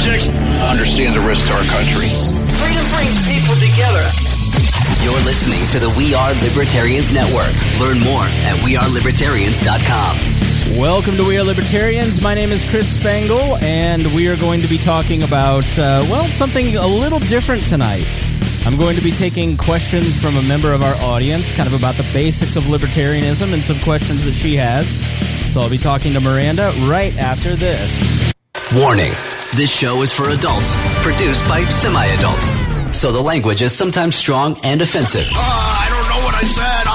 politics. Understand the risk to our country. Freedom brings people together. You're listening to the We Are Libertarians Network. Learn more at wearelibertarians.com. Welcome to We Are Libertarians. My name is Chris Spangle, and we are going to be talking about, something a little different tonight. I'm going to be taking questions from a member of our audience, kind of about the basics of libertarianism and some questions that she has. So I'll be talking to Miranda right after this. Warning, this show is for adults, produced by semi-adults. So the language is sometimes strong and offensive. I don't know what I said.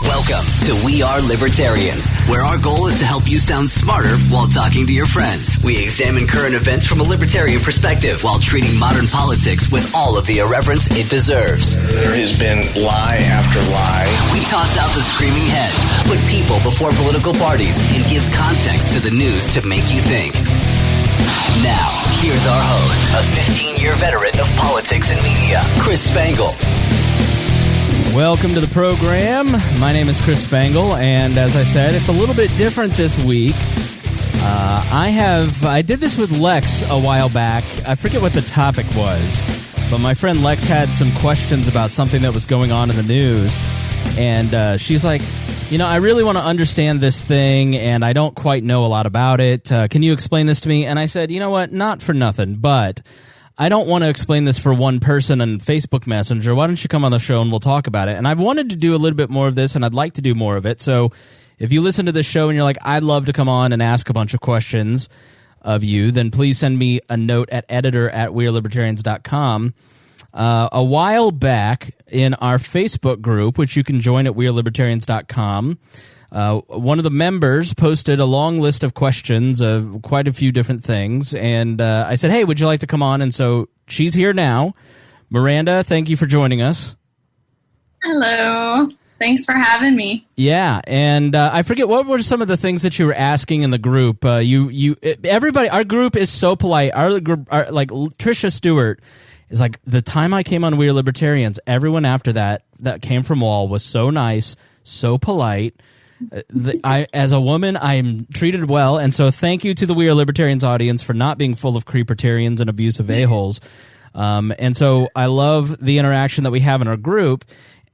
Welcome to We Are Libertarians, where our goal is to help you sound smarter while talking to your friends. We examine current events from a libertarian perspective while treating modern politics with all of the irreverence it deserves. There has been lie after lie. We toss out the screaming heads, put people before political parties, and give context to the news to make you think. Now, here's our host, a 15-year veteran of politics and media, Chris Spangle. Welcome to the program. My name is Chris Spangle, and as I said, it's a little bit different this week. I did this with Lex a while back. I forget what the topic was, but my friend Lex had some questions about something that was going on in the news, and she's like, I really want to understand this thing, and I don't quite know a lot about it. Can you explain this to me? And I said, you know what, not for nothing, but I don't want to explain this for one person on Facebook Messenger. Why don't you come on the show and we'll talk about it? And I've wanted to do a little bit more of this, and I'd like to do more of it. So if you listen to this show and you're like, I'd love to come on and ask a bunch of questions of you, then please send me a note at editor@wearelibertarians.com. A while back in our Facebook group, which you can join at wearelibertarians.com, one of the members posted a long list of questions of quite a few different things, and I said, hey, would you like to come on? And so she's here now. Miranda, thank you for joining us. Hello. Thanks for having me. Yeah, and I forget, what were some of the things that you were asking in the group? Everybody, our group is so polite. Our like Tricia Stewart is like, the time I came on We Are Libertarians, everyone after that came from Wall was so nice, so polite. As a woman, I'm treated well, and so thank you to the We Are Libertarians audience for not being full of creepertarians and abusive a-holes. And so I love the interaction that we have in our group,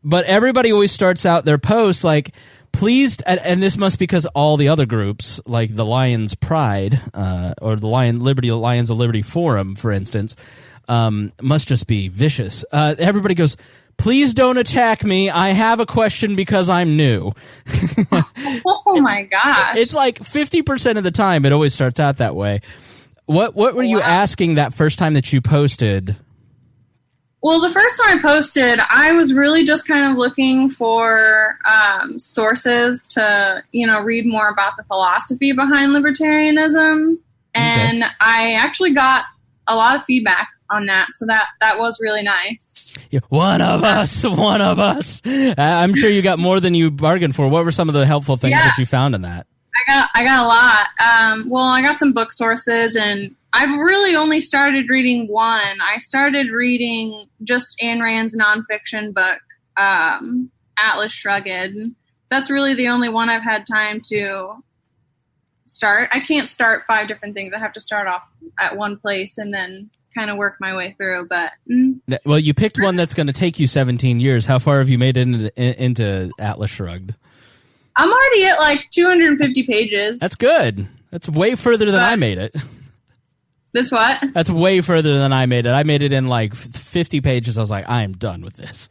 but everybody always starts out their posts like, please, and this must be because all the other groups, like the Lions Pride, or the Lions of Liberty Forum, for instance, must just be vicious. Everybody goes, please don't attack me. I have a question because I'm new. Oh my gosh. It's like 50% of the time it always starts out that way. What were you asking that first time that you posted? Well, the first time I posted, I was really just kind of looking for sources to, read more about the philosophy behind libertarianism. And I actually got a lot of feedback on that, so that was really nice. Yeah, one of us. I'm sure you got more than you bargained for. What were some of the helpful things that you found in that? I got a lot. I got some book sources, and I've really only started reading one. I started reading just Ayn Rand's nonfiction book, Atlas Shrugged. That's really the only one I've had time to start. I can't start 5 different things. I have to start off at one place and then kind of work my way through. But well, you picked one that's going to take you 17 years. How far have you made it into Atlas Shrugged? I'm already at like 250 pages. That's good. That's way further than I made it. This what? That's way further than I made it. I made it in like 50 pages. I was like, I am done with this.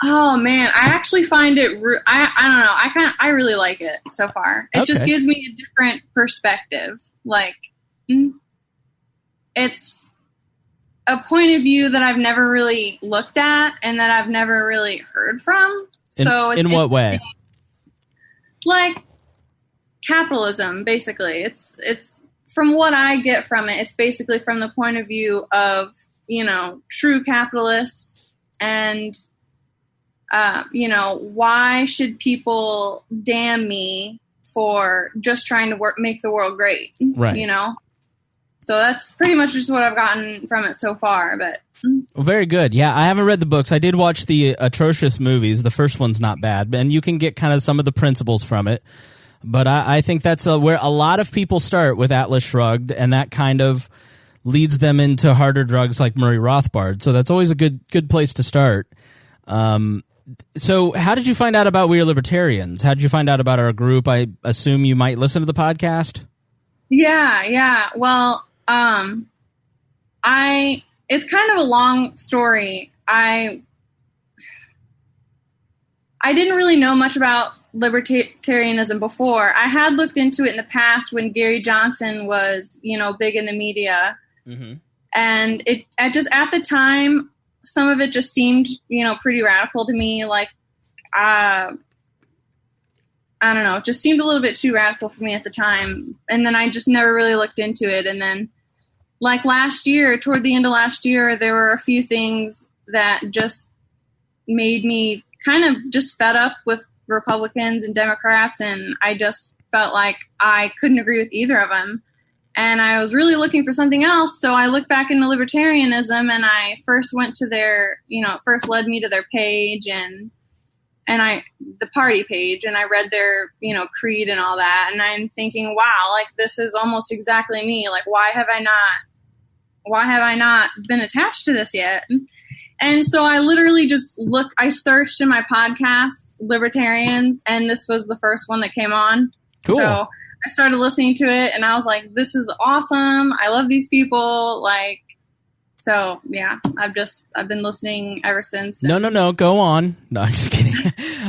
Oh man, I actually find it. I don't know. I really like it so far. It just gives me a different perspective. Like, it's a point of view that I've never really looked at and that I've never really heard from. So it's in what way? Like capitalism, basically. It's from what I get from it. It's basically from the point of view of true capitalists and. Why should people damn me for just trying to make the world great? Right. So that's pretty much just what I've gotten from it so far. But well, very good. Yeah, I haven't read the books. I did watch the atrocious movies. The first one's not bad, and you can get kind of some of the principles from it. But I think that's where a lot of people start with Atlas Shrugged, and that kind of leads them into harder drugs like Murray Rothbard. So that's always a good place to start. So how did you find out about We Are Libertarians? How did you find out about our group? I assume you might listen to the podcast. Yeah. Well, it's kind of a long story. I didn't really know much about libertarianism before. I had looked into it in the past when Gary Johnson was, big in the media. Mm-hmm. And at the time, some of it just seemed, pretty radical to me. Like, I don't know, it just seemed a little bit too radical for me at the time. And then I just never really looked into it. And then, like last year, toward the end of last year, there were a few things that just made me kind of just fed up with Republicans and Democrats. And I just felt like I couldn't agree with either of them. And I was really looking for something else. So I looked back into libertarianism, and I first went to their, it first led me to their page and the party page, and I read their, creed and all that. And I'm thinking, wow, like this is almost exactly me. Like, why have I not been attached to this yet? And so I literally I searched in my podcasts, Libertarians, and this was the first one that came on. Cool. So I started listening to it, and I was like, this is awesome. I love these people. Like, so yeah, I've been listening ever since. No, go on. No, I'm just kidding.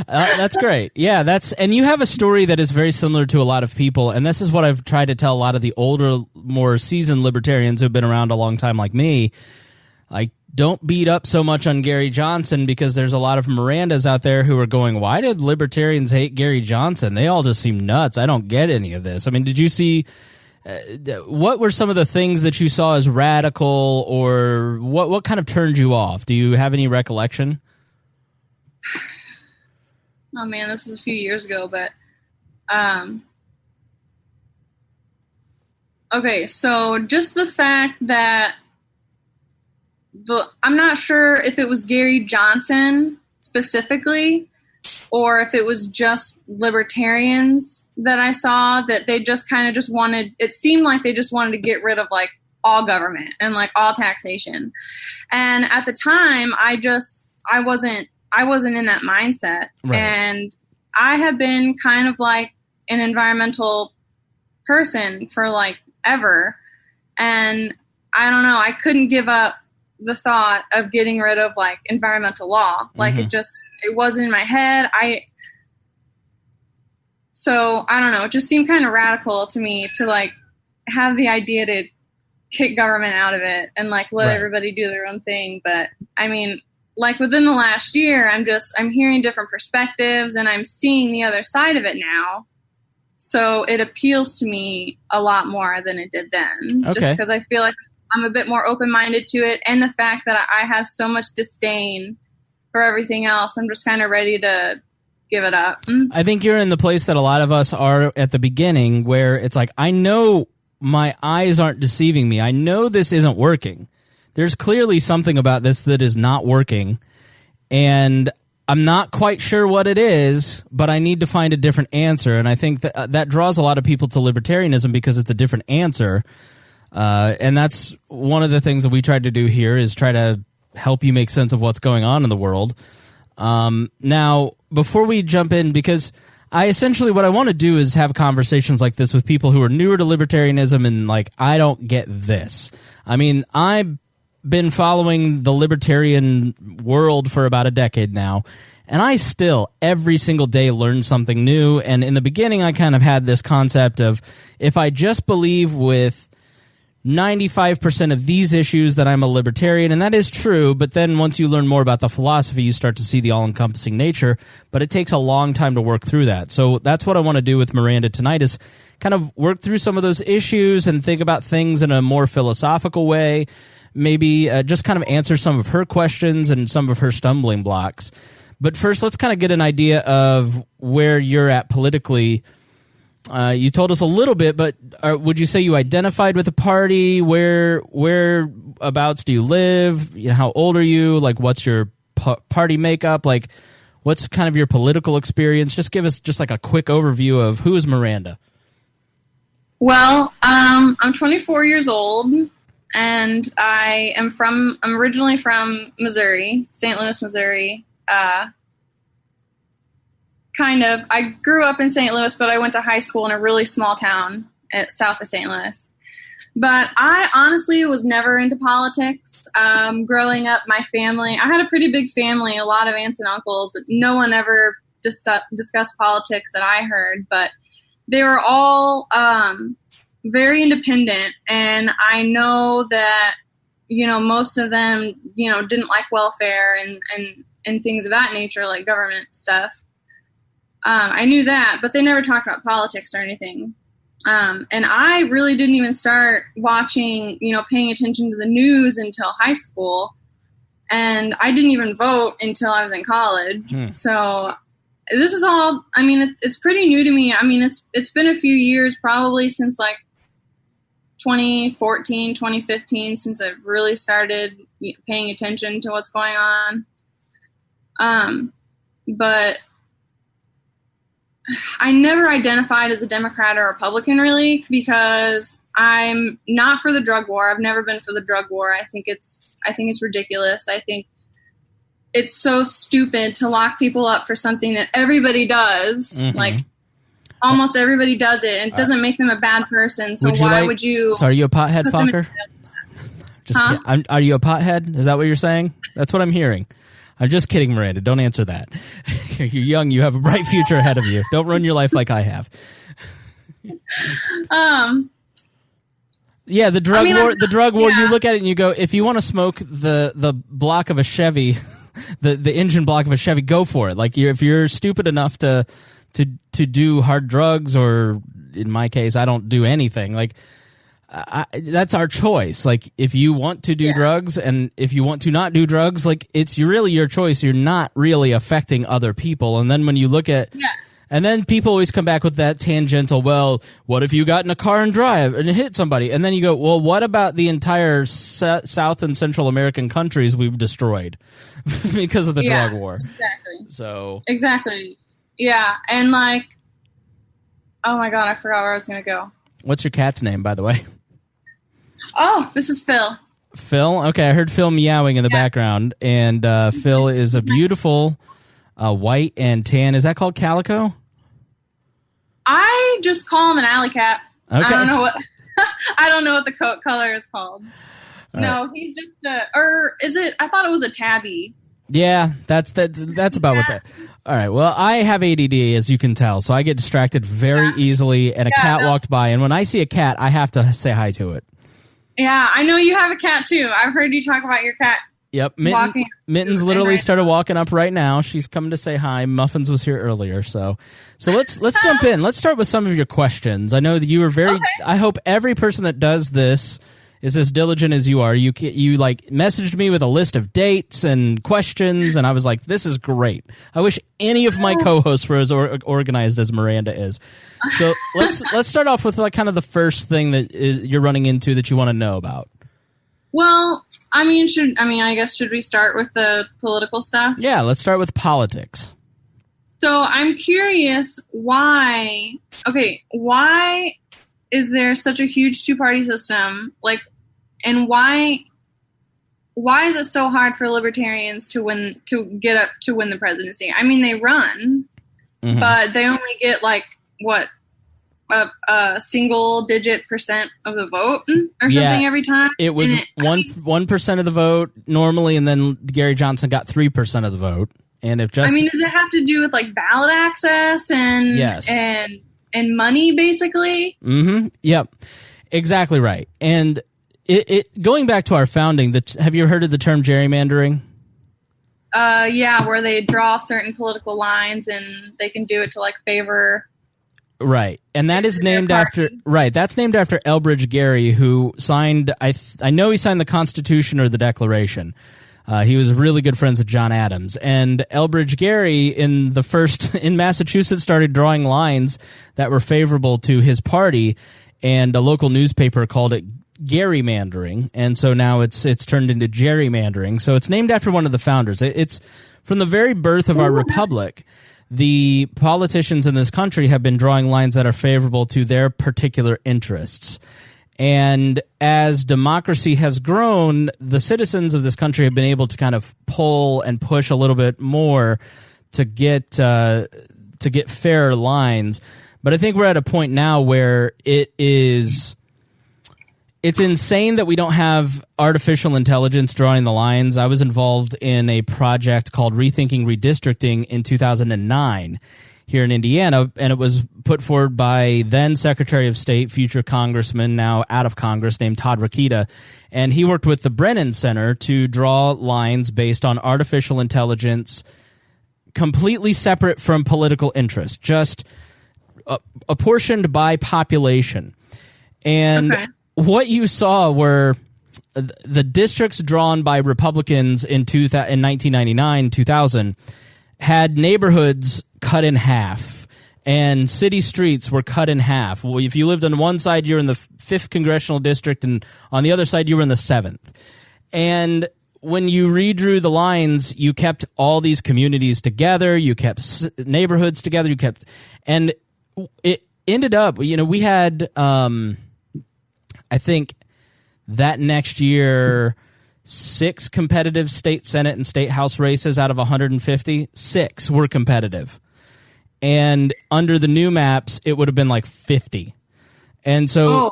That's great. Yeah, and you have a story that is very similar to a lot of people, and this is what I've tried to tell a lot of the older, more seasoned libertarians who've been around a long time like me. Like, don't beat up so much on Gary Johnson, because there's a lot of Mirandas out there who are going, why did libertarians hate Gary Johnson? They all just seem nuts. I don't get any of this. I mean, did you see, what were some of the things that you saw as radical, or what kind of turned you off? Do you have any recollection? Oh man, this was a few years ago, but, okay, so just the fact that I'm not sure if it was Gary Johnson specifically, or if it was just libertarians that I saw, that they just kind of just wanted, it seemed like they just wanted to get rid of like all government and like all taxation. And at the time, I wasn't in that mindset. Right. And I have been kind of like an environmental person for like ever. And I don't know, I couldn't give up the thought of getting rid of like environmental law. Like it wasn't in my head. So I don't know, it just seemed kind of radical to me to like have the idea to kick government out of it and like let everybody do their own thing. But I mean, like within the last year, I'm hearing different perspectives, and I'm seeing the other side of it now. So it appeals to me a lot more than it did then. Okay. Just because I feel like I'm a bit more open-minded to it, and the fact that I have so much disdain for everything else, I'm just kind of ready to give it up. I think you're in the place that a lot of us are at the beginning, where it's like, I know my eyes aren't deceiving me. I know this isn't working. There's clearly something about this that is not working, and I'm not quite sure what it is, but I need to find a different answer. And I think that draws a lot of people to libertarianism, because it's a different answer. And that's one of the things that we tried to do here, is try to help you make sense of what's going on in the world. Now, before we jump in, because what I want to do is have conversations like this with people who are newer to libertarianism and like, I don't get this. I mean, I've been following the libertarian world for about a decade now, and I still, every single day, learn something new. And in the beginning, I kind of had this concept of, if I just believe with 95% of these issues, that I'm a libertarian, and that is true. But then once you learn more about the philosophy, you start to see the all-encompassing nature, but it takes a long time to work through that. So that's what I want to do with Miranda tonight, is kind of work through some of those issues and think about things in a more philosophical way, maybe just kind of answer some of her questions and some of her stumbling blocks. But first, let's kind of get an idea of where you're at politically. You told us a little bit, but would you say you identified with a party? Whereabouts do you live? How old are you? Like, what's your party makeup? Like, what's kind of your political experience? Just give us just like a quick overview of who is Miranda. Well, I'm 24 years old. and I'm originally from Missouri, St. Louis, Missouri. Kind of. I grew up in St. Louis, but I went to high school in a really small town south of St. Louis. But I honestly was never into politics. Growing up, my family, I had a pretty big family, a lot of aunts and uncles. No one ever discussed politics that I heard, but they were all very independent. And I know that, most of them, didn't like welfare and things of that nature, like government stuff. I knew that, but they never talked about politics or anything. And I really didn't even start watching, paying attention to the news until high school. And I didn't even vote until I was in college. So this is all, it's pretty new to me. It's been a few years, probably since like 2014, 2015, since I've really started paying attention to what's going on. But I never identified as a Democrat or Republican, really, because I'm not for the drug war. I've never been for the drug war. I think it's ridiculous. I think it's so stupid to lock people up for something that everybody does. Mm-hmm. Like, almost everybody does it, and it doesn't make them a bad person. So why would you? So are you a pothead, Fokker? Are you a pothead? Is that what you're saying? That's what I'm hearing. I'm just kidding, Miranda. Don't answer that. You're young. You have a bright future ahead of you. Don't run your life like I have. Yeah, the drug war. The drug war. You look at it and you go, if you want to smoke the block of a Chevy, the engine block of a Chevy, go for it. Like if you're stupid enough to do hard drugs, or in my case, I don't do anything. Like. That's our choice. Like, if you want to do drugs and if you want to not do drugs, like, it's really your choice. You're not really affecting other people. And then when you look at, and then people always come back with that tangential, well, what if you got in a car and drive and hit somebody? And then you go, well, what about the entire South and Central American countries we've destroyed because of the drug war? Exactly. So. Exactly. Yeah. And like, oh my God, I forgot where I was going to go. What's your cat's name, by the way? Oh, this is Phil. Phil? Okay, I heard Phil meowing in the background, and Phil is a beautiful white and tan. Is that called calico? I just call him an alley cat. Okay. I don't know what the coat color is called. All no, right. he's just or is it? I thought it was a tabby. Yeah, that's about what that. All right. Well, I have ADD, as you can tell, so I get distracted very easily. And a cat walked by, and when I see a cat, I have to say hi to it. Yeah, I know you have a cat too. I've heard you talk about your cat. Yep, Mittens literally started walking up right now. She's coming to say hi. Muffins was here earlier, so let's jump in. Let's start with some of your questions. I know that you were very. Okay. I hope every person that does this is as diligent as you are. You like messaged me with a list of dates and questions, and I was like, this is great. I wish any of my co-hosts were as organized as Miranda is. So let's start off with like kind of the first thing that you're running into that you want to know about. Well, I guess should we start with the political stuff? Yeah, let's start with politics. So I'm curious why is there such a huge two-party system? Like, and why is it so hard for libertarians to win the presidency? I mean, they run, but they only get like what a single-digit % of the vote or something every time. It was 1% of the vote normally, and then Gary Johnson got 3% of the vote. And if just, does it have to do with like ballot access and and money, basically? Mm-hmm. Yep. Exactly right. And it going back to our founding, have you heard of the term gerrymandering? Yeah, where they draw certain political lines and they can do it to like favor. Right. And that is named after, that's named after Elbridge Gerry, who signed, I know he signed the Constitution or the Declaration. He was really good friends with John Adams. And Elbridge Gerry in Massachusetts started drawing lines that were favorable to his party, and a local newspaper called it gerrymandering. And so now it's turned into gerrymandering. So it's named after one of the founders. It's from the very birth of our republic. The politicians in this country have been drawing lines that are favorable to their particular interests. And as democracy has grown, the citizens of this country have been able to kind of pull and push a little bit more to get fairer lines. But I think we're at a point now where it's insane that we don't have artificial intelligence drawing the lines. I was involved in a project called Rethinking Redistricting in 2009 here in Indiana, and it was put forward by then Secretary of State, future Congressman, now out of Congress, named Todd Rokita. And he worked with the Brennan Center to draw lines based on artificial intelligence, completely separate from political interest, just apportioned by population. And what you saw were the districts drawn by Republicans in 1999, 2000, had neighborhoods cut in half, and city streets were cut in half. Well, if you lived on one side, you're in the 5th congressional district, and on the other side, you were in the 7th. And when you redrew the lines, you kept all these communities together, you kept neighborhoods together, and it ended up, we had, I think that next year, 6 competitive state Senate and state House races out of 150, 6 were competitive. And under the new maps, it would have been like 50. And so,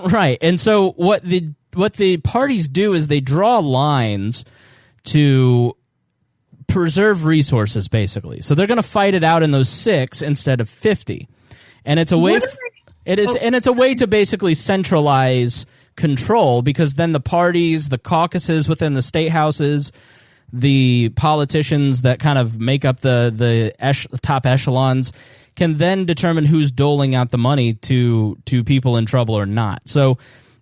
right. And so what the parties do is they draw lines to preserve resources, basically. So they're going to fight it out in those 6 instead of 50. And it's a way it's a way to basically centralize control, because then the parties, the caucuses within the state houses, the politicians that kind of make up the top echelons can then determine who's doling out the money to people in trouble or not. So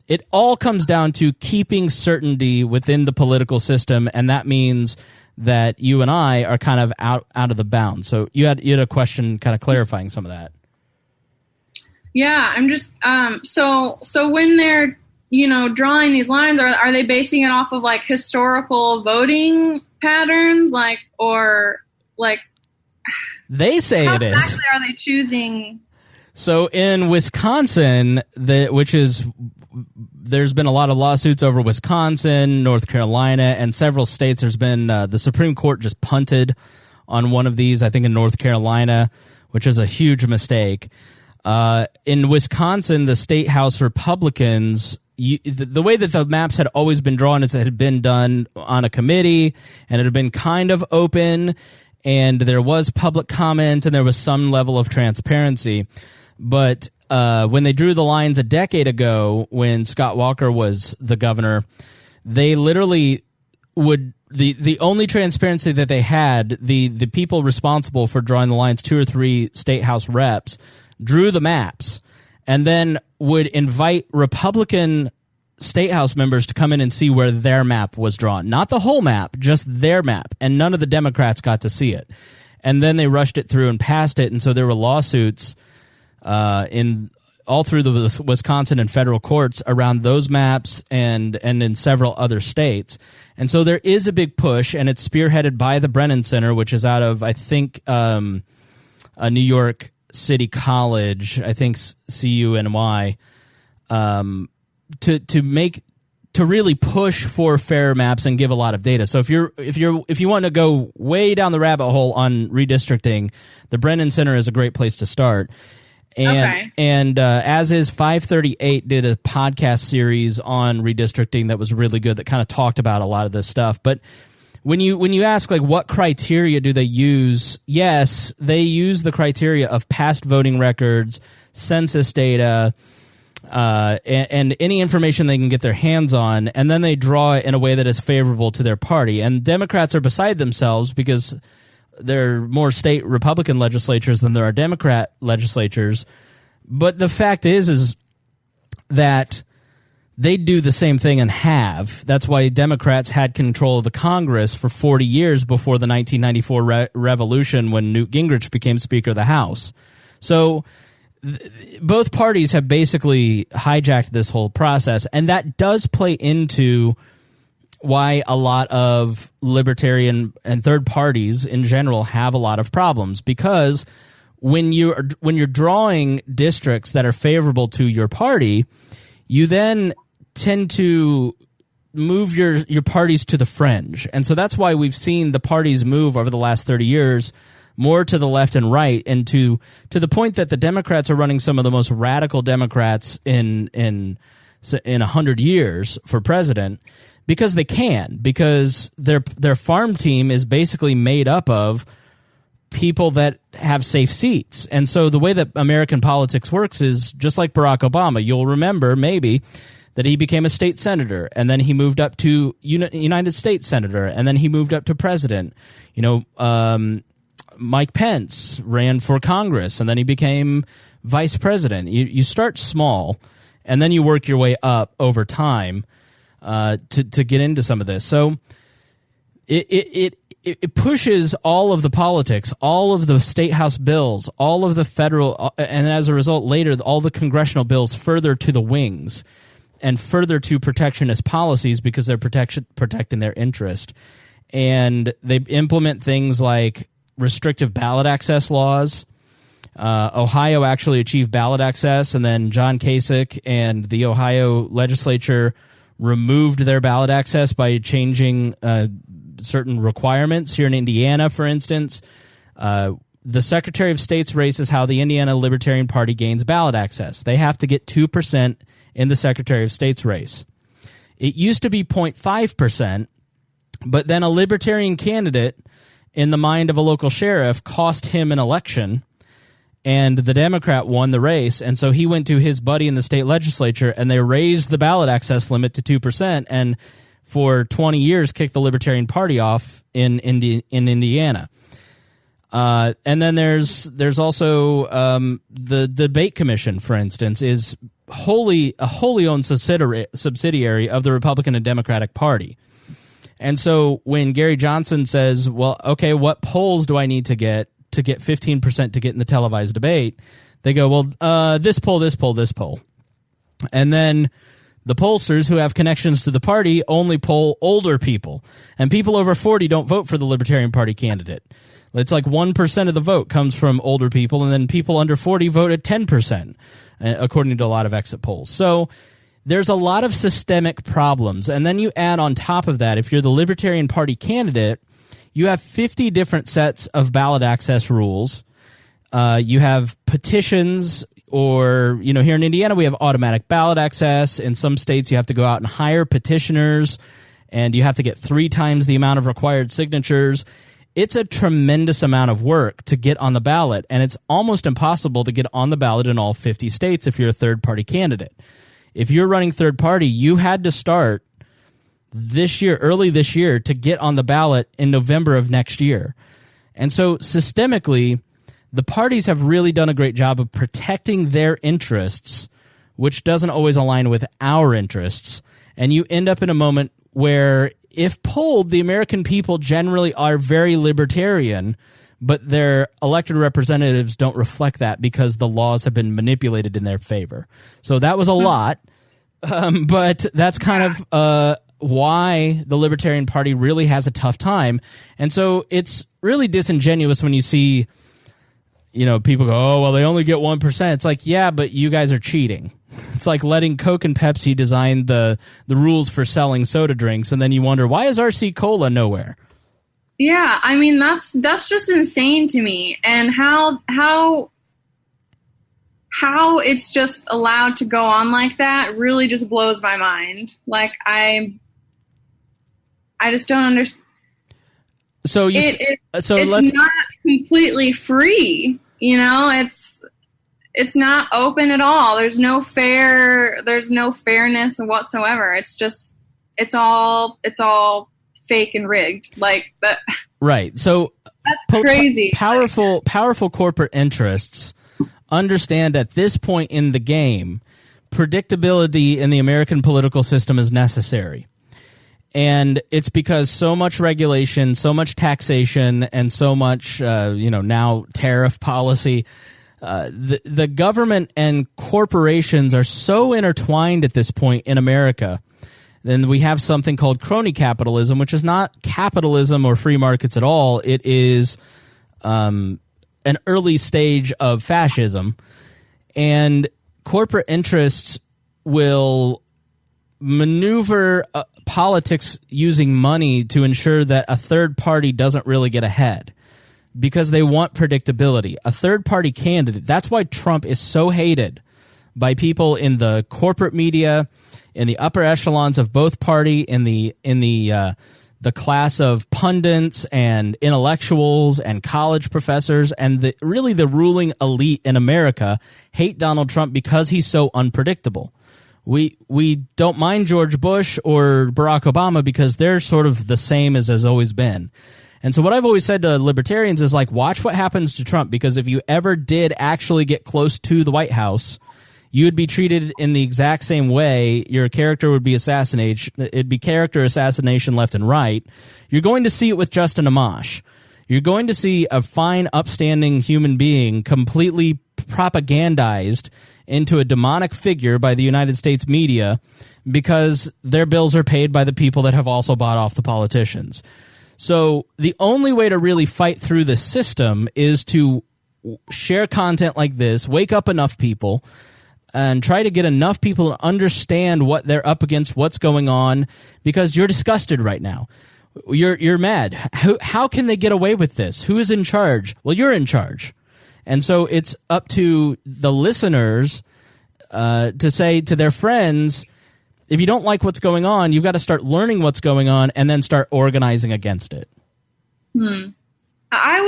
it all comes down to keeping certainty within the political system, and that means that you and I are kind of out of the bounds. So you had a question kind of clarifying some of that. Yeah, I'm just so when they're drawing these lines, are they basing it off of like historical voting patterns, they say it is. How exactly are they choosing? So in Wisconsin, there's been a lot of lawsuits over Wisconsin, North Carolina, and several states. There's been the Supreme Court just punted on one of these, I think in North Carolina, which is a huge mistake. In Wisconsin, the state house Republicans, the way that the maps had always been drawn is it had been done on a committee, and it had been kind of open, and there was public comment, and there was some level of transparency. But when they drew the lines a decade ago, when Scott Walker was the governor, they literally would the only transparency that they had, the people responsible for drawing the lines, 2 or 3 state house reps, drew the maps and then would invite Republican state house members to come in and see where their map was drawn. Not the whole map, just their map. And none of the Democrats got to see it. And then they rushed it through and passed it. And so there were lawsuits in all through the Wisconsin and federal courts around those maps and in several other states. And so there is a big push, and it's spearheaded by the Brennan Center, which is out of, I think, New York City College, I think CUNY, to really push for fair maps and give a lot of data. So if you want to go way down the rabbit hole on redistricting, the Brennan Center is a great place to start. And as is 538 did a podcast series on redistricting that was really good, that kind of talked about a lot of this stuff. But when you ask, like, what criteria do they use? Yes, they use the criteria of past voting records, census data, and any information they can get their hands on, and then they draw it in a way that is favorable to their party. And Democrats are beside themselves because there are more state Republican legislatures than there are Democrat legislatures. But the fact is that they do the same thing and have. That's why Democrats had control of the Congress for 40 years before the 1994 revolution, when Newt Gingrich became Speaker of the House. So both parties have basically hijacked this whole process, and that does play into why a lot of libertarian and third parties in general have a lot of problems, because when you're drawing districts that are favorable to your party, you then tend to move your parties to the fringe. And so that's why we've seen the parties move over the last 30 years more to the left and right, and to the point that the Democrats are running some of the most radical Democrats in 100 years for president, because they can, because their farm team is basically made up of people that have safe seats. And so the way that American politics works is just like Barack Obama. You'll remember maybe that he became a state senator, and then he moved up to United States senator, and then he moved up to president. Mike Pence ran for Congress, and then he became vice president. You start small, and then you work your way up over time to get into some of this. So it pushes all of the politics, all of the state house bills, all of the federal, and as a result, later, all the congressional bills further to the wings and further to protectionist policies, because they're protecting their interest. And they implement things like restrictive ballot access laws. Ohio actually achieved ballot access, and then John Kasich and the Ohio legislature removed their ballot access by changing certain requirements. Here in Indiana, for instance, the Secretary of State's race is how the Indiana Libertarian Party gains ballot access. They have to get 2% in the Secretary of State's race. It used to be 0.5%, but then a Libertarian candidate in the mind of a local sheriff cost him an election, and the Democrat won the race. And so he went to his buddy in the state legislature, and they raised the ballot access limit to 2%, and for 20 years kicked the Libertarian Party off in Indiana. And then there's also the debate commission, for instance, is a wholly owned subsidiary of the Republican and Democratic Party. And so when Gary Johnson says, well, okay, what polls do I need to get 15% to get in the televised debate? They go, well, this poll, this poll, this poll. And then the pollsters who have connections to the party only poll older people. And people over 40 don't vote for the Libertarian Party candidate. It's like 1% of the vote comes from older people, and then people under 40 vote at 10%, according to a lot of exit polls. So there's a lot of systemic problems. And then you add on top of that, if you're the Libertarian Party candidate, you have 50 different sets of ballot access rules. You have petitions, or, here in Indiana, we have automatic ballot access. In some states, you have to go out and hire petitioners, and you have to get 3 times the amount of required signatures. It's a tremendous amount of work to get on the ballot, and it's almost impossible to get on the ballot in all 50 states if you're a third-party candidate. If you're running third party, you had to start early this year, to get on the ballot in November of next year. And so systemically, the parties have really done a great job of protecting their interests, which doesn't always align with our interests. And you end up in a moment where, if polled, the American people generally are very libertarian, but their elected representatives don't reflect that because the laws have been manipulated in their favor. So that was a lot, but that's kind of why the Libertarian Party really has a tough time. And so it's really disingenuous when you see, people go, oh, well, they only get 1%. It's like, yeah, but you guys are cheating. It's like letting Coke and Pepsi design the rules for selling soda drinks, and then you wonder, why is RC Cola nowhere? Yeah, I mean, that's just insane to me. And how it's just allowed to go on like that really just blows my mind. Like, I just don't understand. So it's not completely free. It's not open at all. There's no fairness whatsoever. It's all fake and rigged. Like that. Right. So that's crazy. Powerful corporate interests understand at this point in the game, predictability in the American political system is necessary. And it's because so much regulation, so much taxation, and so much, now tariff policy. The government and corporations are so intertwined at this point in America. Then we have something called crony capitalism, which is not capitalism or free markets at all. It is an early stage of fascism. And corporate interests will maneuver politics using money to ensure that a third party doesn't really get ahead because they want predictability. A third party candidate, that's why Trump is so hated by people in the corporate media, in the upper echelons of both party, in the class of pundits and intellectuals and college professors, and really the ruling elite in America hate Donald Trump because he's so unpredictable. We don't mind George Bush or Barack Obama because they're sort of the same as has always been. And so what I've always said to libertarians is like, watch what happens to Trump, because if you ever did actually get close to the White House, you would be treated in the exact same way. Your character would be assassinated. It'd be character assassination left and right. You're going to see it with Justin Amash. You're going to see a fine, upstanding human being completely propagandized into a demonic figure by the United States media because their bills are paid by the people that have also bought off the politicians. So the only way to really fight through the system is to share content like this, wake up enough people, and try to get enough people to understand what they're up against, what's going on, because you're disgusted right now. You're mad. How can they get away with this? Who is in charge? Well, you're in charge. And so it's up to the listeners to say to their friends, if you don't like what's going on, you've got to start learning what's going on and then start organizing against it. I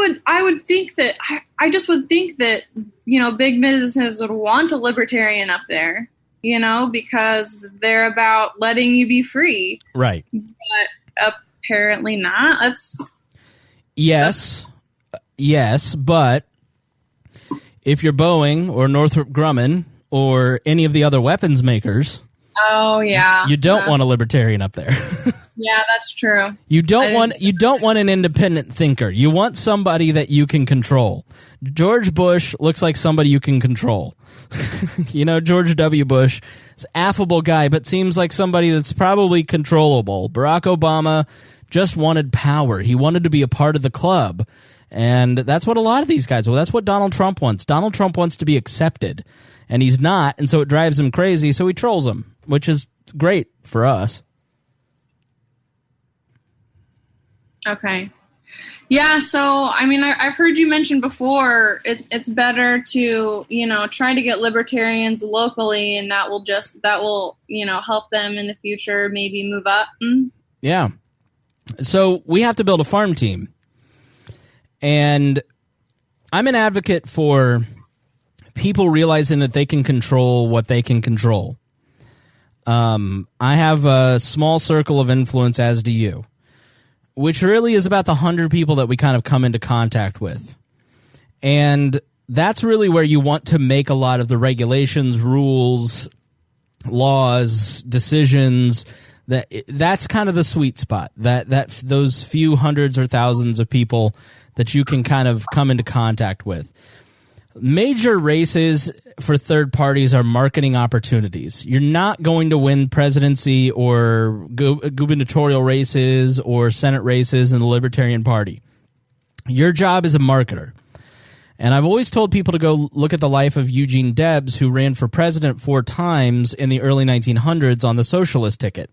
would think that I just would think that, you know, big businesses would want a libertarian up there, you know, because they're about letting you be free. Right. But apparently not. Yes, but if you're Boeing or Northrop Grumman or any of the other weapons makers, oh yeah, you don't want a libertarian up there. Yeah, that's true. You don't want an independent thinker. You want somebody that you can control. George Bush looks like somebody you can control. You know, George W. Bush is an affable guy, but seems like somebody that's probably controllable. Barack Obama just wanted power. He wanted to be a part of the club. And that's what a lot of these guys, well, that's what Donald Trump wants. Donald Trump wants to be accepted, and he's not, and so it drives him crazy, so he trolls him, which is great for us. Okay. Yeah, so, I mean, I've heard you mention before, it's better to, you know, try to get libertarians locally, and that will, you know, help them in the future maybe move up. Yeah. So we have to build a farm team. And I'm an advocate for people realizing that they can control what they can control. I have a small circle of influence, as do you, which really is about the 100 people that we kind of come into contact with. And that's really where you want to make a lot of the regulations, rules, laws, decisions. That's kind of the sweet spot, that those few hundreds or thousands of people that you can kind of come into contact with. Major races for third parties are marketing opportunities. You're not going to win presidency or gubernatorial races or Senate races in the Libertarian Party. Your job is a marketer. And I've always told people to go look at the life of Eugene Debs, who ran for president 4 times in the early 1900s on the socialist ticket.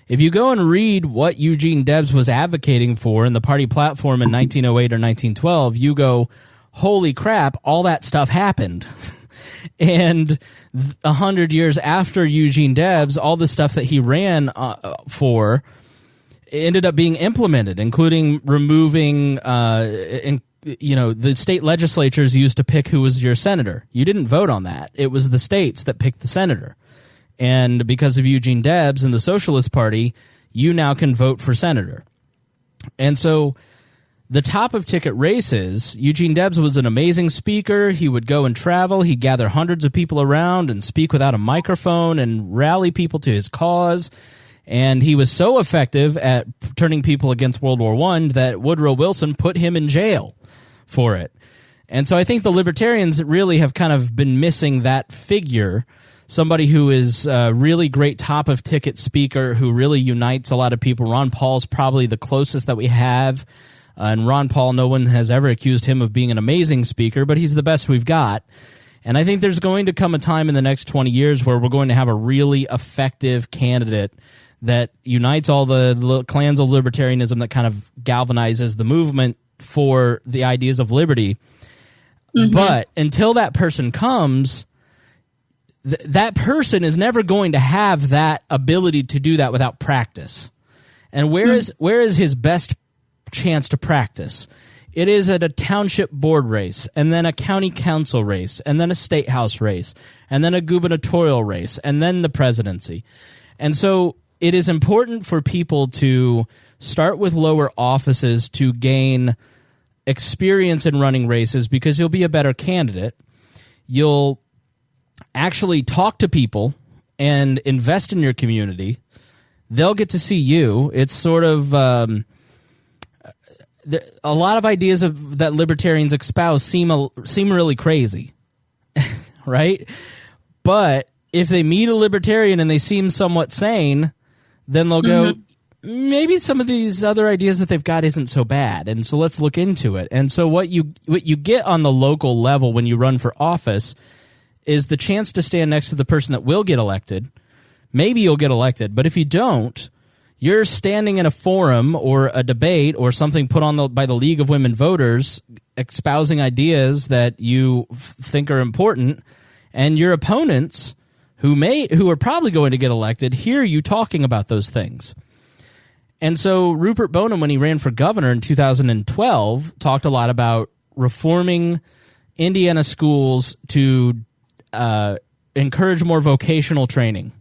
If you go and read what Eugene Debs was advocating for in the party platform in 1908 or 1912, you go, holy crap, all that stuff happened. And 100 years after Eugene Debs, all the stuff that he ran for ended up being implemented, including removing, the state legislatures used to pick who was your senator. You didn't vote on that. It was the states that picked the senator. And because of Eugene Debs and the Socialist Party, you now can vote for senator. And so the top of ticket races, Eugene Debs was an amazing speaker. He would go and travel. He'd gather hundreds of people around and speak without a microphone and rally people to his cause. And he was so effective at turning people against World War I that Woodrow Wilson put him in jail for it. And so I think the Libertarians really have kind of been missing that figure, somebody who is a really great top-of-ticket speaker who really unites a lot of people. Ron Paul's probably the closest that we have. And Ron Paul, no one has ever accused him of being an amazing speaker, but he's the best we've got. And I think there's going to come a time in the next 20 years where we're going to have a really effective candidate that unites all the clans of libertarianism, that kind of galvanizes the movement for the ideas of liberty. But until that person comes, that person is never going to have that ability to do that without practice. And where is his best chance to practice? It is at a township board race, and then a county council race, and then a state house race, and then a gubernatorial race, and then the presidency. And so it is important for people to start with lower offices to gain experience in running races, because you'll be a better candidate. You'll actually talk to people and invest in your community. They'll get to see you. It's sort of a lot of ideas that libertarians espouse seem really crazy, right? But if they meet a libertarian and they seem somewhat sane, then they'll go, maybe some of these other ideas that they've got isn't so bad, and so let's look into it. And so what you get on the local level when you run for office is the chance to stand next to the person that will get elected. Maybe you'll get elected, but if you don't, you're standing in a forum or a debate or something put on by the League of Women Voters, espousing ideas that you think are important, and your opponents, who are probably going to get elected, hear you talking about those things. And so Rupert Bonham, when he ran for governor in 2012, talked a lot about reforming Indiana schools to encourage more vocational training,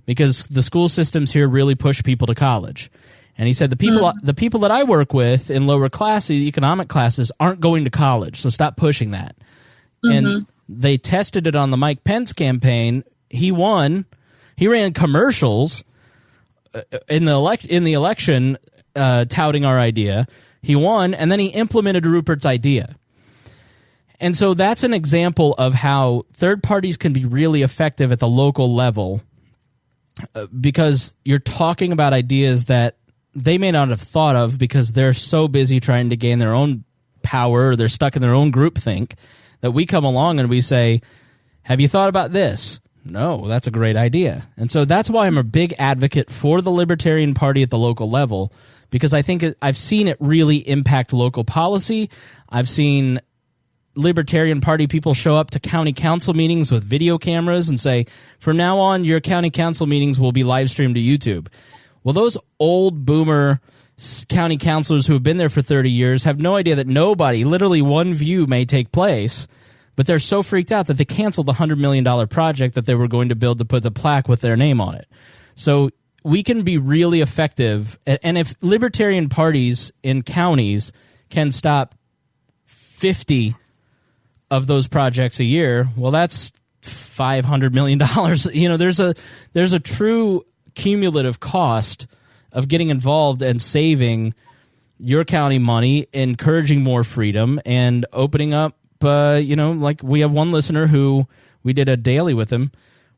because the school systems here really push people to college. And he said the people that I work with in lower classes, economic classes, aren't going to college, so stop pushing that. And they tested it on the Mike Pence campaign. He won. He ran commercials in the election touting our idea. He won, and then he implemented Rupert's idea. And so that's an example of how third parties can be really effective at the local level, because you're talking about ideas that they may not have thought of because they're so busy trying to gain their own power, or they're stuck in their own groupthink, that we come along and we say, have you thought about this? No, that's a great idea. And so that's why I'm a big advocate for the Libertarian Party at the local level, because I think I've seen it really impact local policy. I've seen Libertarian Party people show up to county council meetings with video cameras and say, from now on, your county council meetings will be live streamed to YouTube. Well, those old boomer county councilors who have been there for 30 years have no idea that literally one view may take place, but they're so freaked out that they canceled the $100 million project that they were going to build to put the plaque with their name on it. So we can be really effective. And if libertarian parties in counties can stop 50 of those projects a year, well, that's $500 million. You know, there's a true cumulative cost of getting involved and saving your county money, encouraging more freedom, and opening up. Like we have one listener who we did a daily with him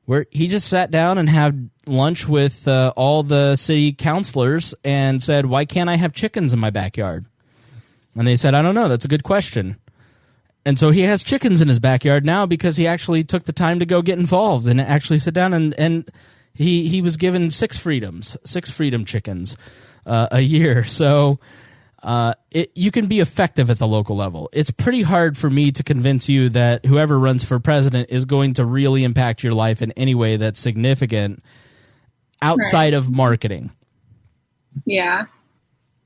where he just sat down and had lunch with all the city councilors and said, why can't I have chickens in my backyard? And they said, I don't know. That's a good question. And so he has chickens in his backyard now because he actually took the time to go get involved and actually sit down, and he was given 6 freedom chickens a year. So you can be effective at the local level. It's pretty hard for me to convince you that whoever runs for president is going to really impact your life in any way that's significant outside of marketing. Yeah.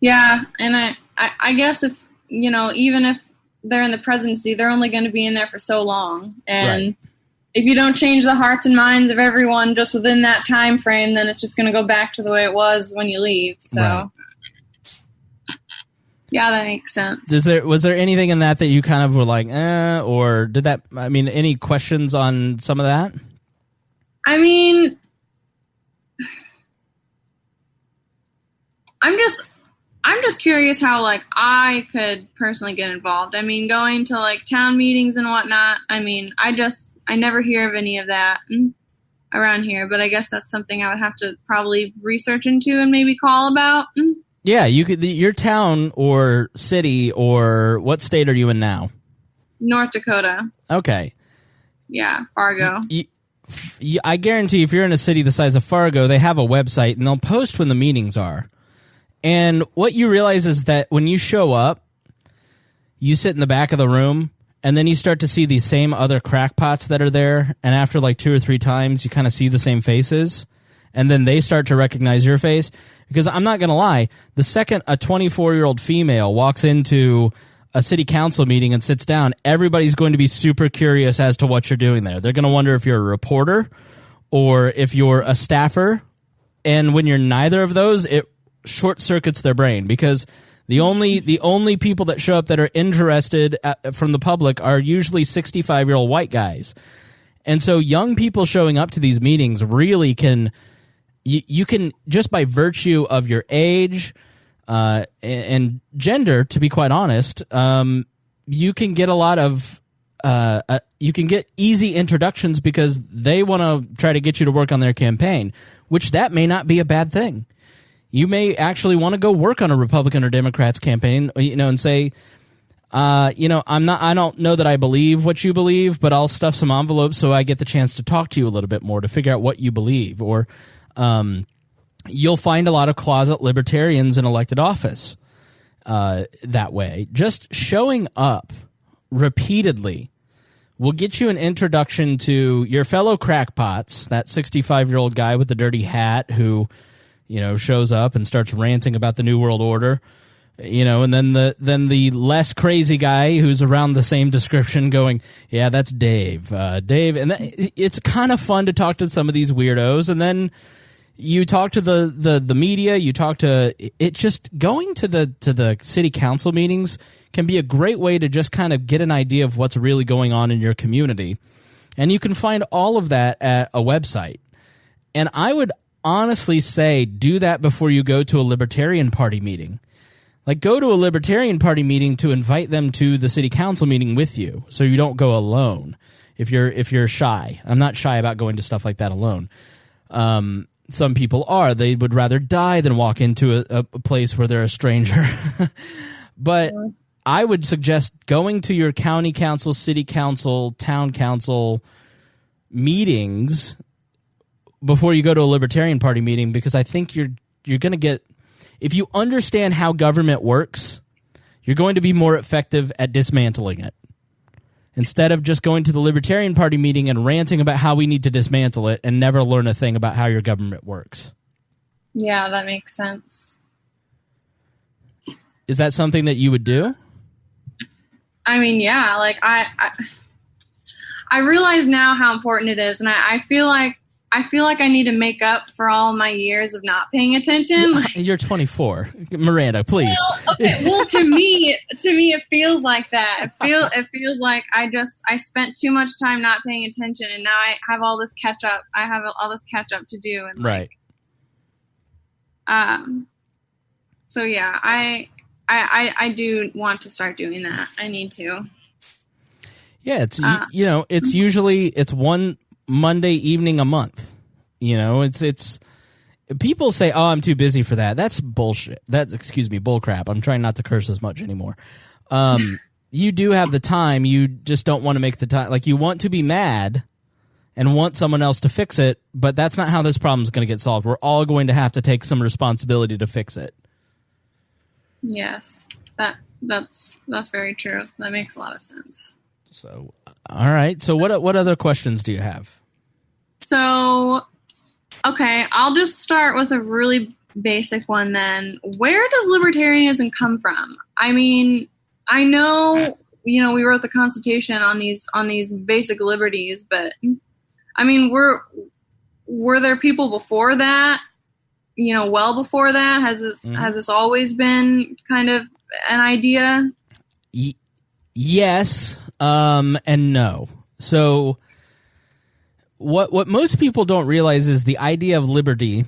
And I guess if, even if they're in the presidency, they're only going to be in there for so long. And if you don't change the hearts and minds of everyone just within that time frame, then it's just going to go back to the way it was when you leave. So, yeah, that makes sense. Was there anything in that you kind of were like, or did that? I mean, any questions on some of that? I mean, I'm just curious how I could personally get involved. I mean, going to town meetings and whatnot. I mean, I never hear of any of that around here, but I guess that's something I would have to probably research into and maybe call about. Yeah, you could. Your town or city or what state are you in now? North Dakota. Okay. Fargo. I guarantee if you're in a city the size of Fargo, they have a website and they'll post when the meetings are. And what you realize is that when you show up, you sit in the back of the room, and then you start to see these same other crackpots that are there, and after like 2 or 3 times, you kind of see the same faces, and then they start to recognize your face. Because I'm not going to lie, the second a 24-year-old female walks into a city council meeting and sits down, everybody's going to be super curious as to what you're doing there. They're going to wonder if you're a reporter or if you're a staffer. And when you're neither of those, it short circuits their brain, because the only people that show up that are interested from the public are usually 65-year-old white guys. And so young people showing up to these meetings really can, you can, just by virtue of your age and gender, to be quite honest, you can get a lot of, you can get easy introductions because they want to try to get you to work on their campaign, which that may not be a bad thing. You may actually want to go work on a Republican or Democrat's campaign, and say, I don't know that I believe what you believe, but I'll stuff some envelopes so I get the chance to talk to you a little bit more to figure out what you believe. Or you'll find a lot of closet libertarians in elected office that way. Just showing up repeatedly will get you an introduction to your fellow crackpots, that 65-year-old guy with the dirty hat who shows up and starts ranting about the New World Order, and then the less crazy guy who's around the same description going, yeah, that's Dave. And it's kind of fun to talk to some of these weirdos. And then you talk to the media, you talk to it. Just going to the city council meetings can be a great way to just kind of get an idea of what's really going on in your community. And you can find all of that at a website. And I would honestly say do that before you go to a Libertarian Party meeting. Like, go to a Libertarian Party meeting to invite them to the city council meeting with you, so you don't go alone. If you're shy, I'm not shy about going to stuff like that alone. Some people are. They would rather die than walk into a place where they're a stranger. But I would suggest going to your county council, city council, town council meetings before you go to a Libertarian Party meeting, because I think you're going to get, if you understand how government works, you're going to be more effective at dismantling it. Instead of just going to the Libertarian Party meeting and ranting about how we need to dismantle it and never learn a thing about how your government works. Yeah, that makes sense. Is that something that you would do? I mean, yeah, like I realize now how important it is, and I feel like I need to make up for all my years of not paying attention. You're 24, Miranda. Please. Well, okay. Well, to me, it feels like that. It feels like I spent too much time not paying attention, and now I have all this catch up. I have all this catch up to do, and right. So yeah, I do want to start doing that. I need to. Yeah, it's it's usually one Monday evening a month. It's people say, "Oh, I'm too busy for that." That's bullshit. That's bull crap. I'm trying not to curse as much anymore. You do have the time. You just don't want to make the time. Like, you want to be mad and want someone else to fix it, but that's not how this problem is going to get solved. We're all going to have to take some responsibility to fix it. Yes, that's very true. That makes a lot of sense. So, all right. So what other questions do you have? So, okay, I'll just start with a really basic one then. Where does libertarianism come from? I mean, I know, we wrote the Constitution on these basic liberties, but I mean, were there people before that? Well before that? Has this always been kind of an idea? Yes, and no. So what most people don't realize is the idea of liberty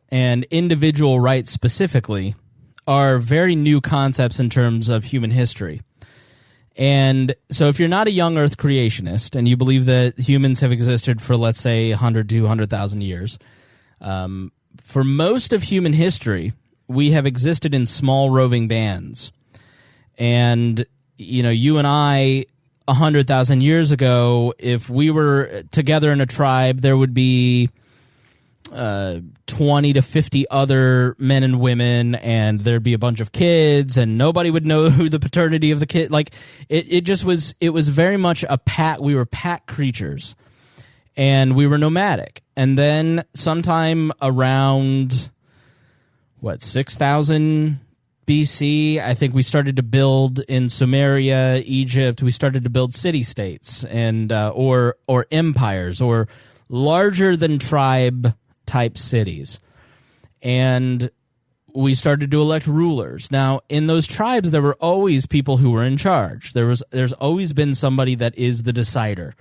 and individual rights specifically are very new concepts in terms of human history. And so if you're not a young earth creationist and you believe that humans have existed for, let's say, 100 to 200,000 years, for most of human history, we have existed in small roving bands. And you and I 100,000 years ago, if we were together in a tribe, there would be 20 to 50 other men and women, and there'd be a bunch of kids, and nobody would know who the paternity of the kid. Like it just was. It was very much a pack. We were pack creatures, and we were nomadic. And then sometime around 6,000 BC, I think we started to build in Sumeria, Egypt. We started to build city-states and or empires or larger than tribe type cities, and we started to elect rulers. Now, in those tribes, there were always people who were in charge. There's always been somebody that is the decider.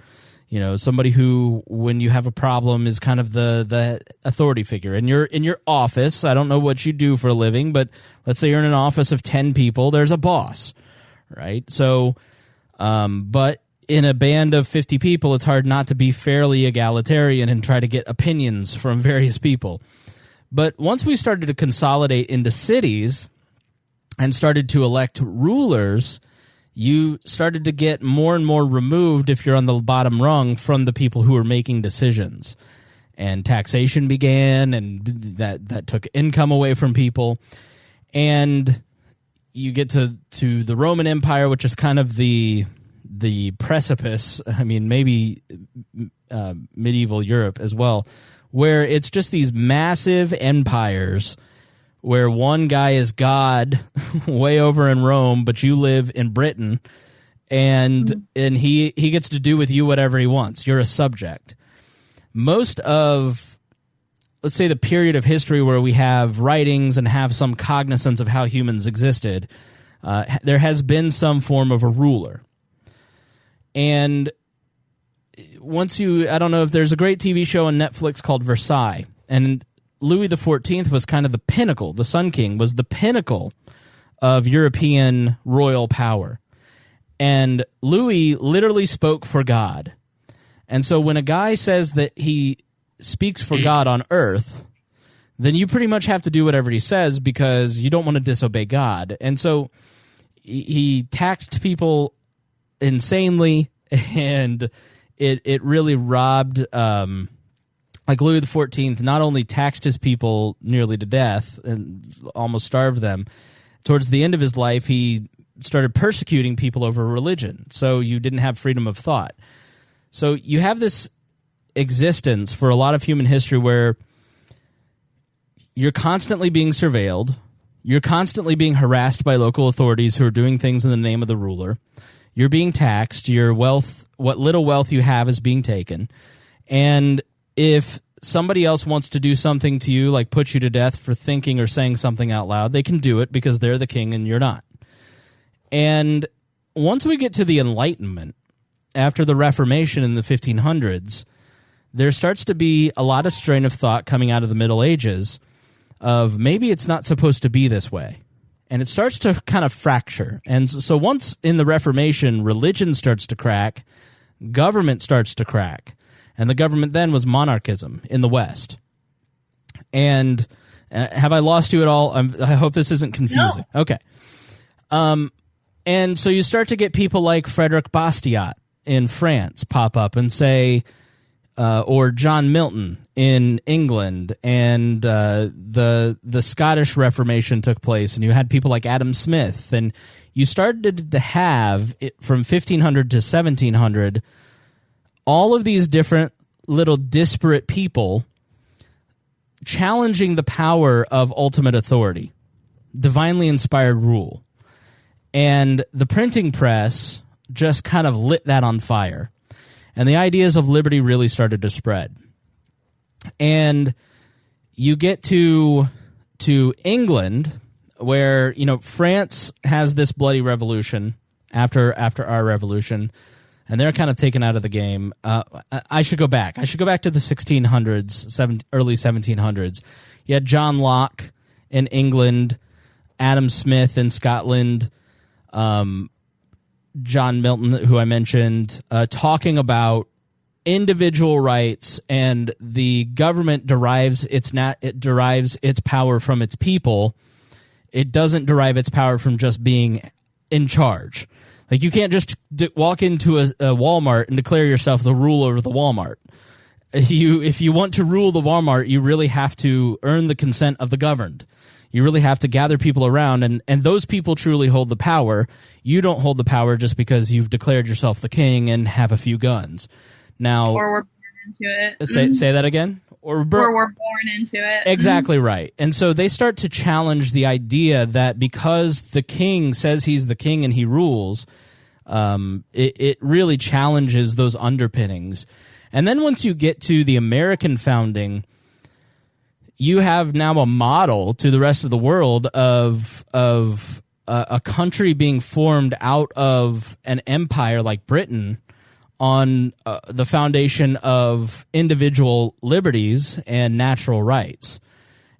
You know, somebody who, when you have a problem, is kind of the authority figure. And you're in your office. I don't know what you do for a living, but let's say you're in an office of 10 people. There's a boss, right? So, but in a band of 50 people, it's hard not to be fairly egalitarian and try to get opinions from various people. But once we started to consolidate into cities and started to elect rulers, you started to get more and more removed, if you're on the bottom rung, from the people who were making decisions. And taxation began, and that took income away from people. And you get to the Roman Empire, which is kind of the precipice, I mean, maybe medieval Europe as well, where it's just these massive empires where one guy is God way over in Rome, but you live in Britain, and he gets to do with you whatever he wants. You're a subject. Most of, let's say, the period of history where we have writings and have some cognizance of how humans existed, there has been some form of a ruler. And once I don't know if there's a great TV show on Netflix called Versailles, and Louis XIV was kind of the pinnacle. The Sun King was the pinnacle of European royal power. And Louis literally spoke for God. And so when a guy says that he speaks for God on earth, then you pretty much have to do whatever he says because you don't want to disobey God. And so he taxed people insanely, and it really robbed... like Louis XIV not only taxed his people nearly to death and almost starved them, towards the end of his life, he started persecuting people over religion. So you didn't have freedom of thought. So you have this existence for a lot of human history where you're constantly being surveilled, you're constantly being harassed by local authorities who are doing things in the name of the ruler, you're being taxed, your wealth, what little wealth you have is being taken, and if somebody else wants to do something to you, like put you to death for thinking or saying something out loud, they can do it because they're the king and you're not. And once we get to the Enlightenment, after the Reformation in the 1500s, there starts to be a lot of strain of thought coming out of the Middle Ages of maybe it's not supposed to be this way. And it starts to kind of fracture. And so once in the Reformation, religion starts to crack, government starts to crack. And the government then was monarchism in the West. And have I lost you at all? I hope this isn't confusing. No. Okay. And so you start to get people like Frederick Bastiat in France pop up and say, or John Milton in England, and the Scottish Reformation took place, and you had people like Adam Smith, and you started to have, from 1500 to 1700, all of these different little disparate people challenging the power of ultimate authority, divinely inspired rule. And the printing press just kind of lit that on fire. And the ideas of liberty really started to spread. And you get to England, where, you know, France has this bloody revolution after our revolution, and they're kind of taken out of the game. I should go back. I should go back to the 1600s, early 1700s. You had John Locke in England, Adam Smith in Scotland, John Milton, who I mentioned, talking about individual rights, and the government derives its power from its people. It doesn't derive its power from just being in charge. Like, you can't just walk into a Walmart and declare yourself the ruler of the Walmart. If you want to rule the Walmart, you really have to earn the consent of the governed. You really have to gather people around, and those people truly hold the power. You don't hold the power just because you've declared yourself the king and have a few guns. Now, or we're born into it. Say that again? Or we're born into it. Exactly right. And so they start to challenge the idea that because the king says he's the king and he rules, it really challenges those underpinnings. And then once you get to the American founding, you have now a model to the rest of the world of a country being formed out of an empire like Britain on the foundation of individual liberties and natural rights.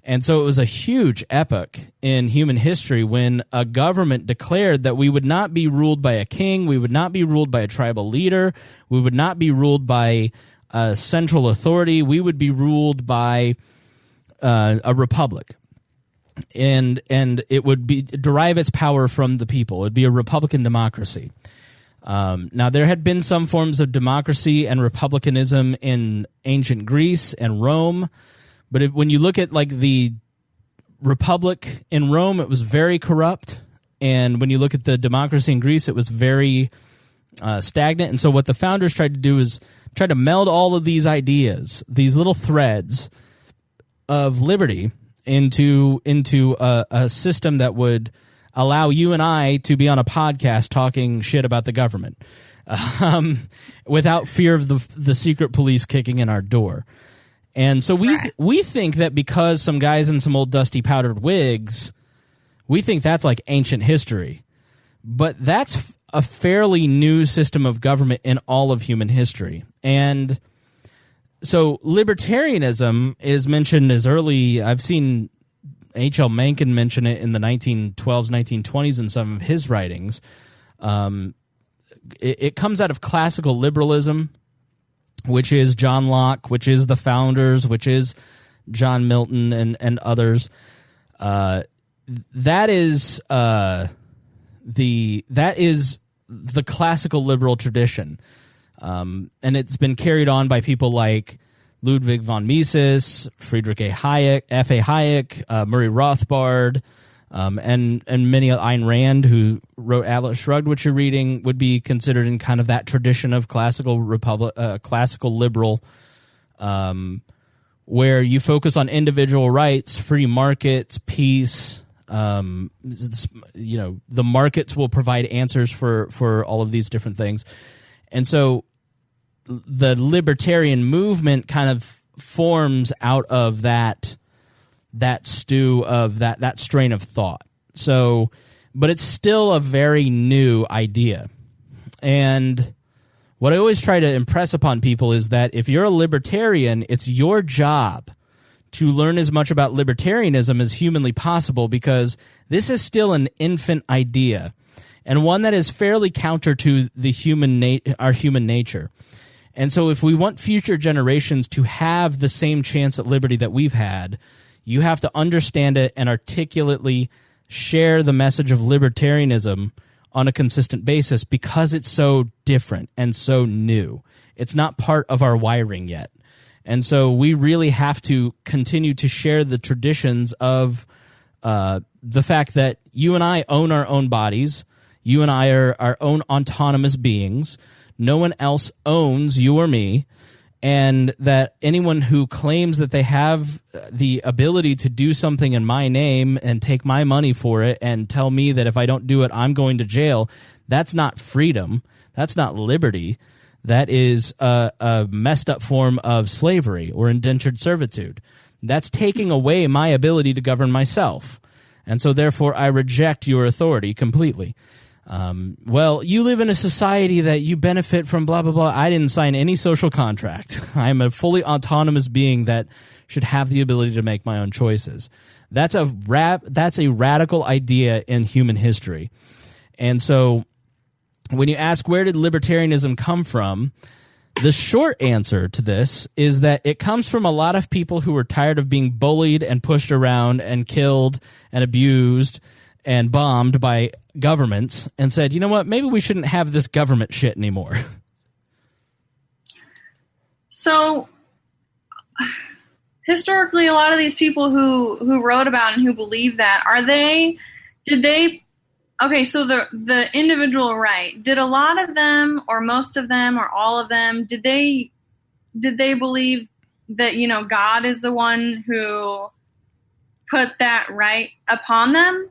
And so it was a huge epoch in human history when a government declared that we would not be ruled by a king, we would not be ruled by a tribal leader, we would not be ruled by a central authority, we would be ruled by a republic. And it would derive its power from the people. It would be a republican democracy. Now, there had been some forms of democracy and republicanism in ancient Greece and Rome, but when you look at like the republic in Rome, it was very corrupt, and when you look at the democracy in Greece, it was very stagnant. And so what the founders tried to do is try to meld all of these ideas, these little threads of liberty, into a system that would allow you and I to be on a podcast talking shit about the government without fear of the secret police kicking in our door. And so we think that because some guys in some old dusty powdered wigs, we think that's like ancient history. But that's a fairly new system of government in all of human history. And so libertarianism is mentioned as early, I've seen H.L. Mencken mention it in the 1912s, 1920s in some of his writings. It comes out of classical liberalism, which is John Locke, which is the founders, which is John Milton and others. That is the classical liberal tradition. And it's been carried on by people like Ludwig von Mises, Friedrich A. Hayek, F.A. Hayek, Murray Rothbard, and many, Ayn Rand, who wrote Atlas Shrugged, which you're reading, would be considered in kind of that tradition of classical liberal, where you focus on individual rights, free markets, peace. The markets will provide answers for all of these different things. And so the libertarian movement kind of forms out of that stew of that strain of thought. So, but it's still a very new idea. And what I always try to impress upon people is that if you're a libertarian, it's your job to learn as much about libertarianism as humanly possible, because this is still an infant idea and one that is fairly counter to the our human nature. And so if we want future generations to have the same chance at liberty that we've had, you have to understand it and articulately share the message of libertarianism on a consistent basis, because it's so different and so new. It's not part of our wiring yet. And so we really have to continue to share the traditions of the fact that you and I own our own bodies. You and I are our own autonomous beings. No one else owns you or me, and that anyone who claims that they have the ability to do something in my name and take my money for it and tell me that if I don't do it, I'm going to jail, that's not freedom. That's not liberty. That is a messed up form of slavery or indentured servitude. That's taking away my ability to govern myself. And so therefore I reject your authority completely. Well, you live in a society that you benefit from blah, blah, blah. I didn't sign any social contract. I'm a fully autonomous being that should have the ability to make my own choices. That's a radical idea in human history. And so when you ask where did libertarianism come from, the short answer to this is that it comes from a lot of people who were tired of being bullied and pushed around and killed and abused and bombed by governments and said, you know what, maybe we shouldn't have this government shit anymore? So historically, a lot of these people who wrote about and who believe that, okay, so the individual right, did a lot of them or most of them or all of them, did they believe that, God is the one who put that right upon them?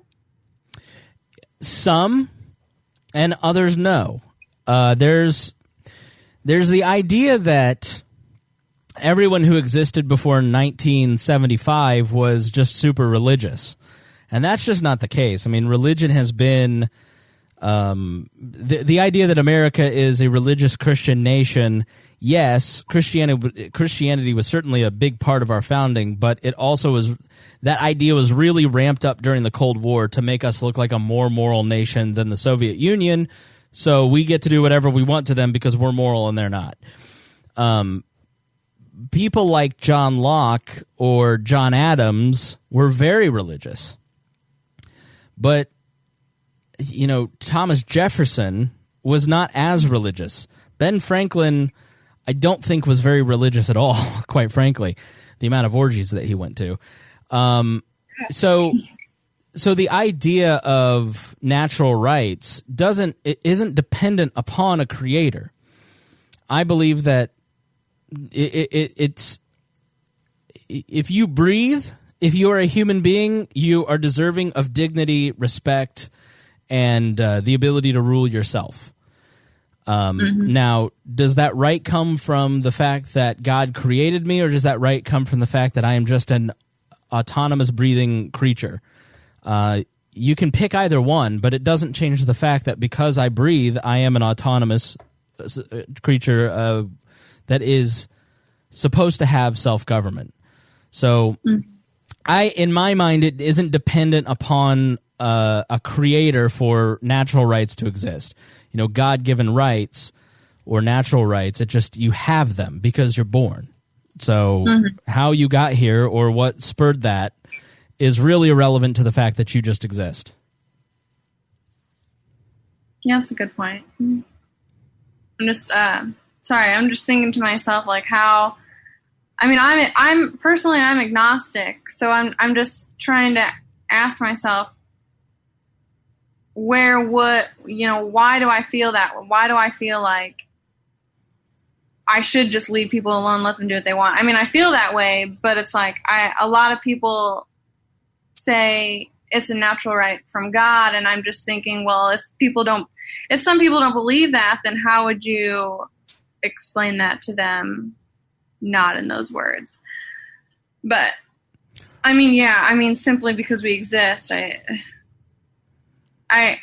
Some, and others no. There's the idea that everyone who existed before 1975 was just super religious. And that's just not the case. I mean, religion has been the idea that America is a religious Christian nation. Yes, Christianity was certainly a big part of our founding, but it also was, that idea was really ramped up during the Cold War to make us look like a more moral nation than the Soviet Union. So we get to do whatever we want to them because we're moral and they're not. People like John Locke or John Adams were very religious. But, Thomas Jefferson was not as religious. Ben Franklin, I don't think, was very religious at all, quite frankly, the amount of orgies that he went to. So the idea of natural rights isn't dependent upon a creator. I believe that it's if you breathe, if you are a human being, you are deserving of dignity, respect, and the ability to rule yourself. Now, does that right come from the fact that God created me, or does that right come from the fact that I am just an autonomous breathing creature? You can pick either one, but it doesn't change the fact that because I breathe, I am an autonomous creature that is supposed to have self-government. So in my mind, it isn't dependent upon a creator for natural rights to exist. God-given rights or natural rights, it just, you have them because you're born. So how you got here or what spurred that is really irrelevant to the fact that you just exist. Yeah, that's a good point. I'm just sorry. I'm just thinking to myself, like, how. I mean, I'm personally agnostic, so I'm just trying to ask myself, why do I feel that? Why do I feel like I should just leave people alone, let them do what they want? I mean, I feel that way, but it's like a lot of people say it's a natural right from God, and I'm just thinking, well, if some people don't believe that, then how would you explain that to them? Not in those words. But I mean, simply because we exist, I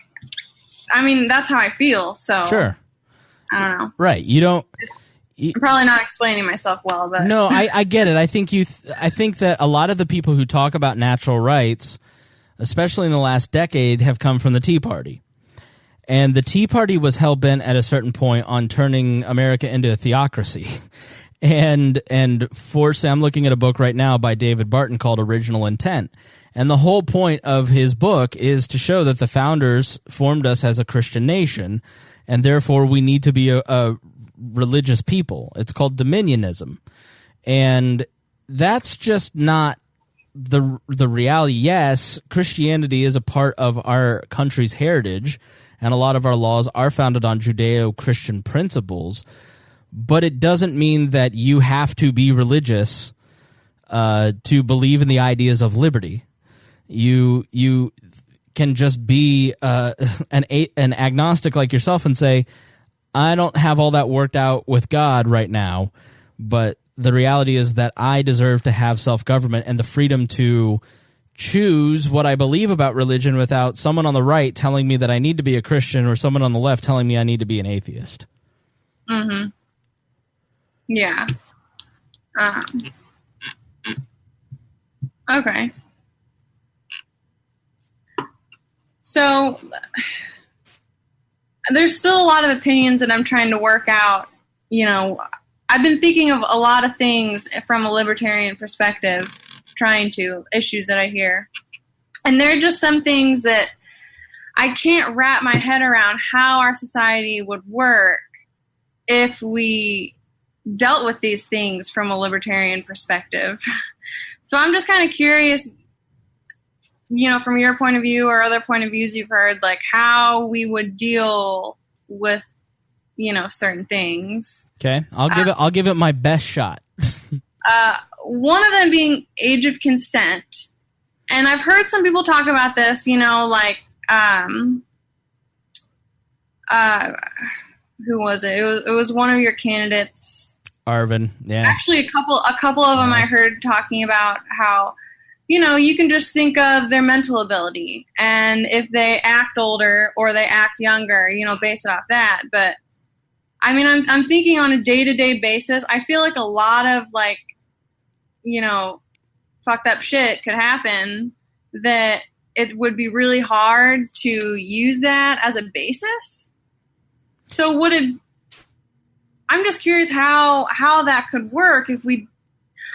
mean, that's how I feel. So sure. I don't know. Right. I'm probably not explaining myself well, but no, I get it. I think I think that a lot of the people who talk about natural rights, especially in the last decade, have come from the Tea Party. And the Tea Party was hell-bent at a certain point on turning America into a theocracy. And I'm looking at a book right now by David Barton called Original Intent. And the whole point of his book is to show that the founders formed us as a Christian nation, and therefore we need to be a religious people. It's called dominionism. And that's just not the reality. Yes, Christianity is a part of our country's heritage, and a lot of our laws are founded on Judeo-Christian principles, but it doesn't mean that you have to be religious to believe in the ideas of liberty. You can just be an agnostic like yourself and say, I don't have all that worked out with God right now, but the reality is that I deserve to have self-government and the freedom to choose what I believe about religion without someone on the right telling me that I need to be a Christian or someone on the left telling me I need to be an atheist. Mm-hmm. Yeah. Okay. So there's still a lot of opinions that I'm trying to work out. I've been thinking of a lot of things from a libertarian perspective, issues that I hear. And there are just some things that I can't wrap my head around how our society would work if we dealt with these things from a libertarian perspective. So I'm just kind of curious, from your point of view or other point of views you've heard, like how we would deal with, certain things. Okay, I'll give it my best shot. One of them being age of consent. And I've heard some people talk about this, who was it? It was one of your candidates. Arvin, yeah. Actually, a couple of them I heard talking about how, you can just think of their mental ability. And if they act older or they act younger, base it off that. But, I'm thinking on a day-to-day basis, I feel like a lot of, fucked up shit could happen that it would be really hard to use that as a basis. So I'm just curious how that could work if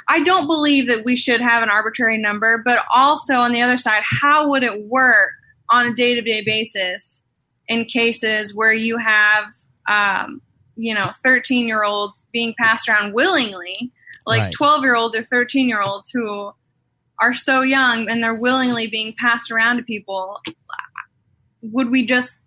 I don't believe that we should have an arbitrary number, but also on the other side, how would it work on a day-to-day basis in cases where you have, 13-year-olds being passed around willingly, like right. 12-year-olds or 13-year-olds who are so young and they're willingly being passed around to people. Would we just,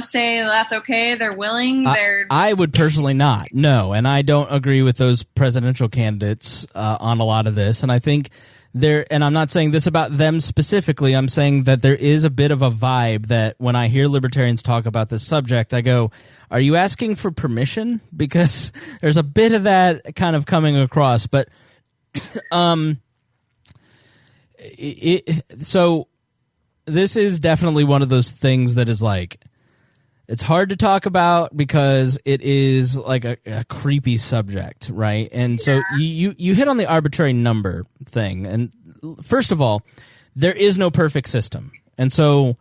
say that's okay, they're willing? I would personally not, no. And I don't agree with those presidential candidates on a lot of this. And I think and I'm not saying this about them specifically, I'm saying that there is a bit of a vibe that when I hear libertarians talk about this subject, I go, are you asking for permission? Because there's a bit of that kind of coming across. But so this is definitely one of those things that is like, it's hard to talk about because it is like a creepy subject, right? And so you hit on the arbitrary number thing. And first of all, there is no perfect system. And so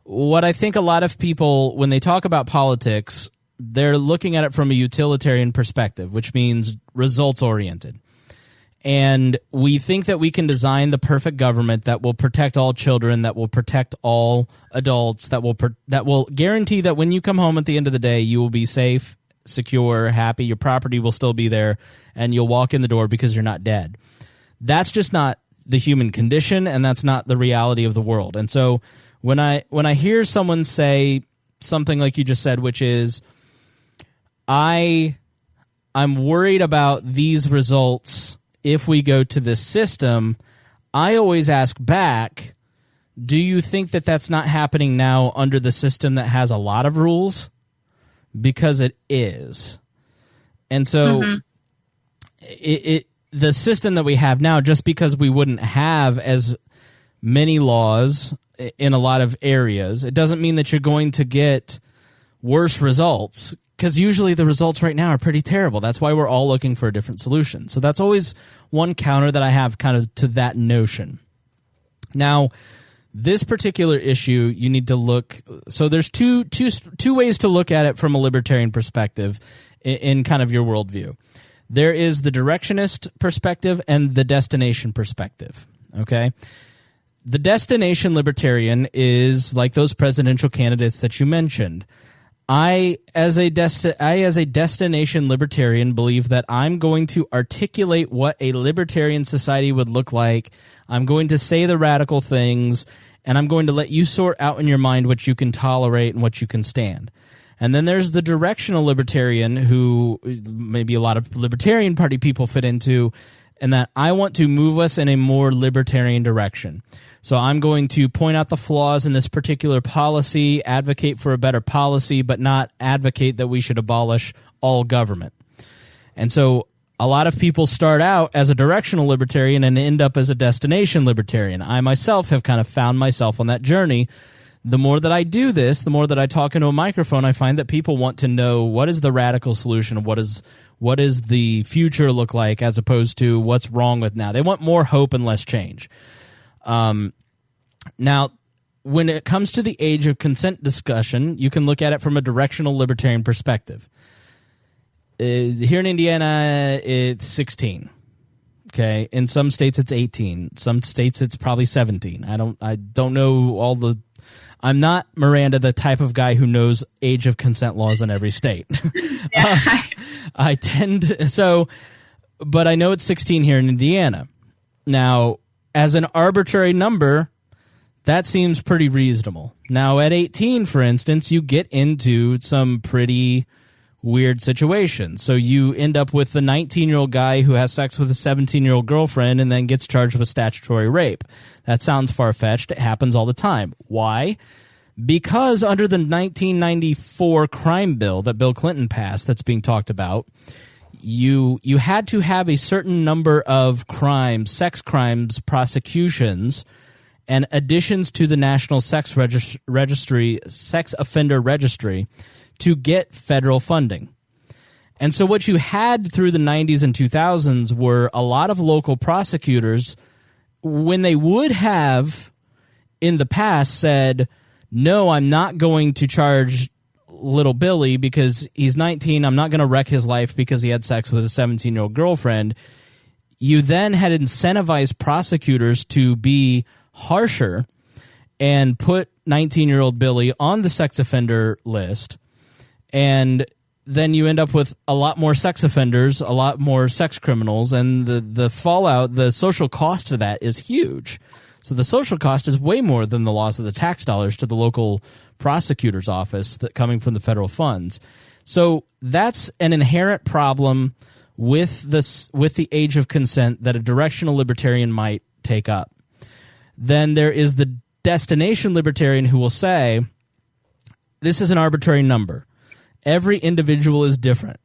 what I think a lot of people, when they talk about politics, they're looking at it from a utilitarian perspective, which means results-oriented. And we think that we can design the perfect government that will protect all children, that will protect all adults, that will guarantee that when you come home at the end of the day, you will be safe, secure, happy, your property will still be there, and you'll walk in the door because you're not dead. That's just not the human condition, and that's not the reality of the world. And so when I hear someone say something like you just said, which is, I'm worried about these results if we go to this system, I always ask back, do you think that that's not happening now under the system that has a lot of rules? Because it is. And so the system that we have now, just because we wouldn't have as many laws in a lot of areas, it doesn't mean that you're going to get worse results, because usually the results right now are pretty terrible. That's why we're all looking for a different solution. So that's always one counter that I have kind of to that notion. Now, this particular issue, you need to look. So there's two ways to look at it from a libertarian perspective in kind of your worldview. There is the directionist perspective and the destination perspective. Okay, the destination libertarian is like those presidential candidates that you mentioned. I, as a destination libertarian, believe that I'm going to articulate what a libertarian society would look like. I'm going to say the radical things, and I'm going to let you sort out in your mind what you can tolerate and what you can stand. And then there's the directional libertarian, who maybe a lot of Libertarian Party people fit into, and that I want to move us in a more libertarian direction. So I'm going to point out the flaws in this particular policy, advocate for a better policy, but not advocate that we should abolish all government. And so a lot of people start out as a directional libertarian and end up as a destination libertarian. I myself have kind of found myself on that journey. The more that I do this, the more that I talk into a microphone, I find that people want to know what is the radical solution, what does the future look like, as opposed to what's wrong with now. They want more hope and less change. Now, when it comes to the age of consent discussion, you can look at it from a directional libertarian perspective. Here in Indiana, it's 16. Okay, in some states it's 18. Some states it's probably 17. I don't know all the I'm not, Miranda, the type of guy who knows age of consent laws in every state. I tend so, but I know it's 16 here in Indiana. Now, as an arbitrary number, that seems pretty reasonable. Now, at 18, for instance, you get into some pretty weird situations. So you end up with the 19-year-old guy who has sex with a 17-year-old girlfriend and then gets charged with statutory rape. That sounds far-fetched. It happens all the time. Why? Because under the 1994 crime bill that Bill Clinton passed that's being talked about, you had to have a certain number of crimes, sex crimes, prosecutions, and additions to the National Sex Registry, Sex Offender Registry, to get federal funding. And so what you had through the 90s and 2000s were a lot of local prosecutors, when they would have in the past said, no, I'm not going to charge little Billy because he's 19. I'm not going to wreck his life because he had sex with a 17-year-old girlfriend. You then had incentivized prosecutors to be harsher and put 19-year-old Billy on the sex offender list. And then you end up with a lot more sex offenders, a lot more sex criminals, and the fallout, the social cost of that is huge. So the social cost is way more than the loss of the tax dollars to the local prosecutor's office that coming from the federal funds. So that's an inherent problem with the age of consent that a directional libertarian might take up. Then there is the destination libertarian who will say, this is an arbitrary number. Every individual is different.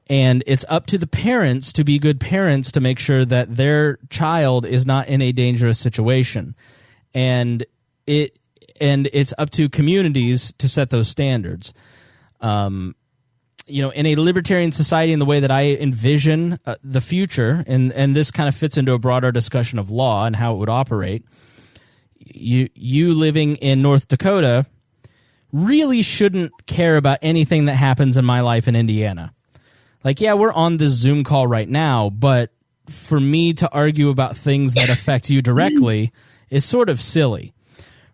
And it's up to the parents to be good parents to make sure that their child is not in a dangerous situation. And it's up to communities to set those standards. In a libertarian society, in the way that I envision the future, and this kind of fits into a broader discussion of law and how it would operate, you living in North Dakota really shouldn't care about anything that happens in my life in Indiana. Like, yeah, we're on this Zoom call right now, but for me to argue about things that affect you directly is sort of silly,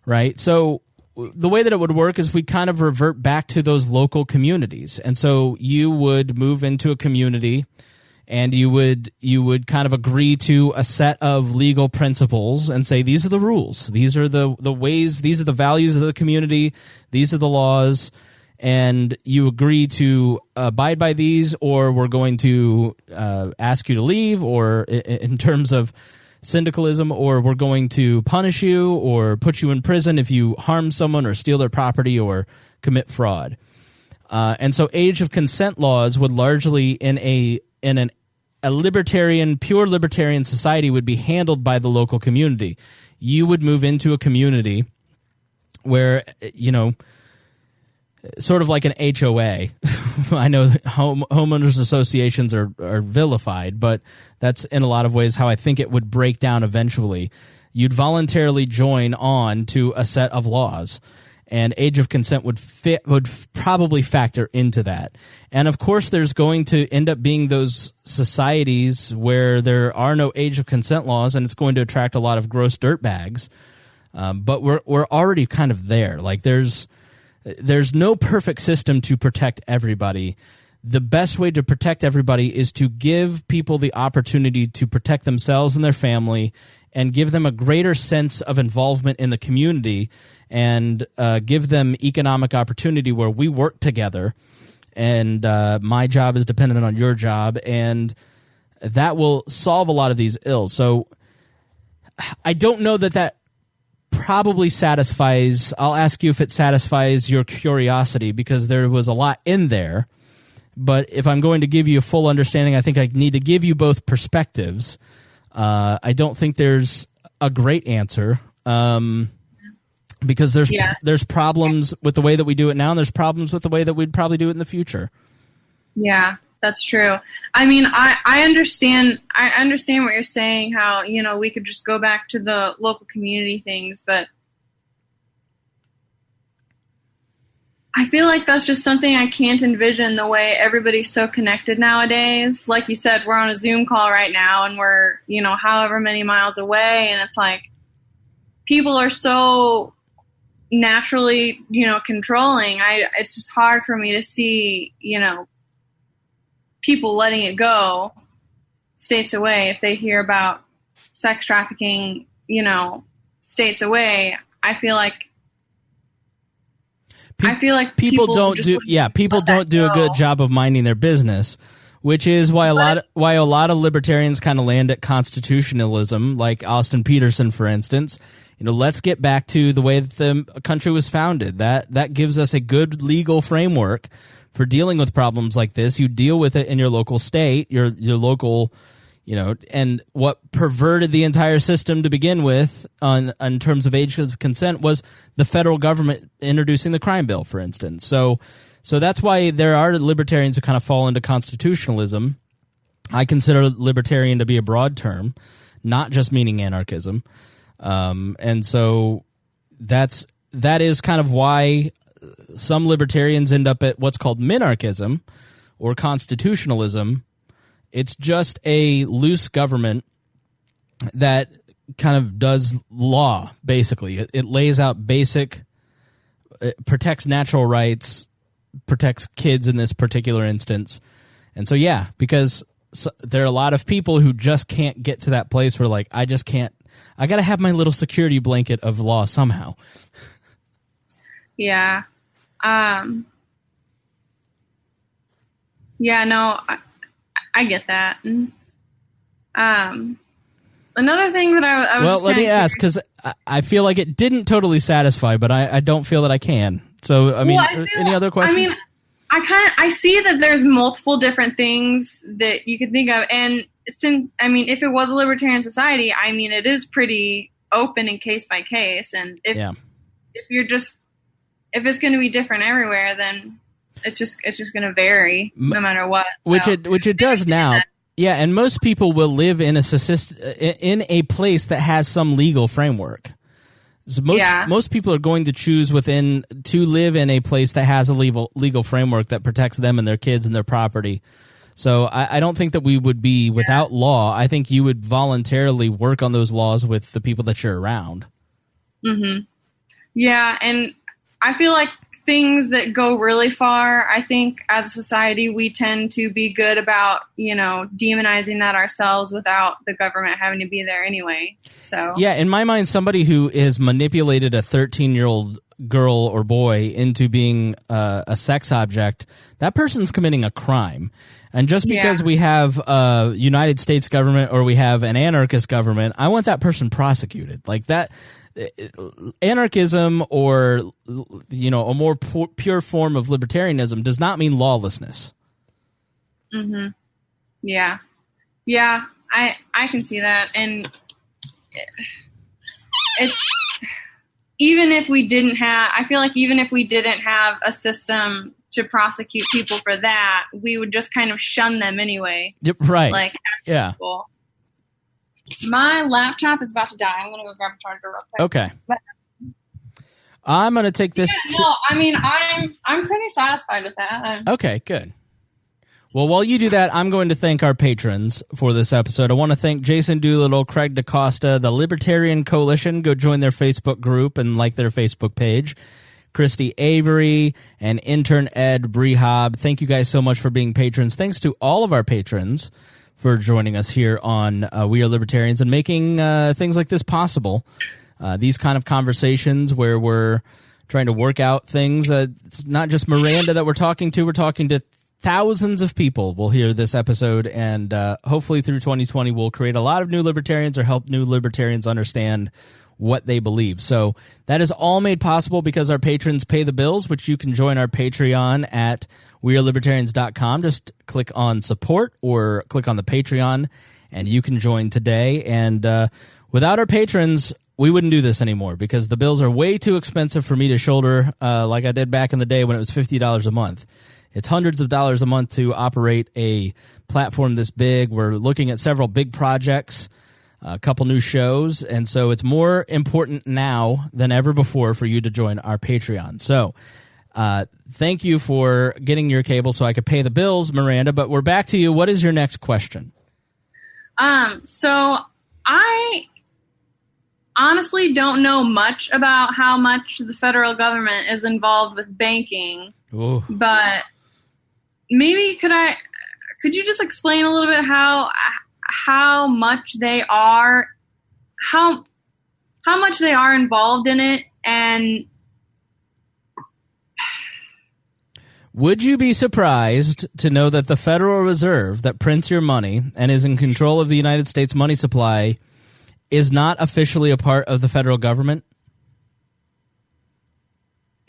right? So the way that it would work is we kind of revert back to those local communities. And so you would move into a community and you would kind of agree to a set of legal principles and say, these are the rules. These are the ways, these are the values of the community. These are the laws. And you agree to abide by these, or we're going to ask you to leave, or in terms of syndicalism, or we're going to punish you or put you in prison if you harm someone or steal their property or commit fraud. And so age of consent laws would largely in a libertarian, pure libertarian society would be handled by the local community. You would move into a community where, sort of like an HOA. I know homeowners associations are vilified, but that's in a lot of ways how I think it would break down eventually. You'd voluntarily join on to a set of laws, and age of consent would probably factor into that. And of course, there's going to end up being those societies where there are no age of consent laws, and it's going to attract a lot of gross dirtbags. But we're already kind of there. Like there's no perfect system to protect everybody. The best way to protect everybody is to give people the opportunity to protect themselves and their family, and give them a greater sense of involvement in the community, and give them economic opportunity where we work together, and my job is dependent on your job, and that will solve a lot of these ills. So I don't know that probably satisfies. I'll ask you if it satisfies your curiosity, because there was a lot in there. But if I'm going to give you a full understanding, I think I need to give you both perspectives. I don't think there's a great answer, because there's problems with the way that we do it now, and there's problems with the way that we'd probably do it in the future. Yeah, that's true. I mean, I understand what you're saying, how, we could just go back to the local community things, but I feel like that's just something I can't envision, the way everybody's so connected nowadays. Like you said, we're on a Zoom call right now, and we're, however many miles away, and it's like people are so naturally, controlling. It's just hard for me to see, people letting it go states away. If they hear about sex trafficking, states away, I feel like people don't do a good job of minding their business, which is why a lot of libertarians kind of land at constitutionalism, like Austin Peterson, for instance. Let's get back to the way that the country was founded. That gives us a good legal framework for dealing with problems like this. You deal with it in your local state, your local, and what perverted the entire system to begin with in terms of age of consent was the federal government introducing the crime bill, for instance. So that's why there are libertarians who kind of fall into constitutionalism. I consider libertarian to be a broad term, not just meaning anarchism. And so that is kind of why some libertarians end up at what's called minarchism or constitutionalism. It's just a loose government that kind of does law, basically. It lays out it protects natural rights, protects kids in this particular instance. And so, yeah, because there are a lot of people who just can't get to that place where, like, I got to have my little security blanket of law somehow. Yeah. Yeah, no, I get that. Another thing that I was well, let me ask, because I feel like it didn't totally satisfy, but I don't feel that I can. So, I mean, any other questions? I see that there's multiple different things that you could think of, and if it was a libertarian society, it is pretty open and case by case, and if it's going to be different everywhere, then it's just going to vary no matter what. Which it does now. Yeah, and most people will live in a place that has some legal framework. So most people are going to choose to live in a place that has a legal framework that protects them and their kids and their property. So I don't think that we would be without law. I think you would voluntarily work on those laws with the people that you're around. Mm-hmm. Yeah, and I feel like things that go really far, I think as a society we tend to be good about, demonizing that ourselves without the government having to be there anyway. So yeah, in my mind, somebody who has manipulated a 13-year-old girl or boy into being a sex object, that person's committing a crime. And just because we have a United States government or we have an anarchist government, I want that person prosecuted. Like that. Anarchism or a more pure form of libertarianism does not mean lawlessness. Mm-hmm. Yeah, I can see that, and it's even if we didn't have, I feel like even if we didn't have a system to prosecute people for that, we would just kind of shun them anyway. Yep, right. Like, yeah. People. My laptop is about to die. I'm going to go grab a charger real quick. Okay. I'm going to take this. I'm pretty satisfied with that. Okay, good. Well, while you do that, I'm going to thank our patrons for this episode. I want to thank Jason Doolittle, Craig DaCosta, the Libertarian Coalition. Go join their Facebook group and like their Facebook page. Christy Avery and intern Ed Brehab. Thank you guys so much for being patrons. Thanks to all of our patrons for joining us here on We Are Libertarians and making things like this possible. These kind of conversations where we're trying to work out things. It's not just Miranda that we're talking to thousands of people will hear this episode, and hopefully through 2020 we'll create a lot of new libertarians or help new libertarians understand what they believe. So that is all made possible because our patrons pay the bills, which you can join our Patreon at wearelibertarians.com. Just click on support or click on the Patreon and you can join today. And without our patrons, we wouldn't do this anymore because the bills are way too expensive for me to shoulder like I did back in the day when it was $50 a month. It's hundreds of dollars a month to operate a platform this big. We're looking at several big projects, a couple new shows, and so it's more important now than ever before for you to join our Patreon. So thank you for getting your cable so I could pay the bills, Miranda, but we're back to you. What is your next question? So I honestly don't know much about how much the federal government is involved with banking. Ooh. But maybe could you just explain a little bit how much they are involved in it? And would you be surprised to know that the Federal Reserve that prints your money and is in control of the United States money supply is not officially a part of the federal government?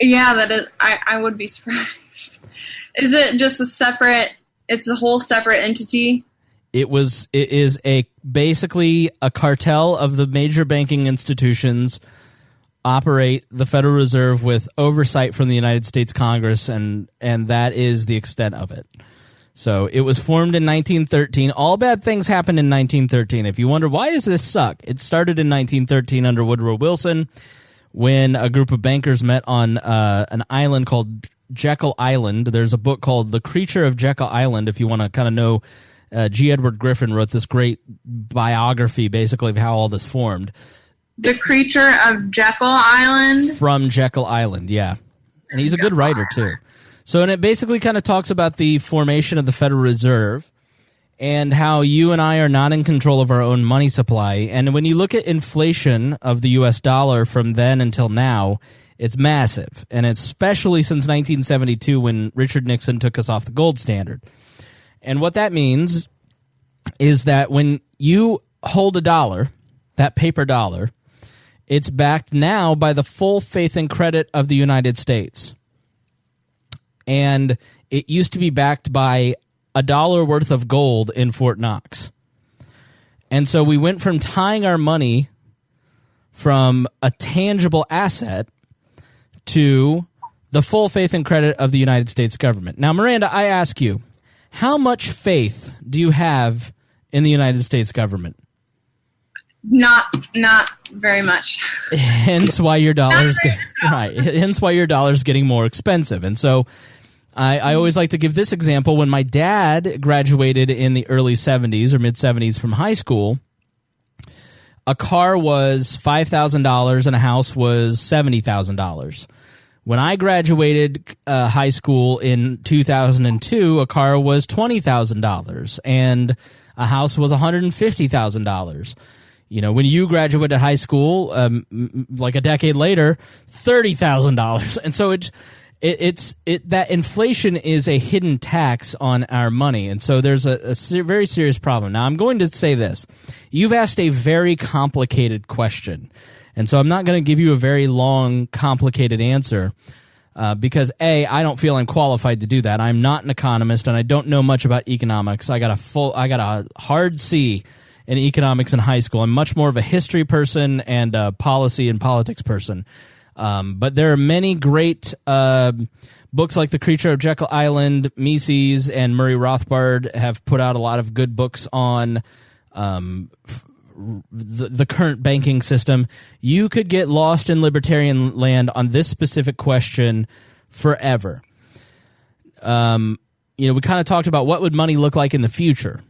yeah, that is. I would be surprised. Is it just it's a whole separate entity? It is basically a cartel of the major banking institutions operate the Federal Reserve with oversight from the United States Congress, and that is the extent of it. So it was formed in 1913. All bad things happened in 1913. If you wonder, why does this suck? It started in 1913 under Woodrow Wilson when a group of bankers met on an island called Jekyll Island. There's a book called The Creature of Jekyll Island, if you want to kind of know. G. Edward Griffin wrote this great biography, basically, of how all this formed. The Creature of Jekyll Island? From Jekyll Island, yeah. And he's a good writer, too. So, and it basically kind of talks about the formation of the Federal Reserve and how you and I are not in control of our own money supply. And when you look at inflation of the U.S. dollar from then until now, it's massive. And especially since 1972 when Richard Nixon took us off the gold standard. And what that means is that when you hold a dollar, that paper dollar, it's backed now by the full faith and credit of the United States. And it used to be backed by $1 worth of gold in Fort Knox. And so we went from tying our money from a tangible asset to the full faith and credit of the United States government. Now, Miranda, I ask you, how much faith do you have in the United States government? Not very much. Hence why your dollar's Hence why your dollar's getting more expensive. And so I always like to give this example. When my dad graduated in the early 70s or mid 70s from high school, a car was $5,000 and a house was $70,000. When I graduated high school in 2002, a car was $20,000 and a house was $150,000. You know, when you graduated high school, like a decade later, $30,000. And so it's that inflation is a hidden tax on our money. And so there's a very serious problem. Now, I'm going to say this. You've asked a very complicated question. And so I'm not going to give you a very long, complicated answer because, A, I don't feel I'm qualified to do that. I'm not an economist, and I don't know much about economics. I got a hard C in economics in high school. I'm much more of a history person and a policy and politics person. But there are many great books like The Creature of Jekyll Island. Mises and Murray Rothbard have put out a lot of good books on the current banking system. You could get lost in libertarian land on this specific question forever. We kind of talked about what would money look like in the future.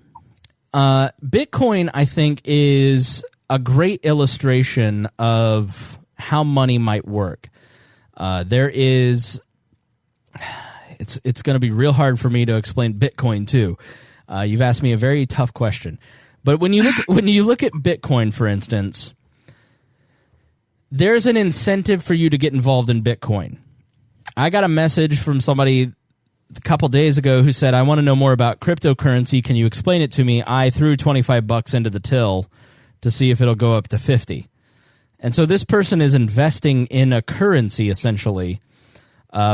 Bitcoin, I think, is a great illustration of how money might work. It's going to be real hard for me to explain Bitcoin too. You've asked me a very tough question. But when you look at Bitcoin, for instance, there's an incentive for you to get involved in Bitcoin. I got a message from somebody a couple days ago who said, I want to know more about cryptocurrency. Can you explain it to me? I threw $25 into the till to see if it'll go up to 50. And so this person is investing in a currency, essentially,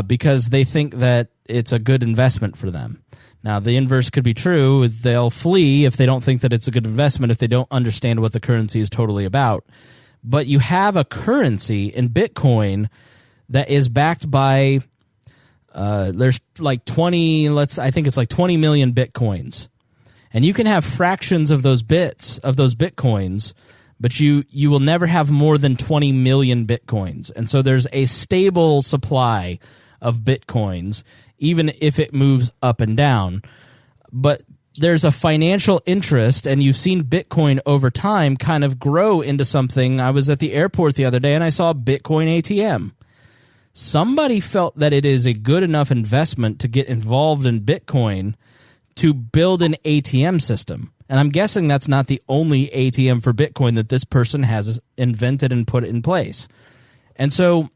because they think that it's a good investment for them. Now, the inverse could be true. They'll flee if they don't think that it's a good investment, if they don't understand what the currency is totally about. But you have a currency in Bitcoin that is backed by, there's like 20 million Bitcoins. And you can have fractions of those bits, of those Bitcoins, but you will never have more than 20 million Bitcoins. And so there's a stable supply of Bitcoins, even if it moves up and down. But there's a financial interest, and you've seen Bitcoin over time kind of grow into something. I was at the airport the other day, and I saw a Bitcoin ATM. Somebody felt that it is a good enough investment to get involved in Bitcoin to build an ATM system. And I'm guessing that's not the only ATM for Bitcoin that this person has invented and put in place. And so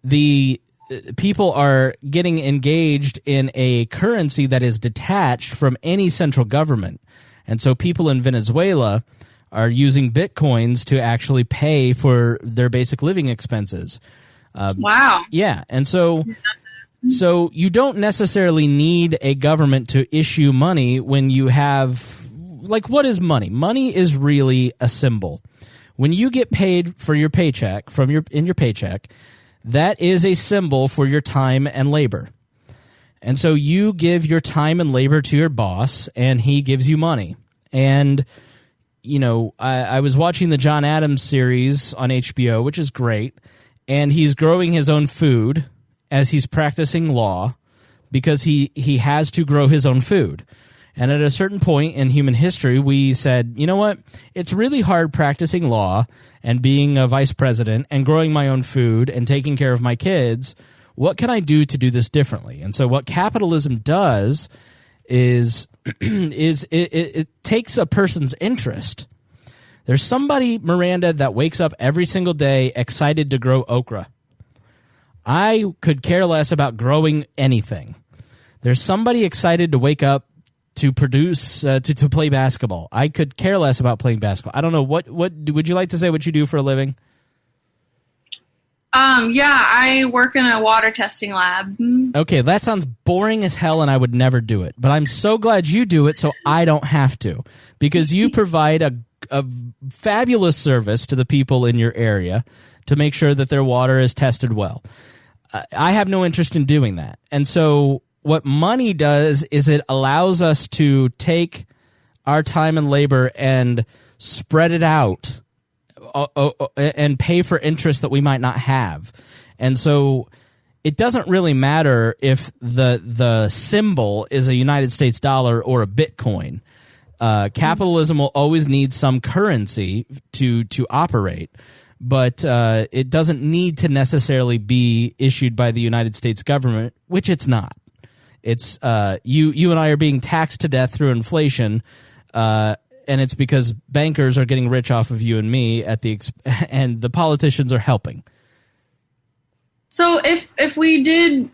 the people are getting engaged in a currency that is detached from any central government. And so people in Venezuela are using Bitcoins to actually pay for their basic living expenses. Wow. Yeah. And so you don't necessarily need a government to issue money when you have, like, what is money? Money is really a symbol. When you get paid for your paycheck in your paycheck, that is a symbol for your time and labor. And so you give your time and labor to your boss, and he gives you money. And, you know, I was watching the John Adams series on HBO, which is great, and he's growing his own food as he's practicing law because he has to grow his own food. And at a certain point in human history, we said, you know what? It's really hard practicing law and being a vice president and growing my own food and taking care of my kids. What can I do to do this differently? And so what capitalism does is it takes a person's interest. There's somebody, Miranda, that wakes up every single day excited to grow okra. I could care less about growing anything. There's somebody excited to wake up to produce, to play basketball. I could care less about playing basketball. I don't know. What would you like to say what you do for a living? Yeah, I work in a water testing lab. Okay, that sounds boring as hell, and I would never do it. But I'm so glad you do it, so I don't have to, because you provide a fabulous service to the people in your area to make sure that their water is tested well. I have no interest in doing that, and so what money does is it allows us to take our time and labor and spread it out and pay for interest that we might not have. And so it doesn't really matter if the symbol is a United States dollar or a Bitcoin. Capitalism will always need some currency to operate, but it doesn't need to necessarily be issued by the United States government, which it's not. It's you and I are being taxed to death through inflation, and it's because bankers are getting rich off of you and me and the politicians are helping. So if we did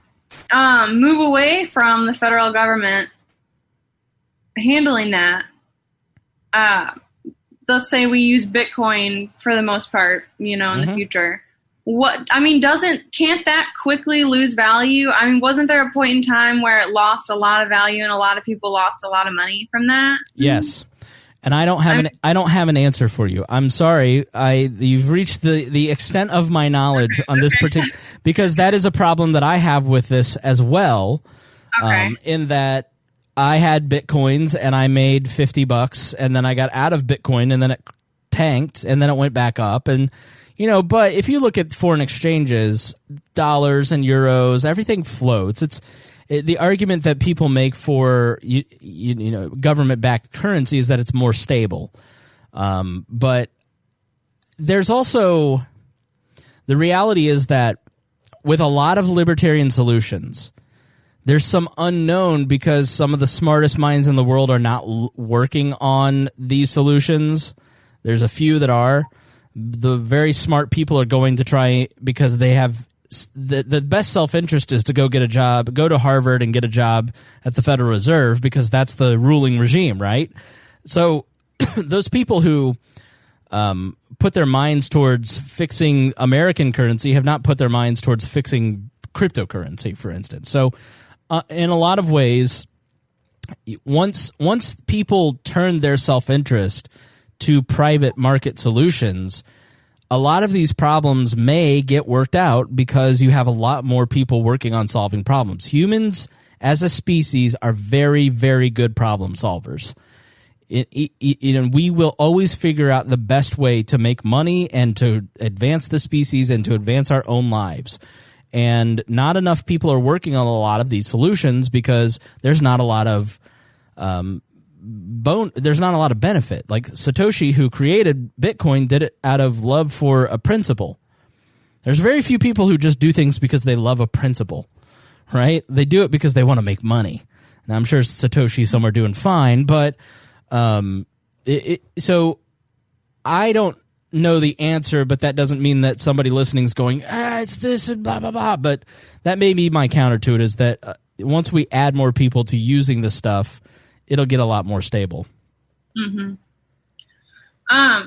move away from the federal government handling that, let's say we use Bitcoin for the most part, in the future. Can't that quickly lose value? I mean, wasn't there a point in time where it lost a lot of value and a lot of people lost a lot of money from that? Yes. And I don't have an answer for you. I'm sorry. You've reached the extent of my knowledge on this particular, because that is a problem that I have with this as well. Okay. In that I had Bitcoins and I made $50 and then I got out of Bitcoin and then it tanked and then it went back up, and but if you look at foreign exchanges, dollars and euros, everything floats. The argument that people make for government-backed currency is that it's more stable. But there's also the reality is that with a lot of libertarian solutions, there's some unknown because some of the smartest minds in the world are not working on these solutions. There's a few that are. The very smart people are going to try because they have the best self-interest is to go get a job, go to Harvard and get a job at the Federal Reserve because that's the ruling regime, right? So those people who put their minds towards fixing American currency have not put their minds towards fixing cryptocurrency, for instance. So in a lot of ways, once people turn their self-interest to private market solutions, a lot of these problems may get worked out because you have a lot more people working on solving problems. Humans as a species are very, very good problem solvers. We will always figure out the best way to make money and to advance the species and to advance our own lives. And not enough people are working on a lot of these solutions because there's not a lot of there's not a lot of benefit. Like Satoshi, who created Bitcoin, did it out of love for a principle. There's very few people who just do things because they love a principle, right? They do it because they want to make money. Now, I'm sure Satoshi's somewhere doing fine, but so I don't know the answer, but that doesn't mean that somebody listening is going, it's this and blah, blah, blah. But that may be my counter to it, is that once we add more people to using this stuff, it'll get a lot more stable. Mm-hmm.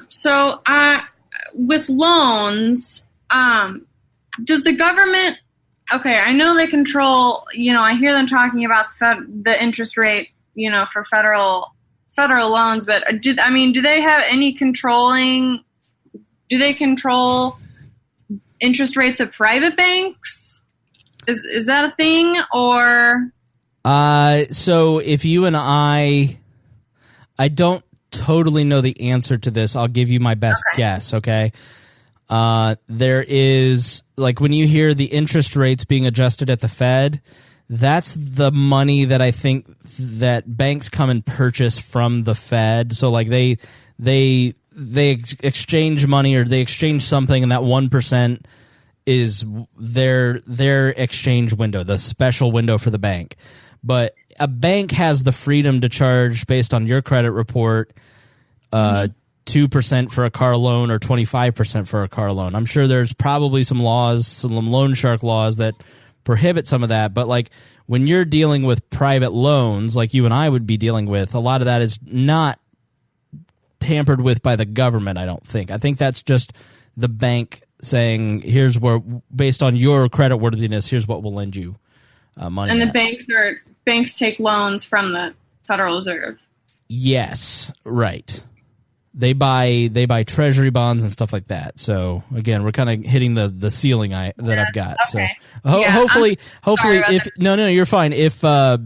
So with loans, does the government, okay, I know they control, I hear them talking about the interest rate, for federal loans, but do they have any do they control interest rates of private banks? Is that a thing, or? So if you and I don't totally know the answer to this. I'll give you my best guess, okay? There is, like, when you hear the interest rates being adjusted at the Fed, that's the money that I think that banks come and purchase from the Fed. So, like, they exchange money, or they exchange something, and that 1% is their exchange window, the special window for the bank. But a bank has the freedom to charge, based on your credit report, 2% for a car loan or 25% for a car loan. I'm sure there's probably some laws, some loan shark laws, that prohibit some of that. But like when you're dealing with private loans, like you and I would be dealing with, a lot of that is not tampered with by the government, I don't think. I think that's just the bank saying, here's where, based on your credit worthiness, here's what we'll lend you money. And at. the banks take loans from the Federal Reserve. Yes, right. They buy treasury bonds and stuff like that. So again, we're kind of hitting the ceiling that I've got. Okay. So hopefully, if that. no, you're fine. If do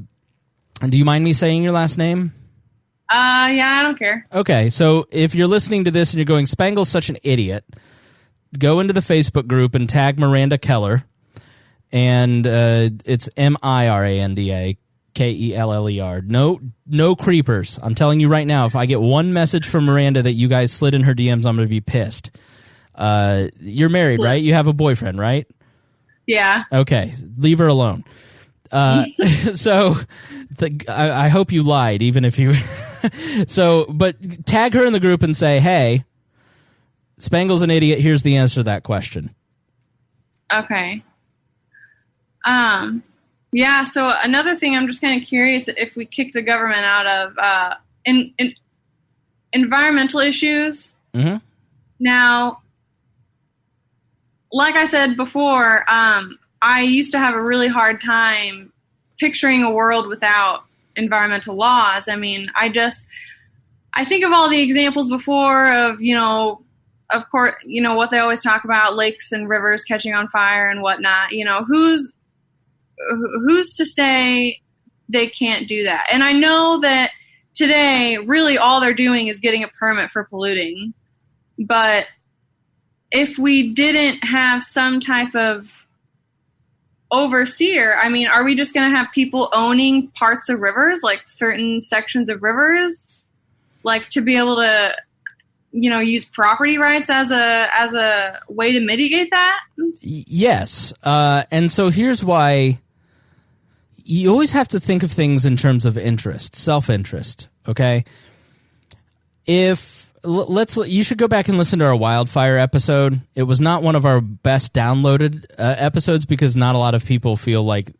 you mind me saying your last name? Yeah, I don't care. Okay, so if you're listening to this and you're going, Spangle's such an idiot, go into the Facebook group and tag Miranda Keller, and it's Miranda Keller. No creepers. I'm telling you right now, if I get one message from Miranda that you guys slid in her DMs, I'm going to be pissed. You're married, right? You have a boyfriend, right? Yeah. Okay, leave her alone. So I hope you lied, even if you... but tag her in the group and say, hey, Spangle's an idiot. Here's the answer to that question. Okay. Yeah, so another thing, I'm just kind of curious if we kick the government out of in environmental issues. Mm-hmm. Now, like I said before, I used to have a really hard time picturing a world without environmental laws. I mean, I think of all the examples before of, of course, what they always talk about, lakes and rivers catching on fire and whatnot. Who's to say they can't do that? And I know that today, really all they're doing is getting a permit for polluting. But if we didn't have some type of overseer, I mean, are we just going to have people owning parts of rivers, like certain sections of rivers, like to be able to, use property rights as a way to mitigate that? Yes. And so here's why you always have to think of things in terms of interest, self-interest, okay? You should go back and listen to our wildfire episode. It was not one of our best downloaded episodes because not a lot of people feel like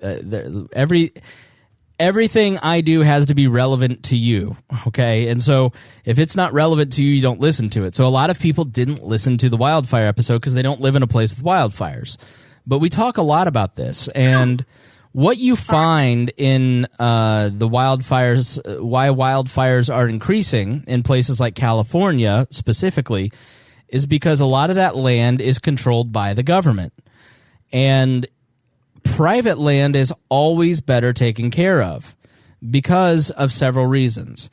everything I do has to be relevant to you, okay? And so if it's not relevant to you, you don't listen to it. So a lot of people didn't listen to the wildfire episode because they don't live in a place with wildfires. But we talk a lot about this, and what you find in the wildfires, why wildfires are increasing in places like California specifically, is because a lot of that land is controlled by the government. And private land is always better taken care of because of several reasons.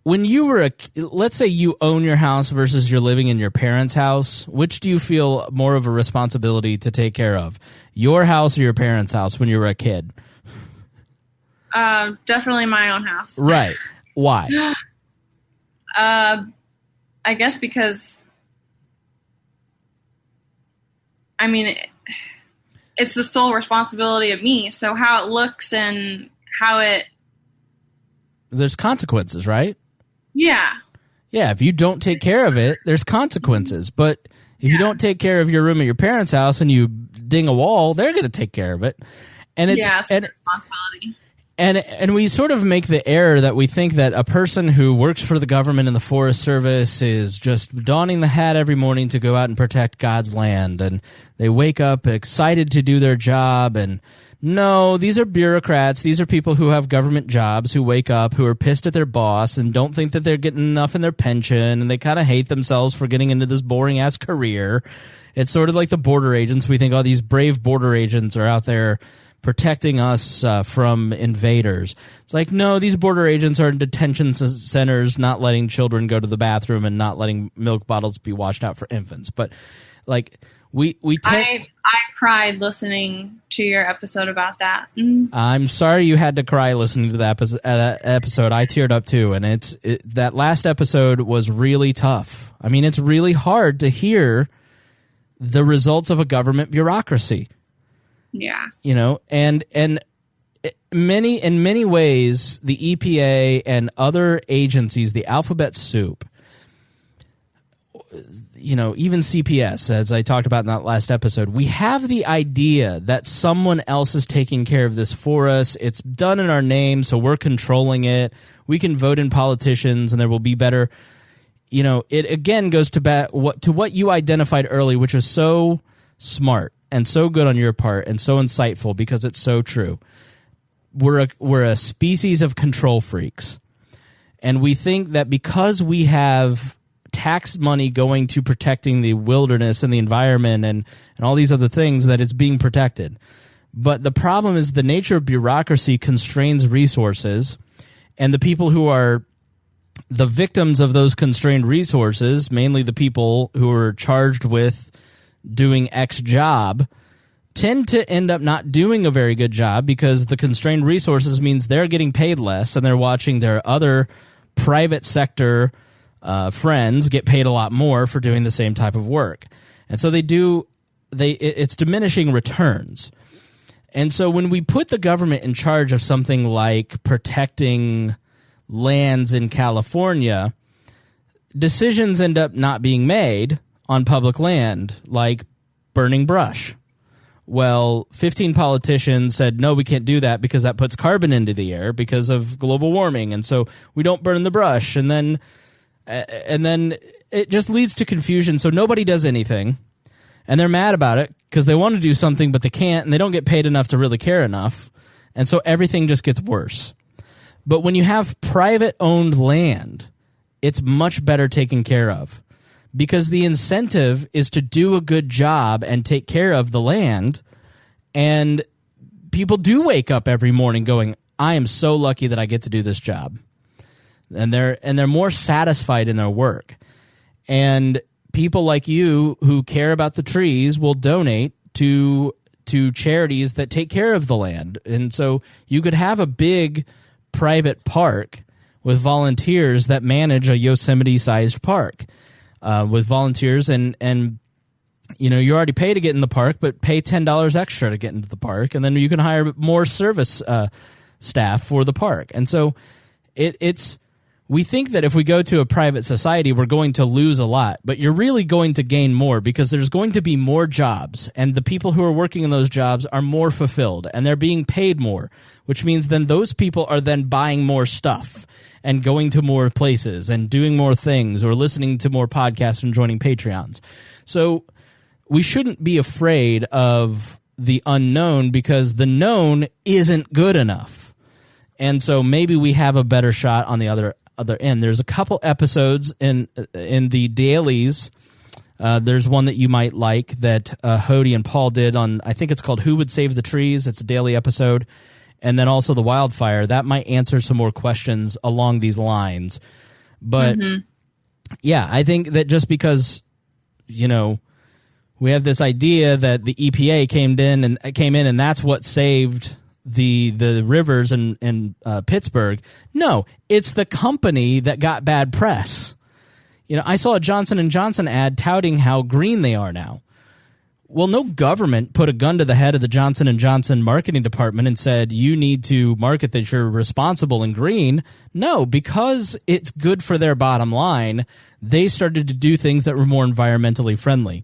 When you were let's say you own your house versus you're living in your parents' house, which do you feel more of a responsibility to take care of? Your house or your parents' house when you were a kid? Definitely my own house. Right. Why? I guess because, I mean, it's the sole responsibility of me. So how it looks and how it... There's consequences, right? Yeah. Yeah, if you don't take care of it, there's consequences. But if you don't take care of your room at your parents' house and you ding a wall, they're going to take care of it. And it's a responsibility. And we sort of make the error that we think that a person who works for the government and the Forest Service is just donning the hat every morning to go out and protect God's land. And they wake up excited to do their job. And no, these are bureaucrats. These are people who have government jobs who wake up, who are pissed at their boss and don't think that they're getting enough in their pension. And they kind of hate themselves for getting into this boring-ass career. It's sort of like the border agents. We think, oh, these brave border agents are out there protecting us from invaders. It's like, no, these border agents are in detention centers, not letting children go to the bathroom and not letting milk bottles be washed out for infants. But like I cried listening to your episode about that. I'm sorry you had to cry listening to that episode. I teared up too, and that last episode was really tough. I mean, it's really hard to hear the results of a government bureaucracy. Yeah. You know, and in many ways, the EPA and other agencies, the alphabet soup, you know, even CPS, as I talked about in that last episode, we have the idea that someone else is taking care of this for us. It's done in our name, so we're controlling it. We can vote in politicians, and there will be better. You know, it again goes to what you identified early, which was so smart and so good on your part and so insightful because it's so true. We're a species of control freaks. And we think that because we have tax money going to protecting the wilderness and the environment and all these other things, that it's being protected. But the problem is the nature of bureaucracy constrains resources, and the people who are the victims of those constrained resources, mainly the people who are charged with doing X job, tend to end up not doing a very good job because the constrained resources means they're getting paid less and they're watching their other private sector friends get paid a lot more for doing the same type of work. And so it's diminishing returns. And so when we put the government in charge of something like protecting lands in California, decisions end up not being made on public land, like burning brush. Well, 15 politicians said, no, we can't do that because that puts carbon into the air because of global warming, and so we don't burn the brush. And then it just leads to confusion, so nobody does anything. And they're mad about it because they want to do something, but they can't, and they don't get paid enough to really care enough. And so everything just gets worse. But when you have private-owned land, it's much better taken care of because the incentive is to do a good job and take care of the land. And people do wake up every morning going, I am so lucky that I get to do this job. And they're more satisfied in their work. And people like you who care about the trees will donate to charities that take care of the land. And so you could have a big private park with volunteers that manage a Yosemite-sized park with volunteers, and you know, you already pay to get in the park, but pay $10 extra to get into the park, and then you can hire more service staff for the park. And so we think that if we go to a private society, we're going to lose a lot, but you're really going to gain more because there's going to be more jobs, and the people who are working in those jobs are more fulfilled, and they're being paid more, which means then those people are then buying more stuff and going to more places and doing more things or listening to more podcasts and joining Patreons. So we shouldn't be afraid of the unknown because the known isn't good enough. And so maybe we have a better shot on the other end. There's a couple episodes in the dailies. There's one that you might like that Hody and Paul did on, I think it's called Who Would Save the Trees? It's a daily episode. And then also the wildfire. That might answer some more questions along these lines. But yeah, I think that just because, you know, we have this idea that the EPA came in and that's what saved the rivers in Pittsburgh. No, it's the company that got bad press. You know, I saw a Johnson & Johnson ad touting how green they are now. Well, no government put a gun to the head of the Johnson & Johnson marketing department and said, you need to market that you're responsible and green. No, because it's good for their bottom line, they started to do things that were more environmentally friendly.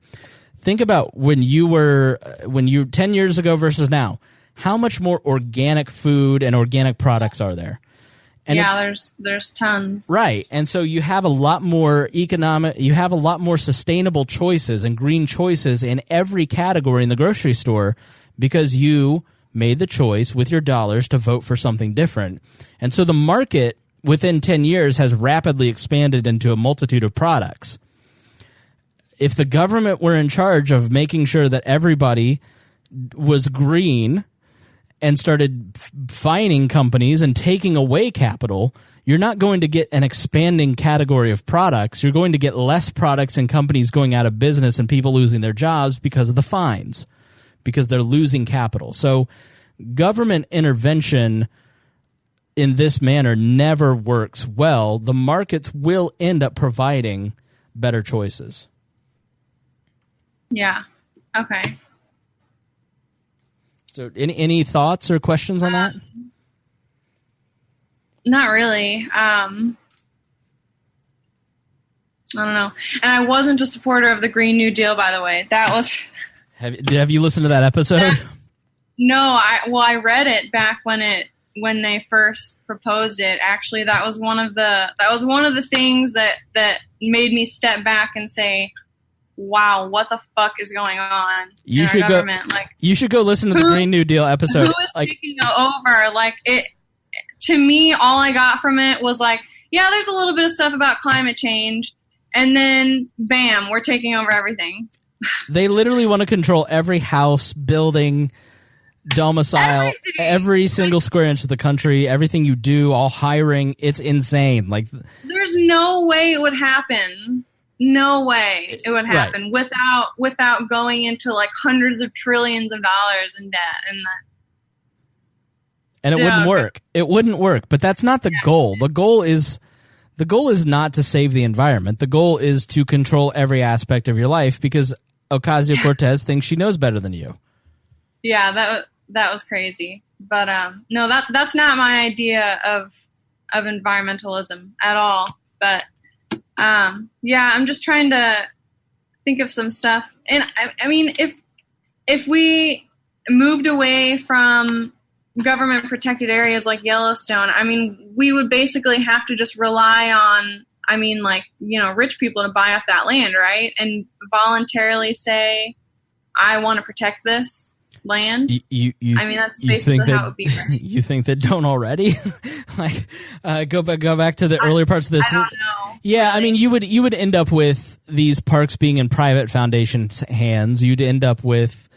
Think about when you 10 years ago versus now. How much more organic food and organic products are there? And there's tons. Right. And so you have a lot more sustainable choices and green choices in every category in the grocery store because you made the choice with your dollars to vote for something different. And so the market within 10 years has rapidly expanded into a multitude of products. If the government were in charge of making sure that everybody was green and started fining companies and taking away capital, you're not going to get an expanding category of products. You're going to get less products and companies going out of business and people losing their jobs because of the fines, because they're losing capital. So government intervention in this manner never works well. The markets will end up providing better choices. Yeah. Okay. So any thoughts or questions on that? Not really. I don't know. And I wasn't a supporter of the Green New Deal, by the way. That was... Have you listened to that episode? No, I read it back when they first proposed it. Actually, that was one of the things that made me step back and say, wow, what the fuck is going on in our government? You should go listen to the Green New Deal episode. Who is taking over? Like, it, to me, all I got from it was like, yeah, there's a little bit of stuff about climate change, and then bam, we're taking over everything. They literally want to control every house, building, domicile, every single square inch of the country, everything you do, all hiring. It's insane. Like, there's no way it would happen. No way it would happen without going into like hundreds of trillions of dollars in debt and it wouldn't work. It wouldn't work. But that's not the goal. The goal is not to save the environment. The goal is to control every aspect of your life because Ocasio-Cortez thinks she knows better than you. Yeah, that was crazy. But no, that's not my idea of environmentalism at all. But yeah, I'm just trying to think of some stuff. And I mean, if we moved away from government protected areas like Yellowstone, I mean, we would basically have to just rely on, I mean, like, you know, rich people to buy up that land, right? And voluntarily say, I want to protect this land. I mean, that's basically how it would be. Right? You think that don't already? Like, go back to the earlier parts of this. I don't know. Yeah, really. I mean, you would end up with these parks being in private foundations' hands. You'd end up with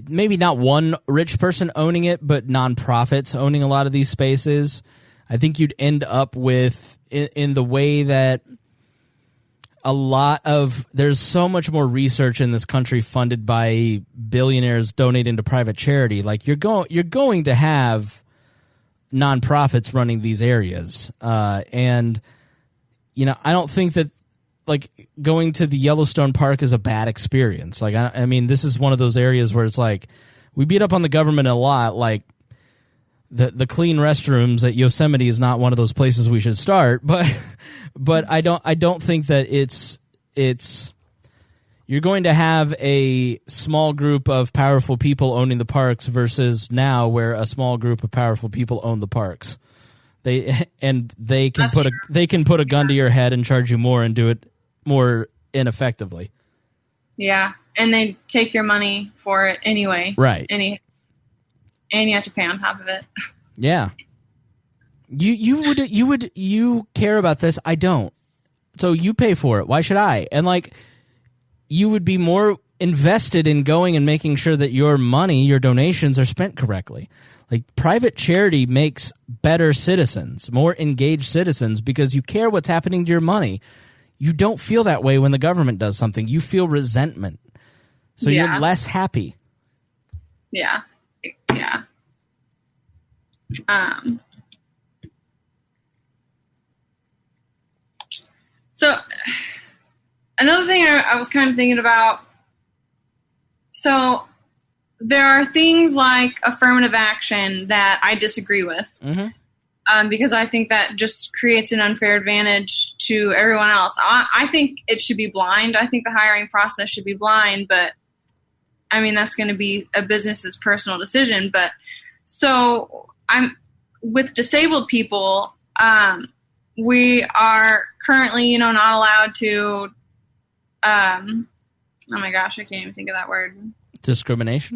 maybe not one rich person owning it, but nonprofits owning a lot of these spaces. I think you'd end up with, in the way that there's so much more research in this country funded by billionaires donating to private charity. Like, you're going to have nonprofits running these areas. And, you know, I don't think that, like, going to the Yellowstone Park is a bad experience. Like, I mean, this is one of those areas where it's like, we beat up on the government a lot. Like, the clean restrooms at Yosemite is not one of those places we should start. But I don't think that it's you're going to have a small group of powerful people owning the parks versus now where a small group of powerful people own the parks. They can put a gun to your head and charge you more and do it more ineffectively. Yeah, and they take your money for it anyway. Right. And you have to pay on top of it. Yeah. You care about this. I don't. So you pay for it. Why should I? And like, you would be more invested in going and making sure that your money, your donations are spent correctly. Like, private charity makes better citizens, more engaged citizens, because you care what's happening to your money. You don't feel that way when the government does something. You feel resentment. So you're less happy. Yeah. Yeah. So another thing I was kind of thinking about, so there are things like affirmative action that I disagree with. Because I think that just creates an unfair advantage to everyone else. I think it should be blind. I think the hiring process should be blind, but I mean, that's going to be a business's personal decision. But so I'm with disabled people. We are currently, not allowed to, oh my gosh, I can't even think of that word. Discriminate.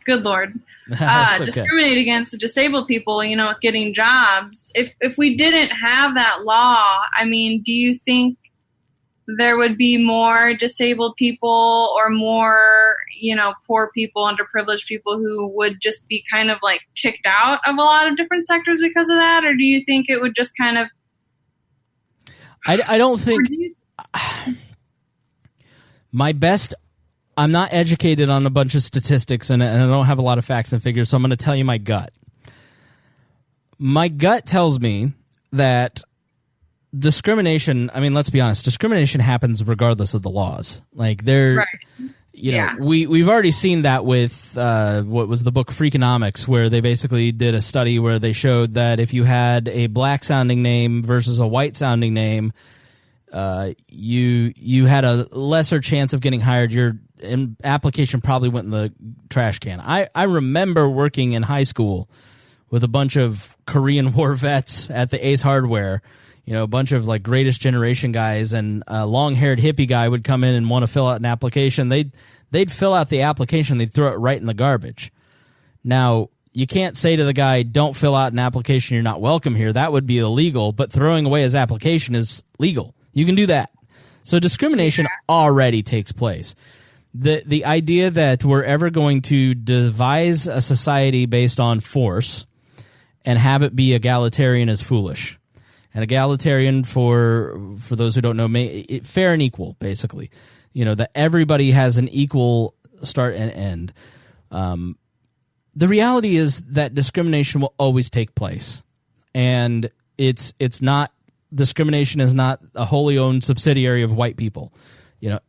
Good Lord. Okay. Discriminate against the disabled people, getting jobs. If we didn't have that law, I mean, do you think there would be more disabled people or more, poor people, underprivileged people who would just be kind of like kicked out of a lot of different sectors because of that? Or do you think it would just kind of... I don't think... I'm not educated on a bunch of statistics, and I don't have a lot of facts and figures, so I'm going to tell you my gut. My gut tells me that discrimination, I mean, let's be honest, discrimination happens regardless of the laws. Like, we've already seen that with what was the book Freakonomics, where they basically did a study where they showed that if you had a black-sounding name versus a white-sounding name, you had a lesser chance of getting hired. Your application probably went in the trash can. I remember working in high school with a bunch of Korean War vets at the Ace Hardware, a bunch of like Greatest Generation guys, and a long-haired hippie guy would come in and want to fill out an application. They'd fill out the application, they'd throw it right in the garbage. Now, you can't say to the guy, don't fill out an application, you're not welcome here. That would be illegal, but throwing away his application is legal. You can do that. So discrimination already takes place. The idea that we're ever going to devise a society based on force and have it be egalitarian is foolish. And egalitarian, for those who don't know, fair and equal, basically. That everybody has an equal start and end. The reality is that discrimination will always take place. And it's not... Discrimination is not a wholly owned subsidiary of white people.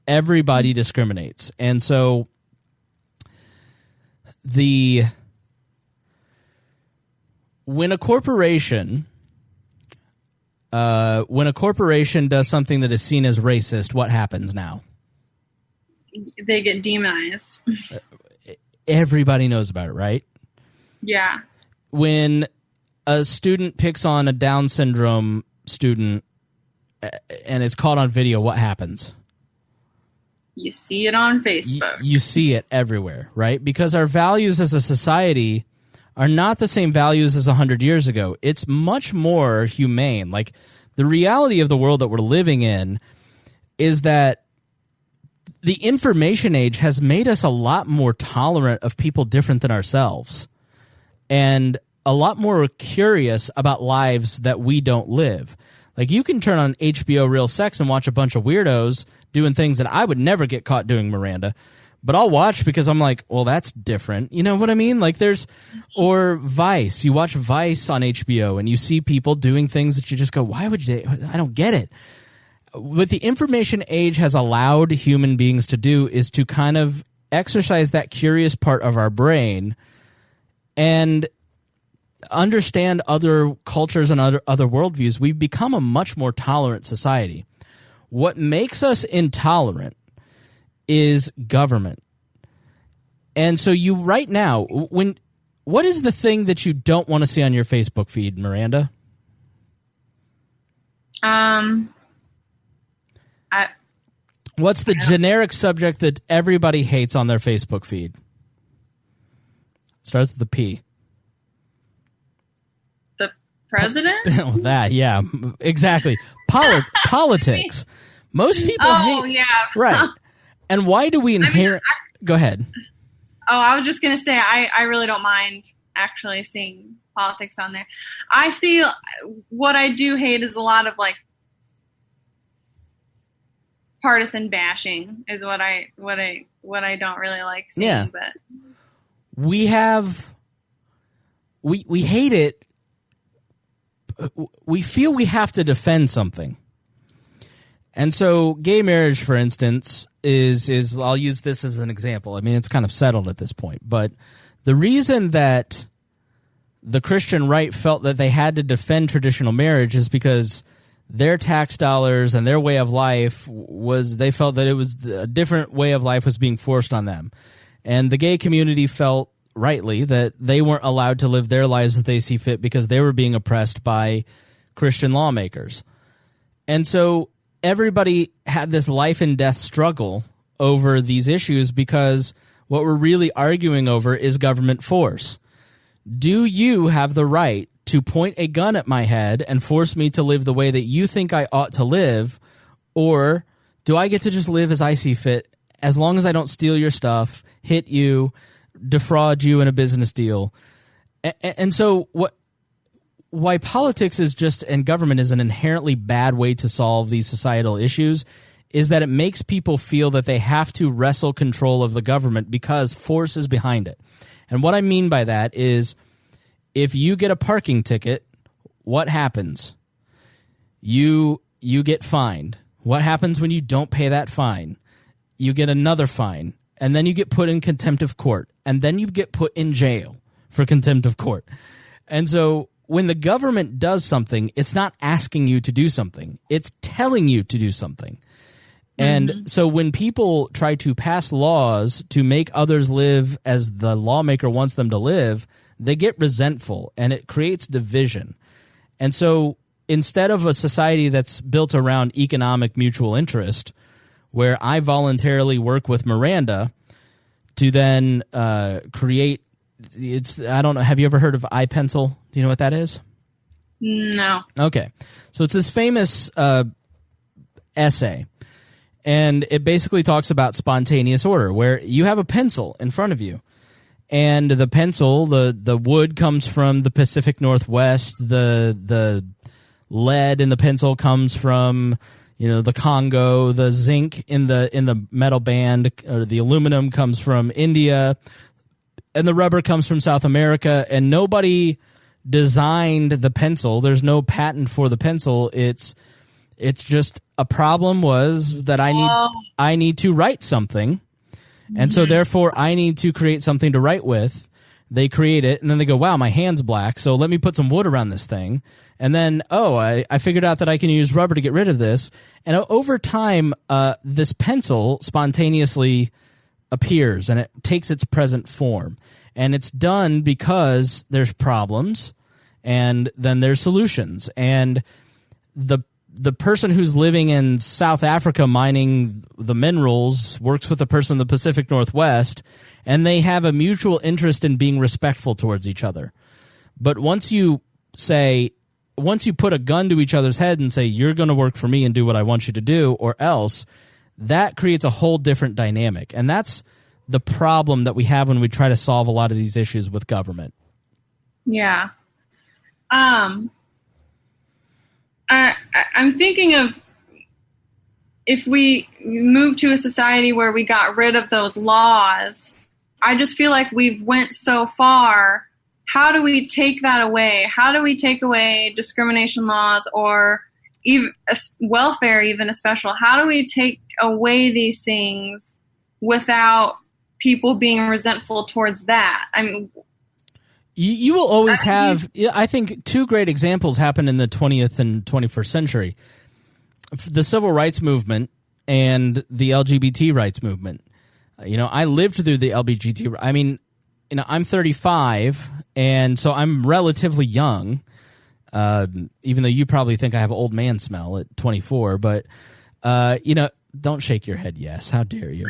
Everybody discriminates. And so when a corporation does something that is seen as racist, what happens now? They get demonized. Everybody knows about it, right? Yeah. When a student picks on a Down syndrome student and it's caught on video, what happens? You see it on Facebook. You see it everywhere, right? Because our values as a society are not the same values as 100 years ago. It's much more humane. Like, the reality of the world that we're living in is that the information age has made us a lot more tolerant of people different than ourselves, and a lot more curious about lives that we don't live. Like, you can turn on HBO Real Sex and watch a bunch of weirdos doing things that I would never get caught doing, Miranda. But I'll watch because I'm like, well, that's different. You know what I mean? Like, or Vice. You watch Vice on HBO and you see people doing things that you just go, why would you? I don't get it. What the information age has allowed human beings to do is to kind of exercise that curious part of our brain and understand other cultures and other worldviews. We've become a much more tolerant society. What makes us intolerant is government. And so you right now, what is the thing that you don't want to see on your Facebook feed, Miranda? What's the generic subject that everybody hates on their Facebook feed? Starts with the P. The president? That, yeah, exactly. Politics. Most people hate. Yeah. Right. And why do we inherit... Go ahead. Oh, I was just going to say, I really don't mind actually seeing politics on there. I see, what I do hate is a lot of, like, partisan bashing is what I don't really like seeing. Yeah. But we have we hate it. We feel we have to defend something. And so gay marriage, for instance, is I'll use this as an example. I mean, it's kind of settled at this point. But the reason that the Christian right felt that they had to defend traditional marriage is because their tax dollars and their way of life was, they felt that it was a different way of life was being forced on them. And the gay community felt rightly that they weren't allowed to live their lives as they see fit because they were being oppressed by Christian lawmakers. And so everybody had this life and death struggle over these issues because what we're really arguing over is government force. Do you have the right to point a gun at my head and force me to live the way that you think I ought to live, or do I get to just live as I see fit as long as I don't steal your stuff, hit you, defraud you in a business deal? And so why politics is just, and government is an inherently bad way to solve these societal issues is that it makes people feel that they have to wrestle control of the government because force is behind it. And what I mean by that is if you get a parking ticket, what happens? You get fined. What happens when you don't pay that fine? You get another fine, and then you get put in contempt of court, and then you get put in jail for contempt of court. And so when the government does something, it's not asking you to do something. It's telling you to do something. And so when people try to pass laws to make others live as the lawmaker wants them to live, they get resentful, and it creates division. And so instead of a society that's built around economic mutual interest, where I voluntarily work with Miranda to then create, I don't know, have you ever heard of iPencil? Do you know what that is? No. Okay. So it's this famous essay, and it basically talks about spontaneous order, where you have a pencil in front of you, and the pencil, the wood comes from the Pacific Northwest, the lead in the pencil comes from, the Congo, the zinc in the metal band, or the aluminum comes from India, and the rubber comes from South America, and nobody designed the pencil. There's no patent for the pencil. It's just a problem was that I need to write something, and so therefore I need to create something to write with. They create it, and then they go, wow, my hand's black, so let me put some wood around this thing. And then, I figured out that I can use rubber to get rid of this. And over time, this pencil spontaneously appears, and it takes its present form. And it's done because there's problems, and then there's solutions. And the person who's living in South Africa mining the minerals works with the person in the Pacific Northwest, and they have a mutual interest in being respectful towards each other. But once you put a gun to each other's head and say, you're going to work for me and do what I want you to do, or else, that creates a whole different dynamic. And that's the problem that we have when we try to solve a lot of these issues with government. Yeah. I'm thinking of if we move to a society where we got rid of those laws, I just feel like we've went so far. How do we take that away? How do we take away discrimination laws or even welfare, even a special? How do we take away these things without people being resentful towards that? I mean, you will always have, I think, two great examples happened in the 20th and 21st century. The civil rights movement and the LGBT rights movement. I lived through the LGBT. I mean, I'm 35, and so I'm relatively young, even though you probably think I have old man smell at 24. But, don't shake your head yes. How dare you?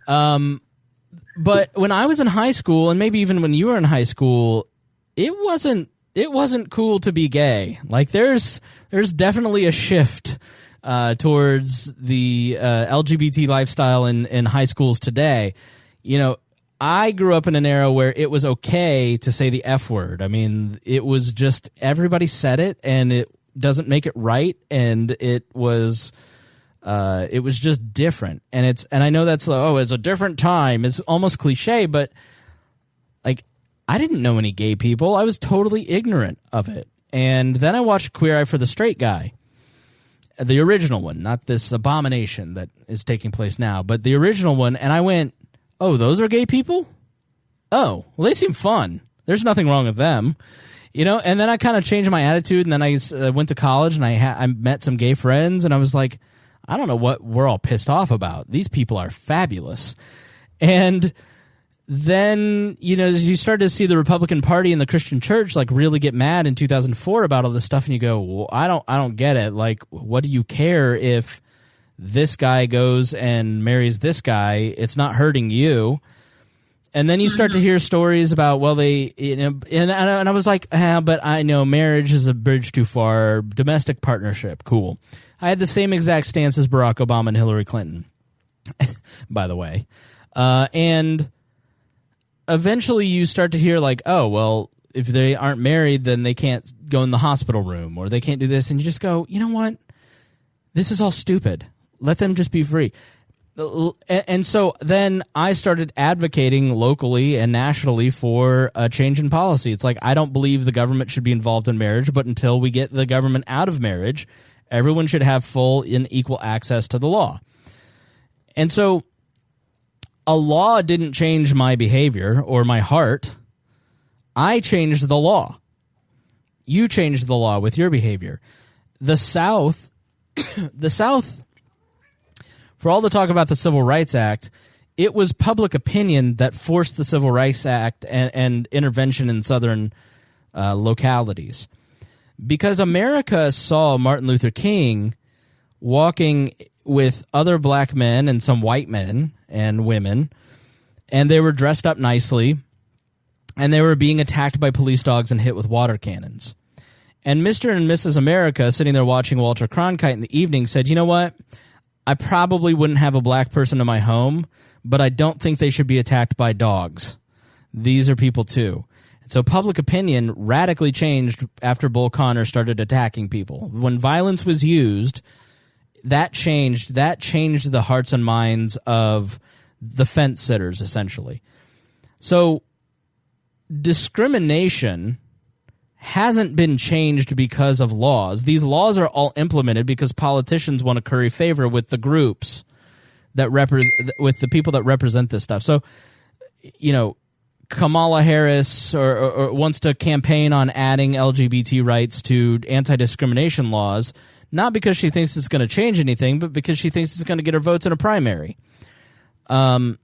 But when I was in high school, and maybe even when you were in high school, it wasn't cool to be gay. Like there's definitely a shift towards the LGBT lifestyle in high schools today. I grew up in an era where it was okay to say the F word. I mean, it was just everybody said it, and it doesn't make it right, and it was just different. And I know that's it's a different time. It's almost cliche, but like I didn't know any gay people. I was totally ignorant of it. And then I watched Queer Eye for the Straight Guy, the original one, not this abomination that is taking place now, but the original one. And I went, oh, those are gay people? Oh, well, they seem fun. There's nothing wrong with them. You know, and then I kind of changed my attitude, and then I went to college, and I met some gay friends, and I was like, I don't know what we're all pissed off about. These people are fabulous. And then, you know, you started to see the Republican Party and the Christian Church like really get mad in 2004 about all this stuff, and you go, well, I don't get it. Like, what do you care if this guy goes and marries this guy? It's not hurting you. And then you start to hear stories about, well, they, you know, and I was like, but I know marriage is a bridge too far. Domestic partnership, cool. I had the same exact stance as Barack Obama and Hillary Clinton, by the way. And eventually you start to hear like, oh, well, if they aren't married, then they can't go in the hospital room or they can't do this. And you just go, you know what? This is all stupid. Let them just be free. And so then I started advocating locally and nationally for a change in policy. It's like, I don't believe the government should be involved in marriage, but until we get the government out of marriage, everyone should have full and equal access to the law. And so a law didn't change my behavior or my heart. I changed the law. You changed the law with your behavior. The South, for all the talk about the Civil Rights Act, it was public opinion that forced the Civil Rights Act and intervention in Southern localities. Because America saw Martin Luther King walking with other black men and some white men and women, and they were dressed up nicely, and they were being attacked by police dogs and hit with water cannons. And Mr. and Mrs. America, sitting there watching Walter Cronkite in the evening, said, you know what? I probably wouldn't have a black person in my home, but I don't think they should be attacked by dogs. These are people too. And so public opinion radically changed after Bull Connor started attacking people. When violence was used, that changed the hearts and minds of the fence sitters, essentially. So discrimination hasn't been changed because of laws. These laws are all implemented because politicians want to curry favor with the groups that with the people that represent this stuff. So, you know, Kamala Harris or wants to campaign on adding LGBT rights to anti-discrimination laws, not because she thinks it's going to change anything, but because she thinks it's going to get her votes in a primary. But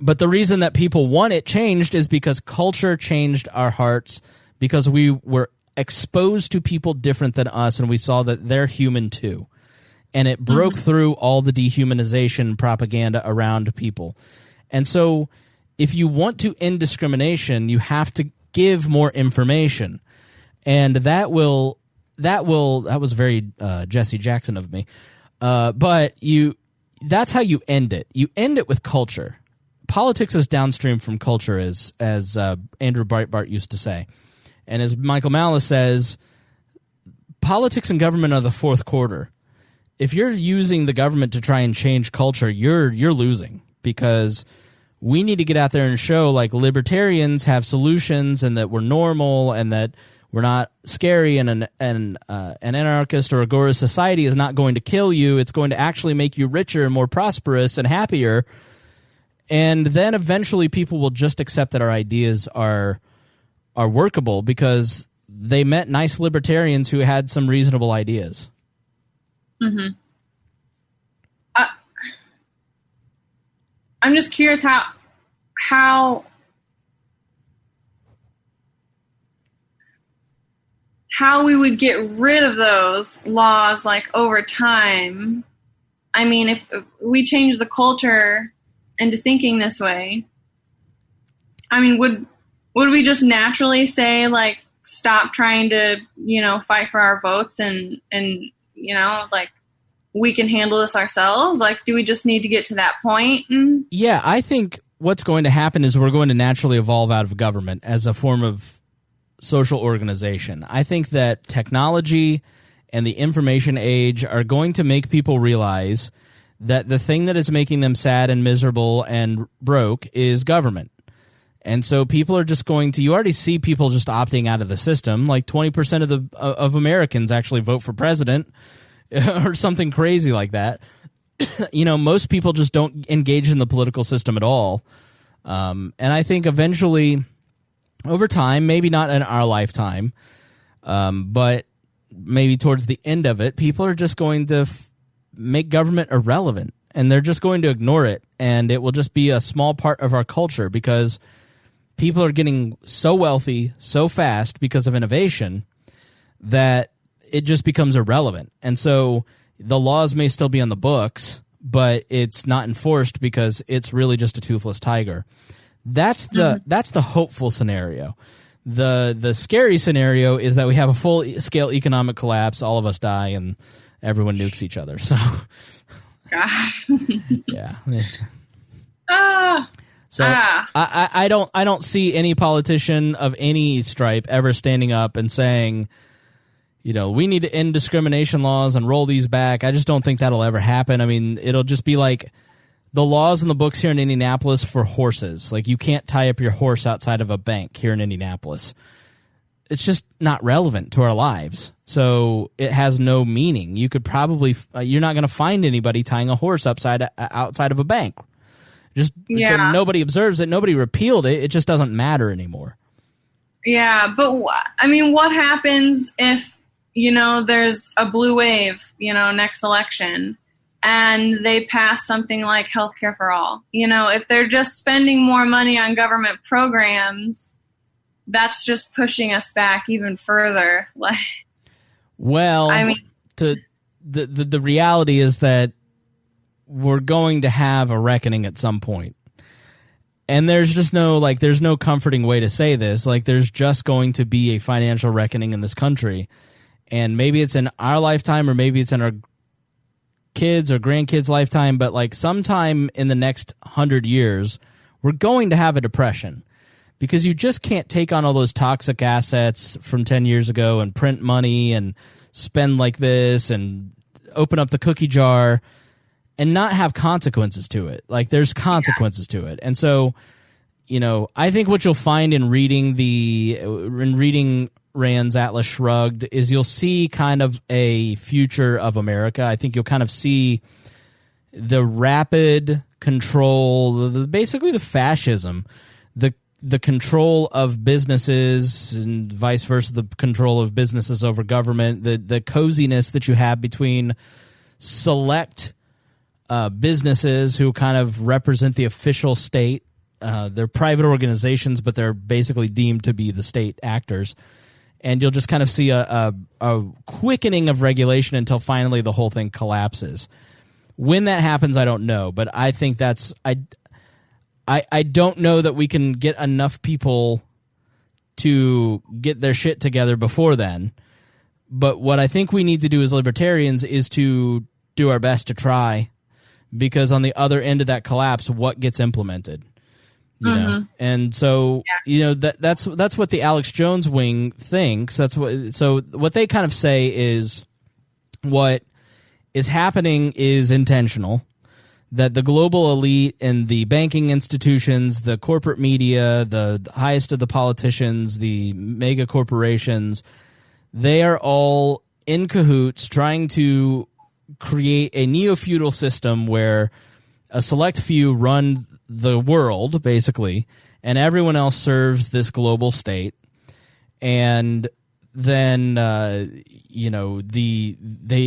the reason that people want it changed is because culture changed our hearts, because we were exposed to people different than us, and we saw that they're human too. And it broke through all the dehumanization propaganda around people. And so if you want to end discrimination, you have to give more information. And that was very Jesse Jackson of me. But that's how you end it. You end it with culture. Politics is downstream from culture, as Andrew Breitbart used to say. And as Michael Malice says, politics and government are the fourth quarter. If you're using the government to try and change culture, you're losing, because we need to get out there and show like libertarians have solutions and that we're normal and that we're not scary, and an anarchist or agorist society is not going to kill you. It's going to actually make you richer and more prosperous and happier. And then eventually people will just accept that our ideas are workable because they met nice libertarians who had some reasonable ideas. Mm-hmm. I'm just curious how we would get rid of those laws, like, over time. I mean, if we change the culture into thinking this way, I mean, would we just naturally say, like, stop trying to, fight for our votes and like, we can handle this ourselves? Like, do we just need to get to that point? Yeah, I think what's going to happen is we're going to naturally evolve out of government as a form of social organization. I think that technology and the information age are going to make people realize that the thing that is making them sad and miserable and broke is government. And so people are just going to, you already see people just opting out of the system. Like 20% of Americans actually vote for president or something crazy like that. Most people just don't engage in the political system at all. And I think eventually, over time, maybe not in our lifetime, but maybe towards the end of it, people are just going to make government irrelevant, and they're just going to ignore it, and it will just be a small part of our culture because people are getting so wealthy so fast because of innovation that it just becomes irrelevant. And so the laws may still be on the books, but it's not enforced because it's really just a toothless tiger. That's the hopeful scenario. The scary scenario is that we have a full-scale economic collapse, all of us die, and everyone nukes each other. So, yeah. So I don't see any politician of any stripe ever standing up and saying, we need to end discrimination laws and roll these back. I just don't think that'll ever happen. I mean, it'll just be like the laws in the books here in Indianapolis for horses. Like, you can't tie up your horse outside of a bank here in Indianapolis. It's just not relevant to our lives. So it has no meaning. You could probably, you're not going to find anybody tying a horse outside of a bank. So nobody observes it, nobody repealed it, it just doesn't matter anymore. Yeah, but what happens if, there's a blue wave, next election, and they pass something like healthcare for all? If they're just spending more money on government programs, that's just pushing us back even further. The reality is that we're going to have a reckoning at some point. And there's just there's no comforting way to say this. Like, there's just going to be a financial reckoning in this country. And maybe it's in our lifetime, or maybe it's in our kids' or grandkids' lifetime, but sometime in the next 100 years, we're going to have a depression. Because you just can't take on all those toxic assets from 10 years ago and print money and spend like this and open up the cookie jar and not have consequences to it. Like, there's consequences to it. And so, I think what you'll find in reading Rand's Atlas Shrugged is you'll see kind of a future of America. I think you'll kind of see the rapid control, basically the fascism, the control of businesses and vice versa, the control of businesses over government, the coziness that you have between select businesses who kind of represent the official state. They're private organizations, but they're basically deemed to be the state actors. And you'll just kind of see a quickening of regulation until finally the whole thing collapses. When that happens, I don't know, but I think I don't know that we can get enough people to get their shit together before then. But what I think we need to do as libertarians is to do our best to try, because on the other end of that collapse, what gets implemented? You know? And so, that's what the Alex Jones wing thinks. So what they kind of say is what is happening is intentional. That the global elite and the banking institutions, the corporate media, the highest of the politicians, the mega corporations, they are all in cahoots trying to create a neo-feudal system where a select few run the world, basically, and everyone else serves this global state. And then they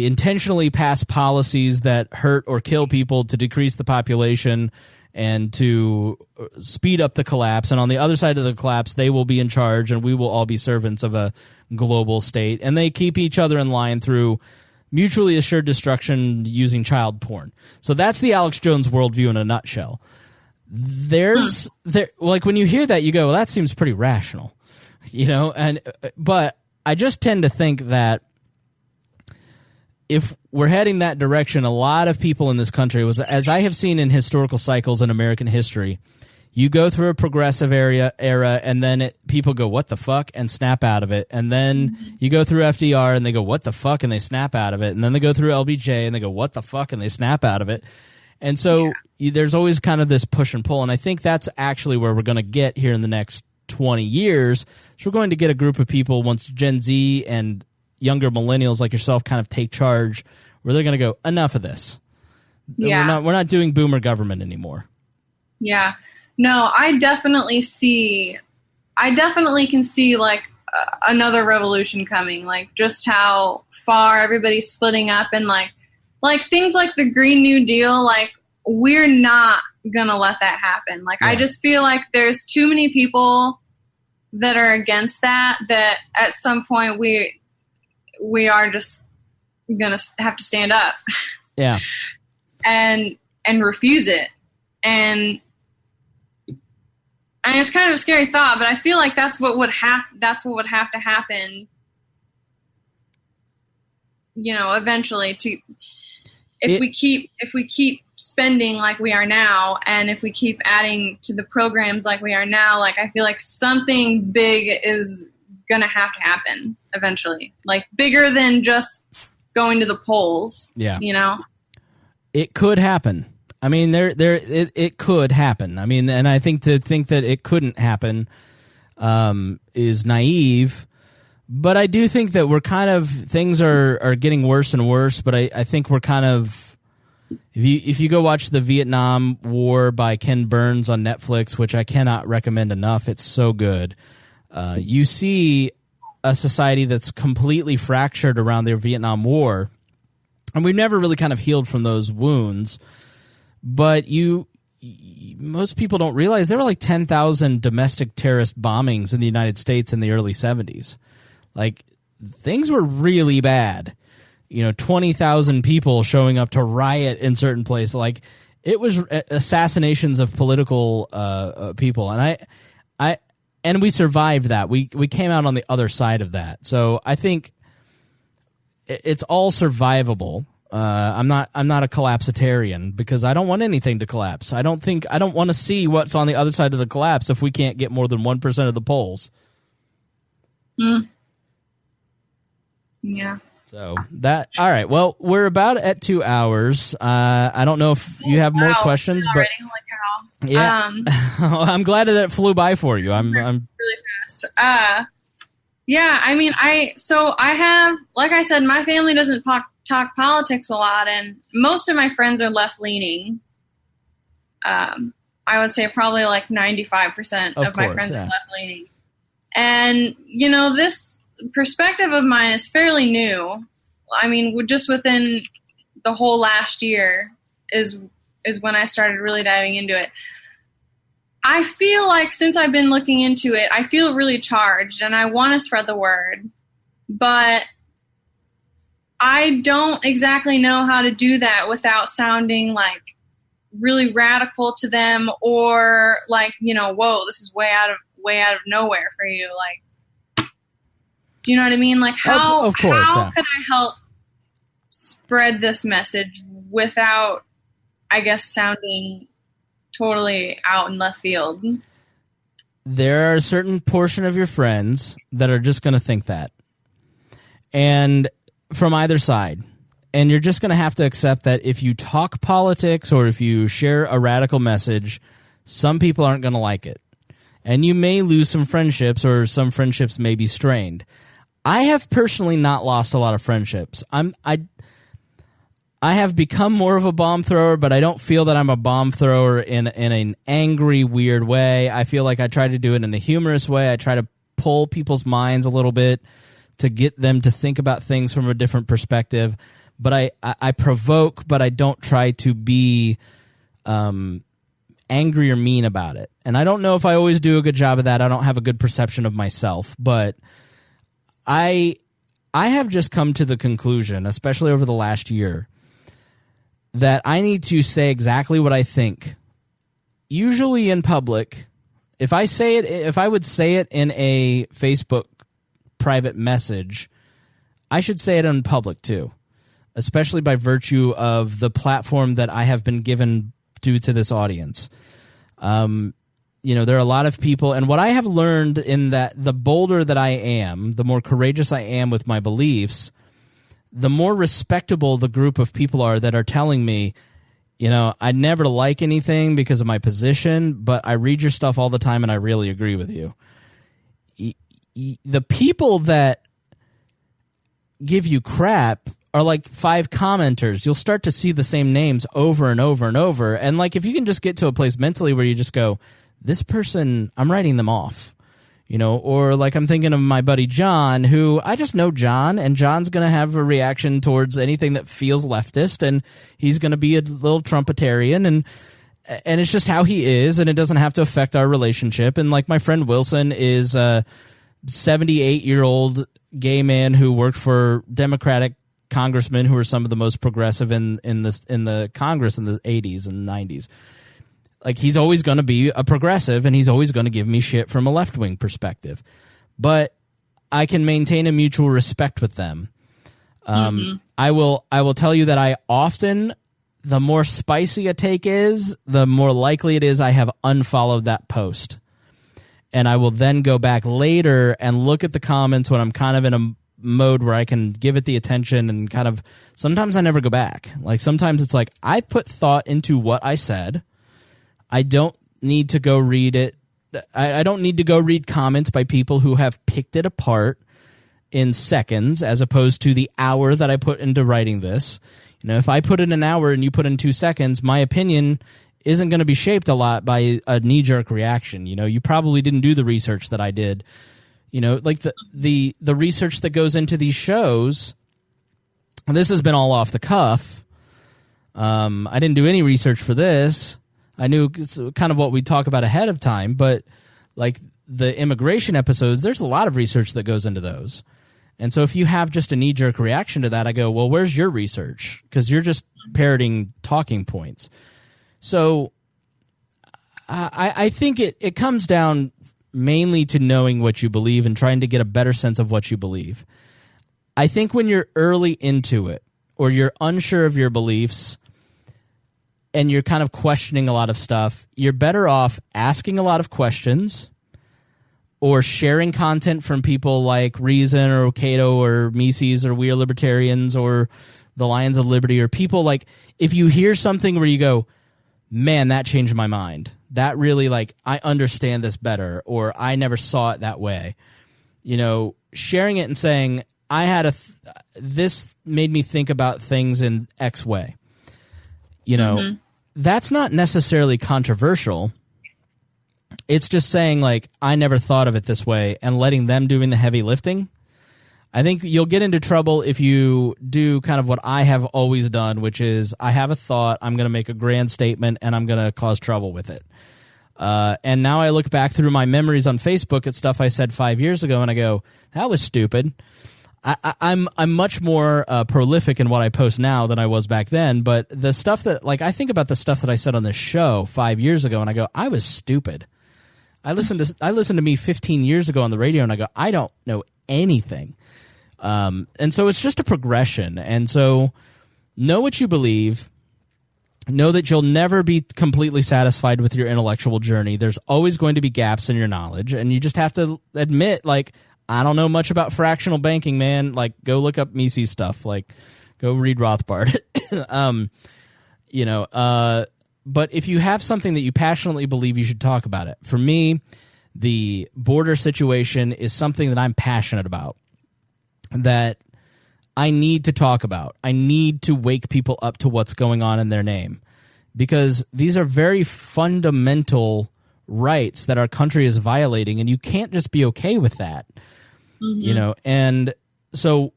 intentionally pass policies that hurt or kill people to decrease the population and to speed up the collapse. And on the other side of the collapse, they will be in charge, and we will all be servants of a global state. And they keep each other in line through mutually assured destruction using child porn. So that's the Alex Jones worldview in a nutshell. When you hear that, you go, well, that seems pretty rational, but I just tend to think that if we're heading that direction, a lot of people in this country, as I have seen in historical cycles in American history, you go through a progressive era and then people go, what the fuck, and snap out of it. And then you go through FDR and they go, what the fuck, and they snap out of it. And then they go through LBJ and they go, what the fuck, and they snap out of it. And so there's always kind of this push and pull, and I think that's actually where we're going to get here in the next 20 years. So we're going to get a group of people once Gen Z and younger millennials like yourself kind of take charge, where they're going to go, enough of this. Yeah. We're not doing boomer government anymore. Yeah. No, I definitely can see like another revolution coming, like just how far everybody's splitting up, and like things like the Green New Deal, like we're not gonna let that happen. Like I just feel like there's too many people that are against that at some point we are just gonna have to stand up. Yeah. and refuse it. And it's kind of a scary thought, but I feel like that's what would have to happen, eventually, if we keep spending like we are now, and if we keep adding to the programs like we are now, like I feel like something big is going to have to happen eventually, like bigger than just going to the polls. Yeah. It could happen. I mean, it could happen. I mean, and I think to think that it couldn't happen is naive. But I do think that things are getting worse and worse. But I think we're kind of, if you go watch the Vietnam War by Ken Burns on Netflix, which I cannot recommend enough, it's so good. You see a society that's completely fractured around the Vietnam War, and we've never really kind of healed from those wounds. But most people don't realize there were like 10,000 domestic terrorist bombings in the United States in the early 70s. Like, things were really bad. 20,000 people showing up to riot in certain places. Like, it was assassinations of political people. And we survived that. We came out on the other side of that. So I think it's all survivable. I'm not a collapsitarian, because I don't want anything to collapse. I don't want to see what's on the other side of the collapse if we can't get more than 1% of the polls. Yeah. So all right. Well, we're about at 2 hours. I don't know if you have more questions, but holy cow. Yeah, I'm glad that it flew by for you. I'm really fast. Yeah. I mean, I have, like I said, my family doesn't talk politics a lot, and most of my friends are left-leaning. I would say probably like 95% of my friends are left-leaning. And, this perspective of mine is fairly new. I mean, just within the whole last year is when I started really diving into it. I feel like since I've been looking into it, I feel really charged, and I want to spread the word. But I don't exactly know how to do that without sounding like really radical to them, or like, whoa, this is way out of nowhere for you. Like, do you know what I mean? Like, how could I help spread this message without, I guess, sounding totally out in left field? There are a certain portion of your friends that are just going to think that. And from either side. And you're just going to have to accept that if you talk politics or if you share a radical message, some people aren't going to like it. And you may lose some friendships, or some friendships may be strained. I have personally not lost a lot of friendships. I have become more of a bomb thrower, but I don't feel that I'm a bomb thrower in an angry, weird way. I feel like I try to do it in a humorous way. I try to pull people's minds a little bit to get them to think about things from a different perspective. But I provoke, but I don't try to be angry or mean about it. And I don't know if I always do a good job of that. I don't have a good perception of myself. But I have just come to the conclusion, especially over the last year, that I need to say exactly what I think. Usually in public, if I would say it in a Facebook private message, I should say it in public too, especially by virtue of the platform that I have been given due to this audience. There are a lot of people, and what I have learned in that the bolder that I am, the more courageous I am with my beliefs, the more respectable the group of people are that are telling me, You know, I never like anything because of my position, but I read your stuff all the time and I really agree with you. The people that give you crap are like 5 commenters. You'll start to see the same names over and over and over. And like, if you can just get to a place mentally where you just go, this person, I'm writing them off. You know, or like I'm thinking of my buddy John, who I just know John, and John's going to have a reaction towards anything that feels leftist, and he's going to be a little Trumpetarian, and it's just how he is, and it doesn't have to affect our relationship. And like my friend Wilson is a 78-year-old gay man who worked for Democratic congressmen who were some of the most progressive in the Congress in the 80s and 90s. Like, he's always going to be a progressive, and he's always going to give me shit from a left-wing perspective. But I can maintain a mutual respect with them. I will tell you that I often, the more spicy a take is, the more likely it is I have unfollowed that post. And I will then go back later and look at the comments when I'm kind of in a mode where I can give it the attention, and kind of, sometimes I never go back. Like, sometimes it's like, I put thought into what I said. I don't need to go read it. I don't need to go read comments by people who have picked it apart in seconds as opposed to the hour that I put into writing this. You know, if I put in an hour and you put in 2 seconds, my opinion isn't going to be shaped a lot by a knee-jerk reaction. You know, you probably didn't do the research that I did. You know, like the research that goes into these shows, and this has been all off the cuff. I didn't do any research for this. I knew it's kind of what we talk about ahead of time, but like the immigration episodes, there's a lot of research that goes into those. And so if you have just a knee-jerk reaction to that, I go, well, where's your research? Because you're just parroting talking points. So I think it comes down mainly to knowing what you believe and trying to get a better sense of what you believe. I think when you're early into it, or you're unsure of your beliefs, and you're kind of questioning a lot of stuff, you're better off asking a lot of questions or sharing content from people like Reason or Cato or Mises or We Are Libertarians or the Lions of Liberty, or people like, if you hear something where you go, man, that changed my mind. That really, like, I understand this better, or I never saw it that way. You know, sharing it and saying, I had this made me think about things in X way. You know, that's not necessarily controversial. It's just saying, like, I never thought of it this way, and letting them doing the heavy lifting. I think you'll get into trouble if you do kind of what I have always done, which is I have a thought, I'm going to make a grand statement, and I'm going to cause trouble with it. And now I look back through my memories on Facebook at stuff I said 5 years ago, and I go, that was stupid. I'm much more prolific in what I post now than I was back then, but the stuff that, like, I think about the stuff that I said on this show 5 years ago, and I go, I was stupid. I listened to me 15 years ago on the radio, and I go, I don't know anything. And so it's just a progression. And so know what you believe. Know that you'll never be completely satisfied with your intellectual journey. There's always going to be gaps in your knowledge, and you just have to admit, like, I don't know much about fractional banking, man. Like, go look up Mises stuff. Like, go read Rothbard. But if you have something that you passionately believe, you should talk about it. For me, the border situation is something that I'm passionate about, that I need to talk about. I need to wake people up to what's going on in their name, because these are very fundamental rights that our country is violating, and you can't just be okay with that. You know, and so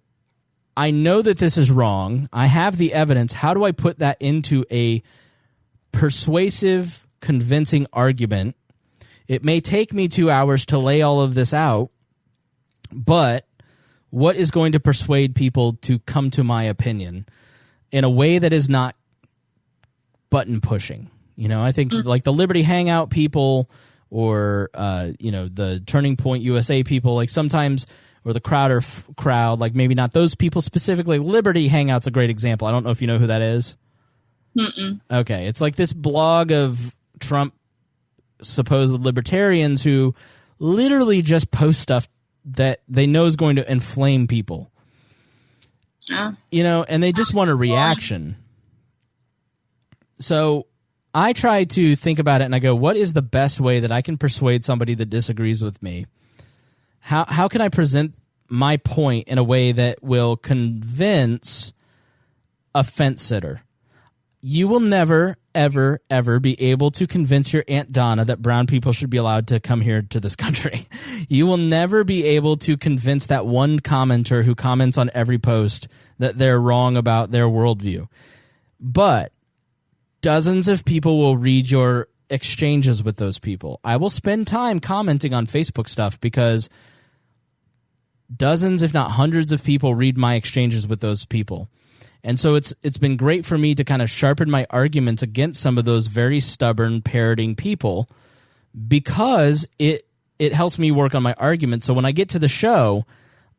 I know that this is wrong. I have the evidence. How do I put that into a persuasive, convincing argument? It may take me 2 hours to lay all of this out, but what is going to persuade people to come to my opinion in a way that is not button pushing? You know, I think like the Liberty Hangout people, or the Turning Point USA people, like sometimes, or the Crowder crowd, like maybe not those people specifically. Liberty Hangout's a great example. I don't know if you know who that is. Okay, it's like this blog of Trump supposed libertarians who literally just post stuff that they know is going to inflame people. You know, and they just want a reaction. So I try to think about it and I go, what is the best way that I can persuade somebody that disagrees with me? How can I present my point in a way that will convince a fence sitter? You will never, ever, ever be able to convince your Aunt Donna that brown people should be allowed to come here to this country. You will never be able to convince that one commenter who comments on every post that they're wrong about their worldview. But dozens of people will read your exchanges with those people. I will spend time commenting on Facebook stuff because dozens, if not hundreds of people read my exchanges with those people. And so it's been great for me to kind of sharpen my arguments against some of those very stubborn, parroting people because it helps me work on my argument. So when I get to the show,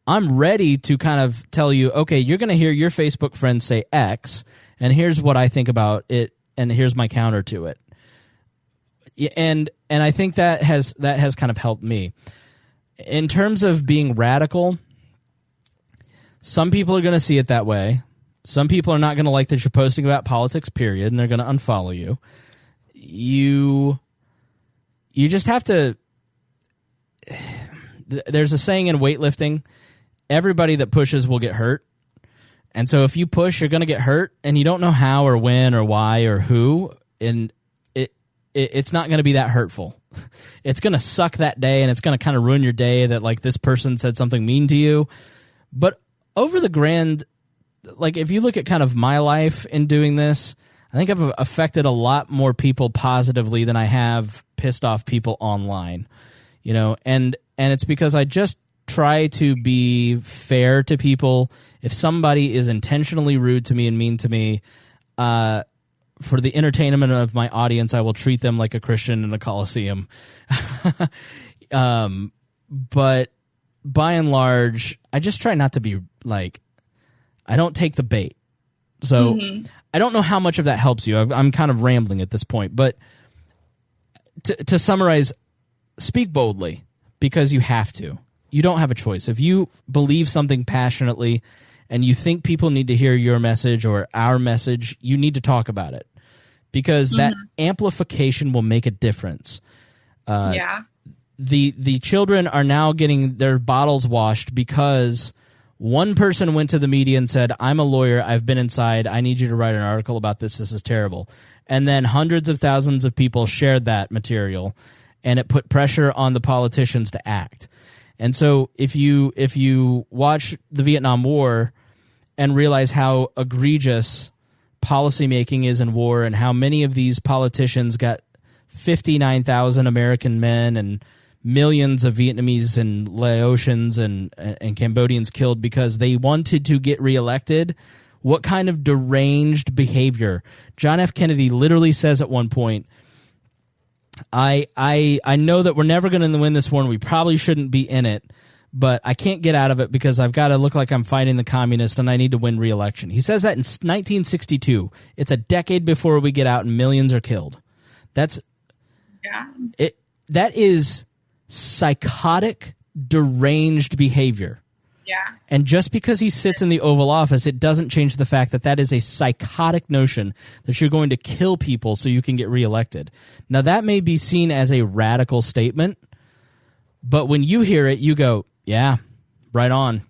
I'm ready to kind of tell you, okay, you're going to hear your Facebook friend say X, and here's what I think about it, and here's my counter to it. And I think that has kind of helped me. In terms of being radical, some people are going to see it that way. Some people are not going to like that you're posting about politics, period, and they're going to unfollow you. You just have to... There's a saying in weightlifting, everybody that pushes will get hurt. And so if you push, you're going to get hurt, and you don't know how or when or why or who, and it's not going to be that hurtful. It's going to suck that day, and it's going to kind of ruin your day that, like, this person said something mean to you. But over the grand, like, if you look at kind of my life in doing this, I think I've affected a lot more people positively than I have pissed off people online, you know, and it's because I just try to be fair to people. If somebody is intentionally rude to me and mean to me, for the entertainment of my audience, I will treat them like a Christian in a Coliseum. But by and large, I just try not to be like, I don't take the bait. So I don't know how much of that helps you. I'm kind of rambling at this point, but to summarize, speak boldly because you have to. You don't have a choice. If you believe something passionately and you think people need to hear your message or our message, you need to talk about it because that amplification will make a difference. The children are now getting their bottles washed because one person went to the media and said, I'm a lawyer, I've been inside, I need you to write an article about this is terrible. And then hundreds of thousands of people shared that material, and it put pressure on the politicians to act. And so if you watch the Vietnam War and realize how egregious policymaking is in war and how many of these politicians got 59,000 American men and millions of Vietnamese and Laotians and Cambodians killed because they wanted to get reelected, what kind of deranged behavior? John F. Kennedy literally says at one point, I know that we're never going to win this war and we probably shouldn't be in it, but I can't get out of it because I've got to look like I'm fighting the communists and I need to win re-election. He says that in 1962. It's a decade before we get out and millions are killed. That is psychotic, deranged behavior. Yeah. And just because he sits in the Oval Office, it doesn't change the fact that that is a psychotic notion that you're going to kill people so you can get reelected. Now, that may be seen as a radical statement, but when you hear it, you go, yeah, right on.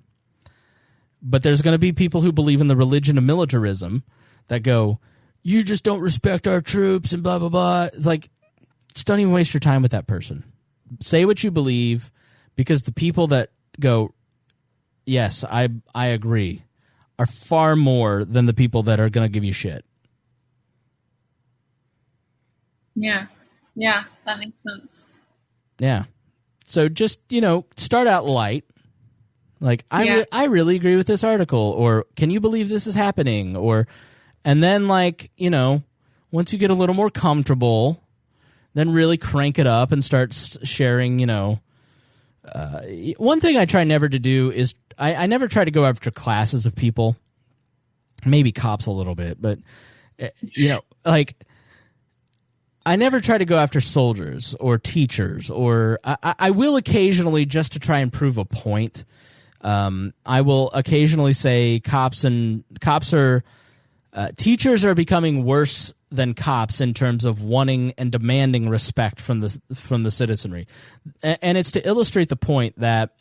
But there's going to be people who believe in the religion of militarism that go, you just don't respect our troops and blah, blah, blah. It's like, just don't even waste your time with that person. Say what you believe, because the people that go, yes, I agree, are far more than the people that are going to give you shit. Yeah, that makes sense. Yeah. So just, start out light. Like, I really agree with this article, or can you believe this is happening? And then, once you get a little more comfortable, then really crank it up and start sharing, one thing I try never to do is I never try to go after classes of people, maybe cops a little bit, but, I never try to go after soldiers or teachers, or I will occasionally just to try and prove a point. I will occasionally say cops are teachers are becoming worse than cops in terms of wanting and demanding respect from the citizenry. And it's to illustrate the point that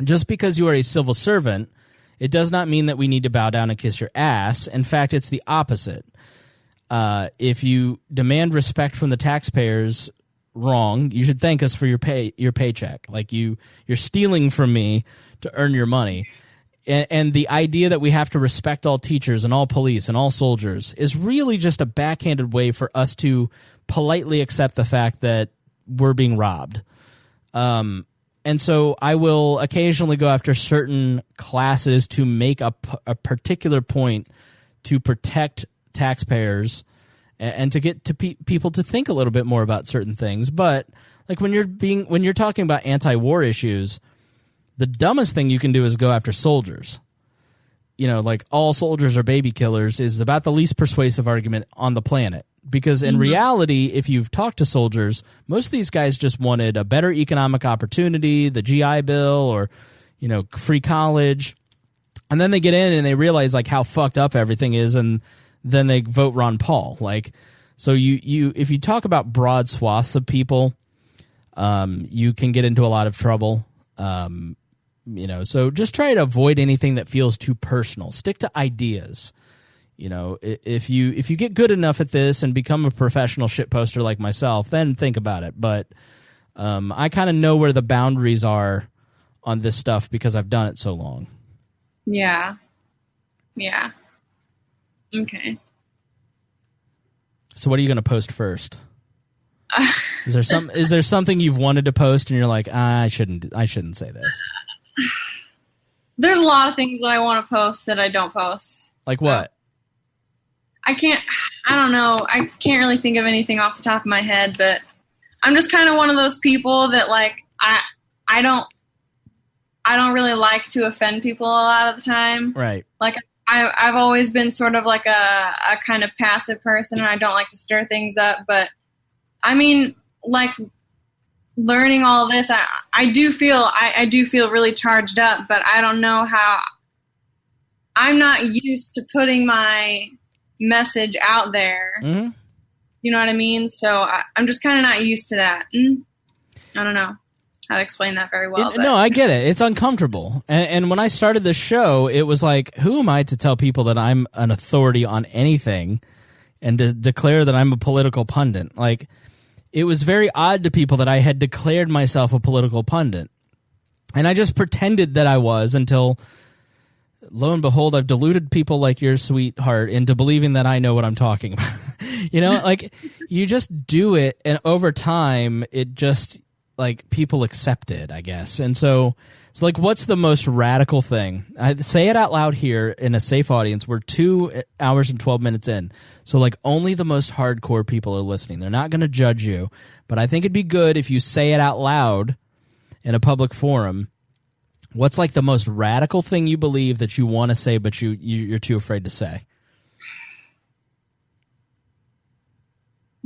just because you are a civil servant, it does not mean that we need to bow down and kiss your ass. In fact, it's the opposite. If you demand respect from the taxpayers, wrong. You should thank us for your paycheck. Like you're stealing from me to earn your money. And the idea that we have to respect all teachers and all police and all soldiers is really just a backhanded way for us to politely accept the fact that we're being robbed. And so I will occasionally go after certain classes to make a particular point to protect taxpayers and to get to people to think a little bit more about certain things. But like when you're talking about anti-war issues, the dumbest thing you can do is go after soldiers. You know, like all soldiers are baby killers is about the least persuasive argument on the planet. Because in reality, if you've talked to soldiers, most of these guys just wanted a better economic opportunity, the GI Bill, or, you know, free college. And then they get in and they realize like how fucked up everything is, and then they vote Ron Paul. Like, so you if you talk about broad swaths of people, you can get into a lot of trouble. You know, so just try to avoid anything that feels too personal. Stick to ideas. You know, if you get good enough at this and become a professional shitposter like myself, then think about it. But I kind of know where the boundaries are on this stuff because I've done it so long. Yeah. Yeah. Okay. So what are you going to post first? Is there something you've wanted to post and you're like, I shouldn't say this? There's a lot of things that I want to post that I don't post. Like what? I don't know. I can't really think of anything off the top of my head, but I'm just kind of one of those people that like, I don't really like to offend people a lot of the time. Right. Like I've always been sort of like a kind of passive person, and I don't like to stir things up, but I mean, like learning all this, I do feel really charged up, but I don't know how. I'm not used to putting my message out there. Mm-hmm. You know what I mean? So I'm just kind of not used to that. I don't know how to explain that very well. No, I get it. It's uncomfortable. And when I started the show, it was like, who am I to tell people that I'm an authority on anything and to declare that I'm a political pundit? Like, it was very odd to people that I had declared myself a political pundit. And I just pretended that I was until, lo and behold, I've deluded people like your sweetheart into believing that I know what I'm talking about. You know, like, you just do it, and over time, it just, like, people accept it, I guess. And so it's like, what's the most radical thing? I say it out loud here in a safe audience. We're 2 hours and 12 minutes in. So, like, only the most hardcore people are listening. They're not going to judge you. But I think it'd be good if you say it out loud in a public forum. What's, like, the most radical thing you believe that you want to say but you're too afraid to say?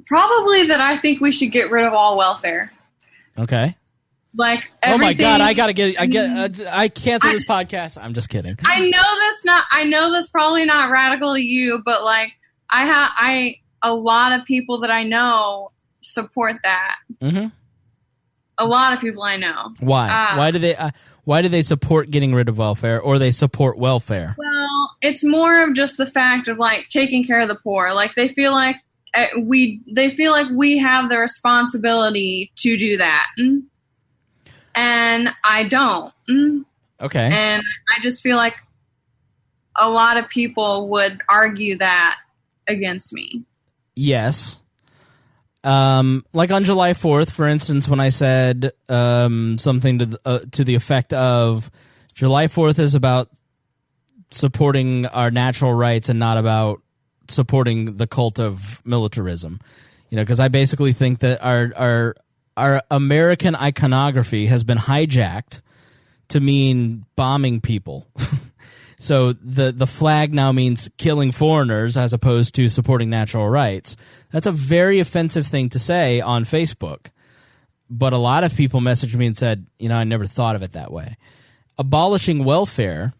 Probably that I think we should get rid of all welfare. Okay. Like, oh my God, I cancel this podcast. I'm just kidding. I know that's probably not radical to you, but like a lot of people that I know support that. Mm-hmm. A lot of people I know. Why? Why do they support getting rid of welfare, or they support welfare? Well, it's more of just the fact of like taking care of the poor. Like they feel like we have the responsibility to do that. And I don't. Okay. And I just feel like a lot of people would argue that against me. Yes. Like on July 4th, for instance, when I said something to the effect of July 4th is about supporting our natural rights and not about supporting the cult of militarism. You know, because I basically think that our American iconography has been hijacked to mean bombing people. So the flag now means killing foreigners as opposed to supporting natural rights. That's a very offensive thing to say on Facebook. But a lot of people messaged me and said, you know, I never thought of it that way. Abolishing welfare,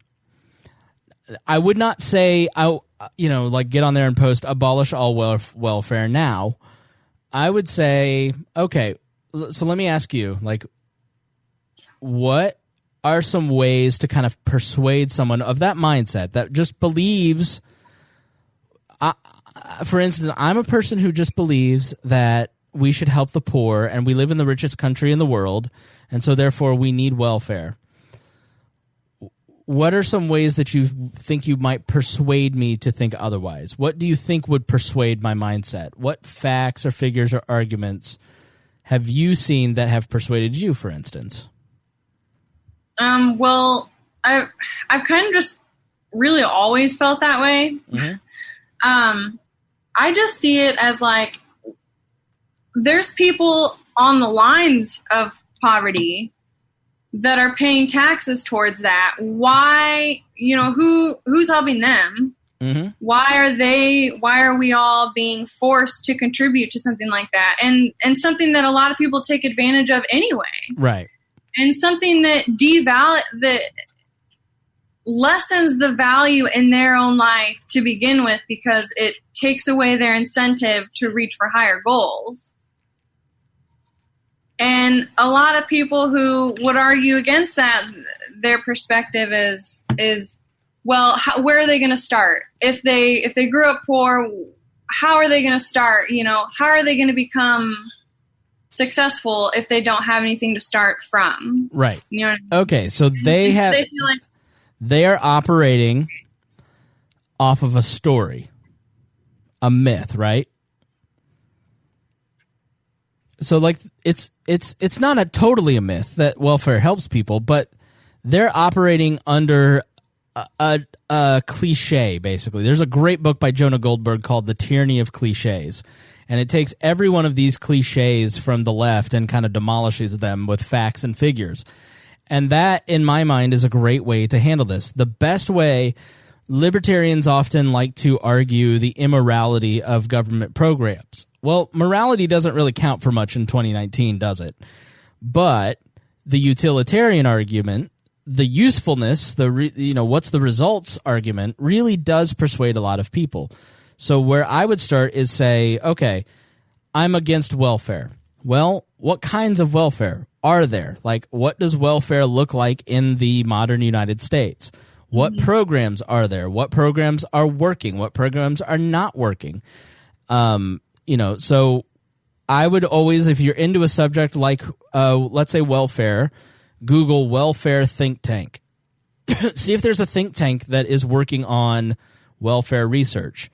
I would not say like get on there and post abolish all welfare now, I would say, okay, so let me ask you, like, what are some ways to kind of persuade someone of that mindset that just believes, for instance, I'm a person who just believes that we should help the poor and we live in the richest country in the world, and so therefore we need welfare. What are some ways that you think you might persuade me to think otherwise? What do you think would persuade my mindset? What facts or figures or arguments have you seen that have persuaded you, for instance? Well, I've kind of just really always felt that way. Mm-hmm. I just see it as like there's people on the lines of poverty that are paying taxes towards that. Why, who's helping them? Mm-hmm. Why are we all being forced to contribute to something like that? And something that a lot of people take advantage of anyway. Right. And something that that lessens the value in their own life to begin with, because it takes away their incentive to reach for higher goals. And a lot of people who would argue against that, their perspective is well, where are they going to start? If they grew up poor, how are they going to start? How are they going to become successful if they don't have anything to start from? Right. You know. Okay, so they feel like they are operating off of a story, a myth, right? So like it's not totally a myth that welfare helps people, but they're operating under a cliche, basically. There's a great book by Jonah Goldberg called The Tyranny of Cliches, and it takes every one of these cliches from the left and kind of demolishes them with facts and figures. And that, in my mind, is a great way to handle this. The best way, libertarians often like to argue the immorality of government programs. Well, morality doesn't really count for much in 2019, does it? But the utilitarian argument, the usefulness, what's the results argument, really does persuade a lot of people. So where I would start is say, okay, I'm against welfare. Well, what kinds of welfare are there? Like, what does welfare look like in the modern United States? What programs are there? What programs are working? What programs are not working? So I would always, if you're into a subject like, let's say welfare, Google welfare think tank. See if there's a think tank that is working on welfare research.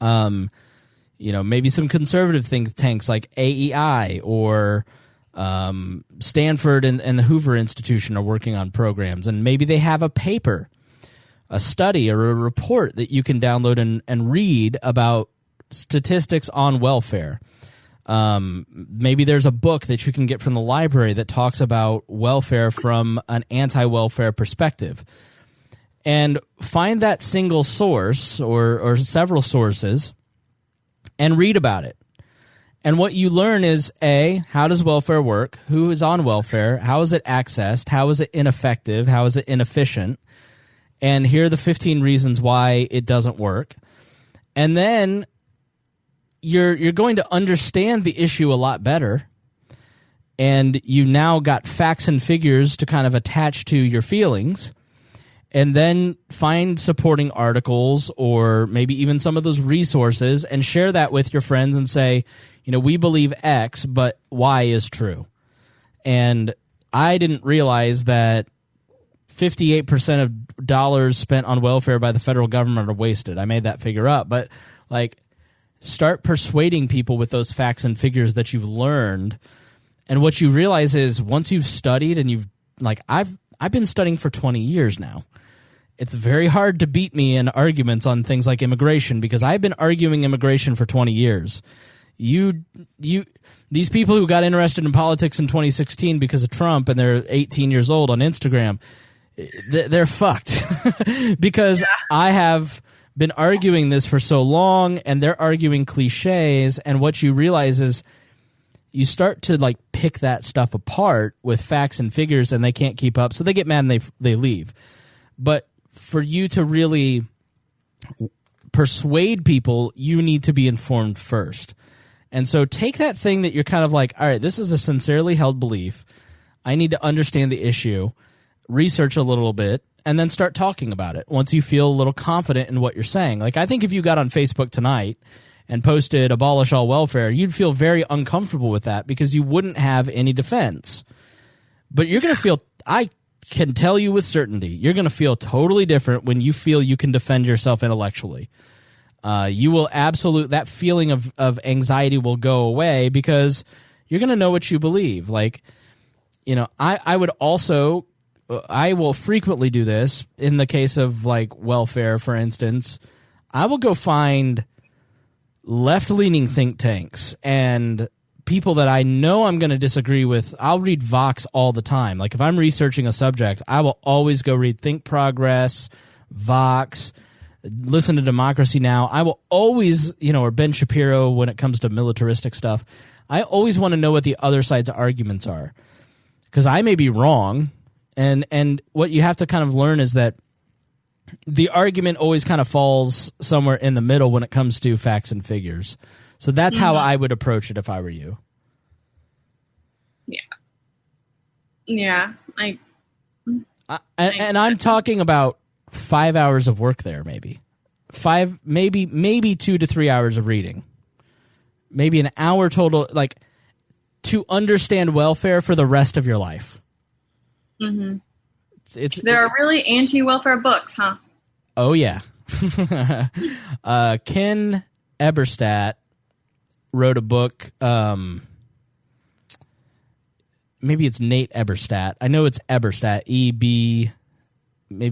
Maybe some conservative think tanks like AEI or Stanford and the Hoover Institution are working on programs, and maybe they have a paper, a study, or a report that you can download and read about statistics on welfare. Maybe there's a book that you can get from the library that talks about welfare from an anti-welfare perspective. And find that single source or several sources and read about it. And what you learn is, A, how does welfare work? Who is on welfare? How is it accessed? How is it ineffective? How is it inefficient? And here are the 15 reasons why it doesn't work. And then you're going to understand the issue a lot better. And you now got facts and figures to kind of attach to your feelings. And then find supporting articles or maybe even some of those resources and share that with your friends and say, we believe X, but Y is true. And I didn't realize that 58% of dollars spent on welfare by the federal government are wasted. I made that figure up. But, start persuading people with those facts and figures that you've learned. And what you realize is once you've studied and I've been studying for 20 years now. It's very hard to beat me in arguments on things like immigration because I've been arguing immigration for 20 years. These people who got interested in politics in 2016 because of Trump and they're 18 years old on Instagram, they're fucked because I have been arguing this for so long and they're arguing cliches, and what you realize is you start to pick that stuff apart with facts and figures and they can't keep up, so they get mad and they leave. But for you to really persuade people, you need to be informed first. And so take that thing that you're kind of like, all right, this is a sincerely held belief. I need to understand the issue, research a little bit, and then start talking about it once you feel a little confident in what you're saying. Like, I think if you got on Facebook tonight and posted abolish all welfare, you'd feel very uncomfortable with that because you wouldn't have any defense. But you're going to feel, I can tell you with certainty, you're going to feel totally different when you feel you can defend yourself intellectually. You will that feeling of anxiety will go away because you're going to know what you believe. Like, you know, I will frequently do this in the case of like welfare, for instance. I will go find left-leaning think tanks and people that I know I'm going to disagree with. I'll read Vox all the time. Like, if I'm researching a subject, I will always go read Think Progress, Vox, listen to Democracy Now! I will always, you know, or Ben Shapiro when it comes to militaristic stuff. I always want to know what the other side's arguments are because I may be wrong. And what you have to kind of learn is that the argument always kind of falls somewhere in the middle when it comes to facts and figures. So that's how I would approach it if I were you. Yeah. Yeah. And I'm talking about 5 hours of work there, maybe. Maybe 2 to 3 hours of reading. Maybe an hour total, like, to understand welfare for the rest of your life. Mm-hmm. There are really anti-welfare books, huh? Oh, yeah. Ken Eberstadt wrote a book. Maybe it's Nate Eberstadt. I know it's Eberstadt. Maybe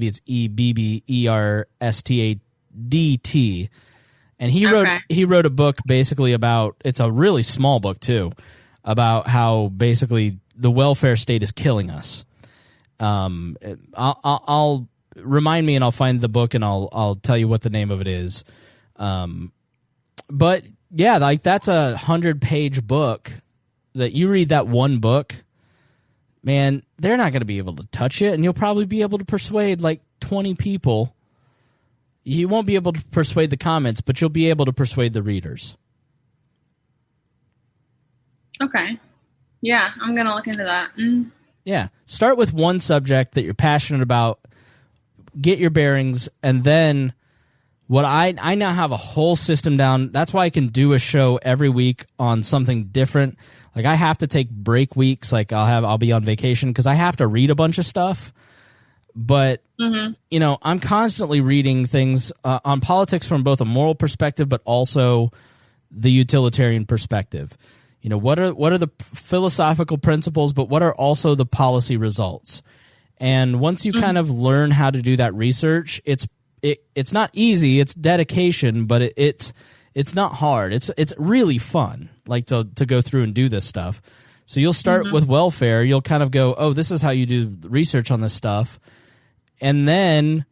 it's Eberstadt. And he wrote a book basically about, it's a really small book too, about how basically the welfare state is killing us. I'll remind me and I'll find the book and I'll tell you what the name of it is. But yeah, like that's 100-page book that you read that one book, man, they're not going to be able to touch it, and you'll probably be able to persuade like 20 people. You won't be able to persuade the comments, but you'll be able to persuade the readers. Okay. Yeah, I'm going to look into that. Yeah. Start with one subject that you're passionate about, get your bearings, and then what I now have a whole system down. That's why I can do a show every week on something different. Like, I have to take break weeks. Like, I'll be on vacation because I have to read a bunch of stuff. But, you know, I'm constantly reading things on politics from both a moral perspective, but also the utilitarian perspective. You know, what are the philosophical principles, but what are also the policy results? And once you kind of learn how to do that research, it's not easy, it's dedication, but it's not hard. It's really fun, like to go through and do this stuff. So you'll start with welfare. You'll kind of go, oh, this is how you do research on this stuff. And then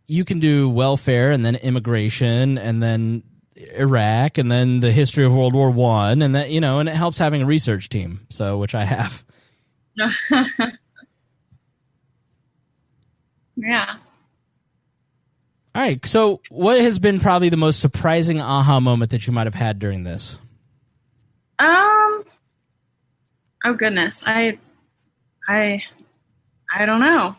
you can do welfare and then immigration and then Iraq and then the history of World War I, and that, you know, and it helps having a research team, so which I have. Yeah. All right, so what has been probably the most surprising aha moment that you might have had during this? Oh goodness, I don't know.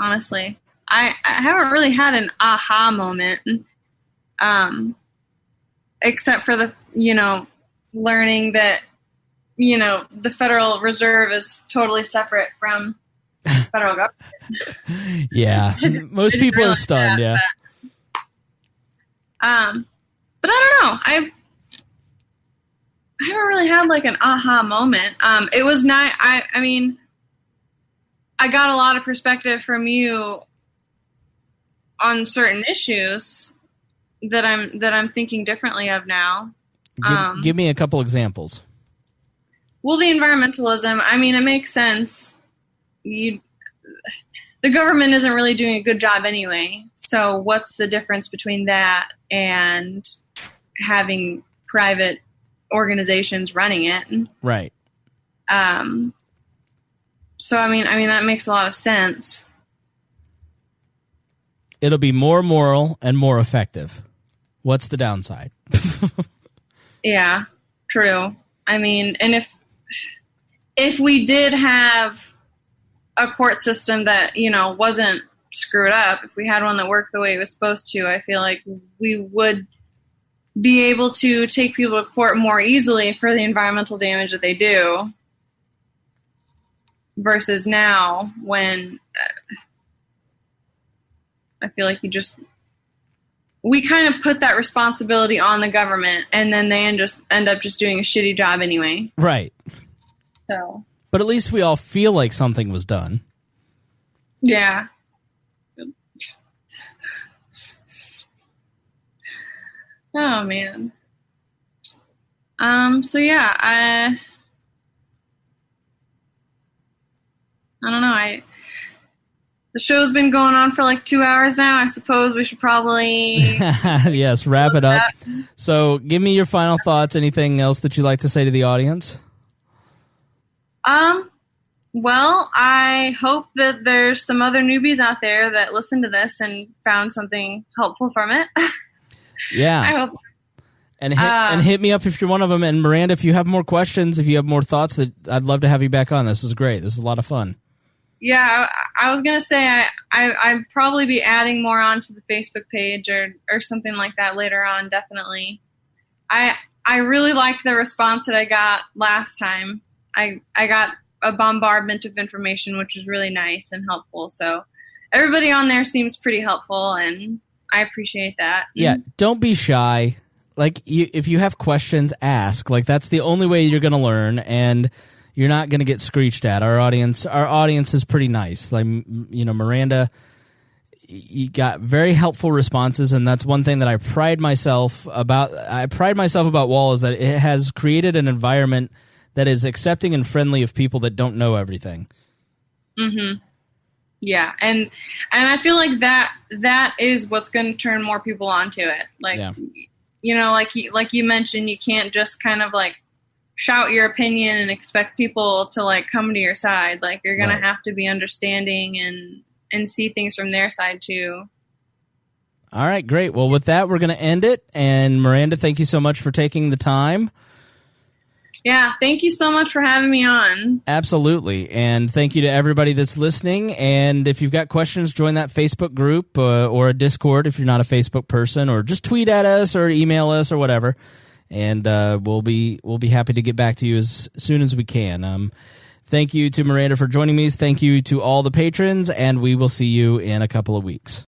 Honestly, I haven't really had an aha moment, except for the, you know, learning that, you know, the Federal Reserve is totally separate from the federal government. Yeah, most people are stunned. Yeah. But I don't know. I haven't really had like an aha moment. It was not. I mean, I got a lot of perspective from you on certain issues that I'm thinking differently of now. Give me a couple examples. Well, the environmentalism, I mean, it makes sense. The government isn't really doing a good job anyway. So what's the difference between that and having private organizations running it? Right. So I mean that makes a lot of sense. It'll be more moral and more effective. What's the downside? Yeah, true. I mean, and if we did have a court system that, wasn't screwed up, if we had one that worked the way it was supposed to, I feel like we would be able to take people to court more easily for the environmental damage that they do versus now when I feel like we kind of put that responsibility on the government and then they end up just doing a shitty job anyway. Right. So. But at least we all feel like something was done. Yeah. Oh man. So yeah, I don't know. The show's been going on for like 2 hours now. I suppose we should probably yes, wrap it up. So, give me your final thoughts. Anything else that you'd like to say to the audience? Well, I hope that there's some other newbies out there that listen to this and found something helpful from it. Yeah. I hope. And hit me up if you're one of them. And Miranda, if you have more questions, if you have more thoughts, I'd love to have you back on. This was great. This was a lot of fun. Yeah, I was gonna say I'd probably be adding more onto the Facebook page or something like that later on. Definitely. I really liked the response that I got last time. I got a bombardment of information, which was really nice and helpful. So everybody on there seems pretty helpful, and I appreciate that. Yeah, don't be shy. Like, if you have questions, ask. Like, that's the only way you're going to learn, and you're not going to get screeched at. Our audience is pretty nice. Like, Miranda, you got very helpful responses, and that's one thing that I pride myself about Wall, is that it has created an environment that is accepting and friendly of people that don't know everything. Mm-hmm. Yeah, and I feel like that is what's going to turn more people onto it. Like, yeah. Like you mentioned, you can't just kind of like shout your opinion and expect people to like come to your side. Like, you're going to have to be understanding and see things from their side too. All right, great. Well, with that, we're going to end it. And Miranda, thank you so much for taking the time. Yeah, thank you so much for having me on. Absolutely. And thank you to everybody that's listening. And if you've got questions, join that Facebook group or a Discord if you're not a Facebook person, or just tweet at us or email us or whatever. And we'll be happy to get back to you as soon as we can. Thank you to Miranda for joining me. Thank you to all the patrons, and we will see you in a couple of weeks.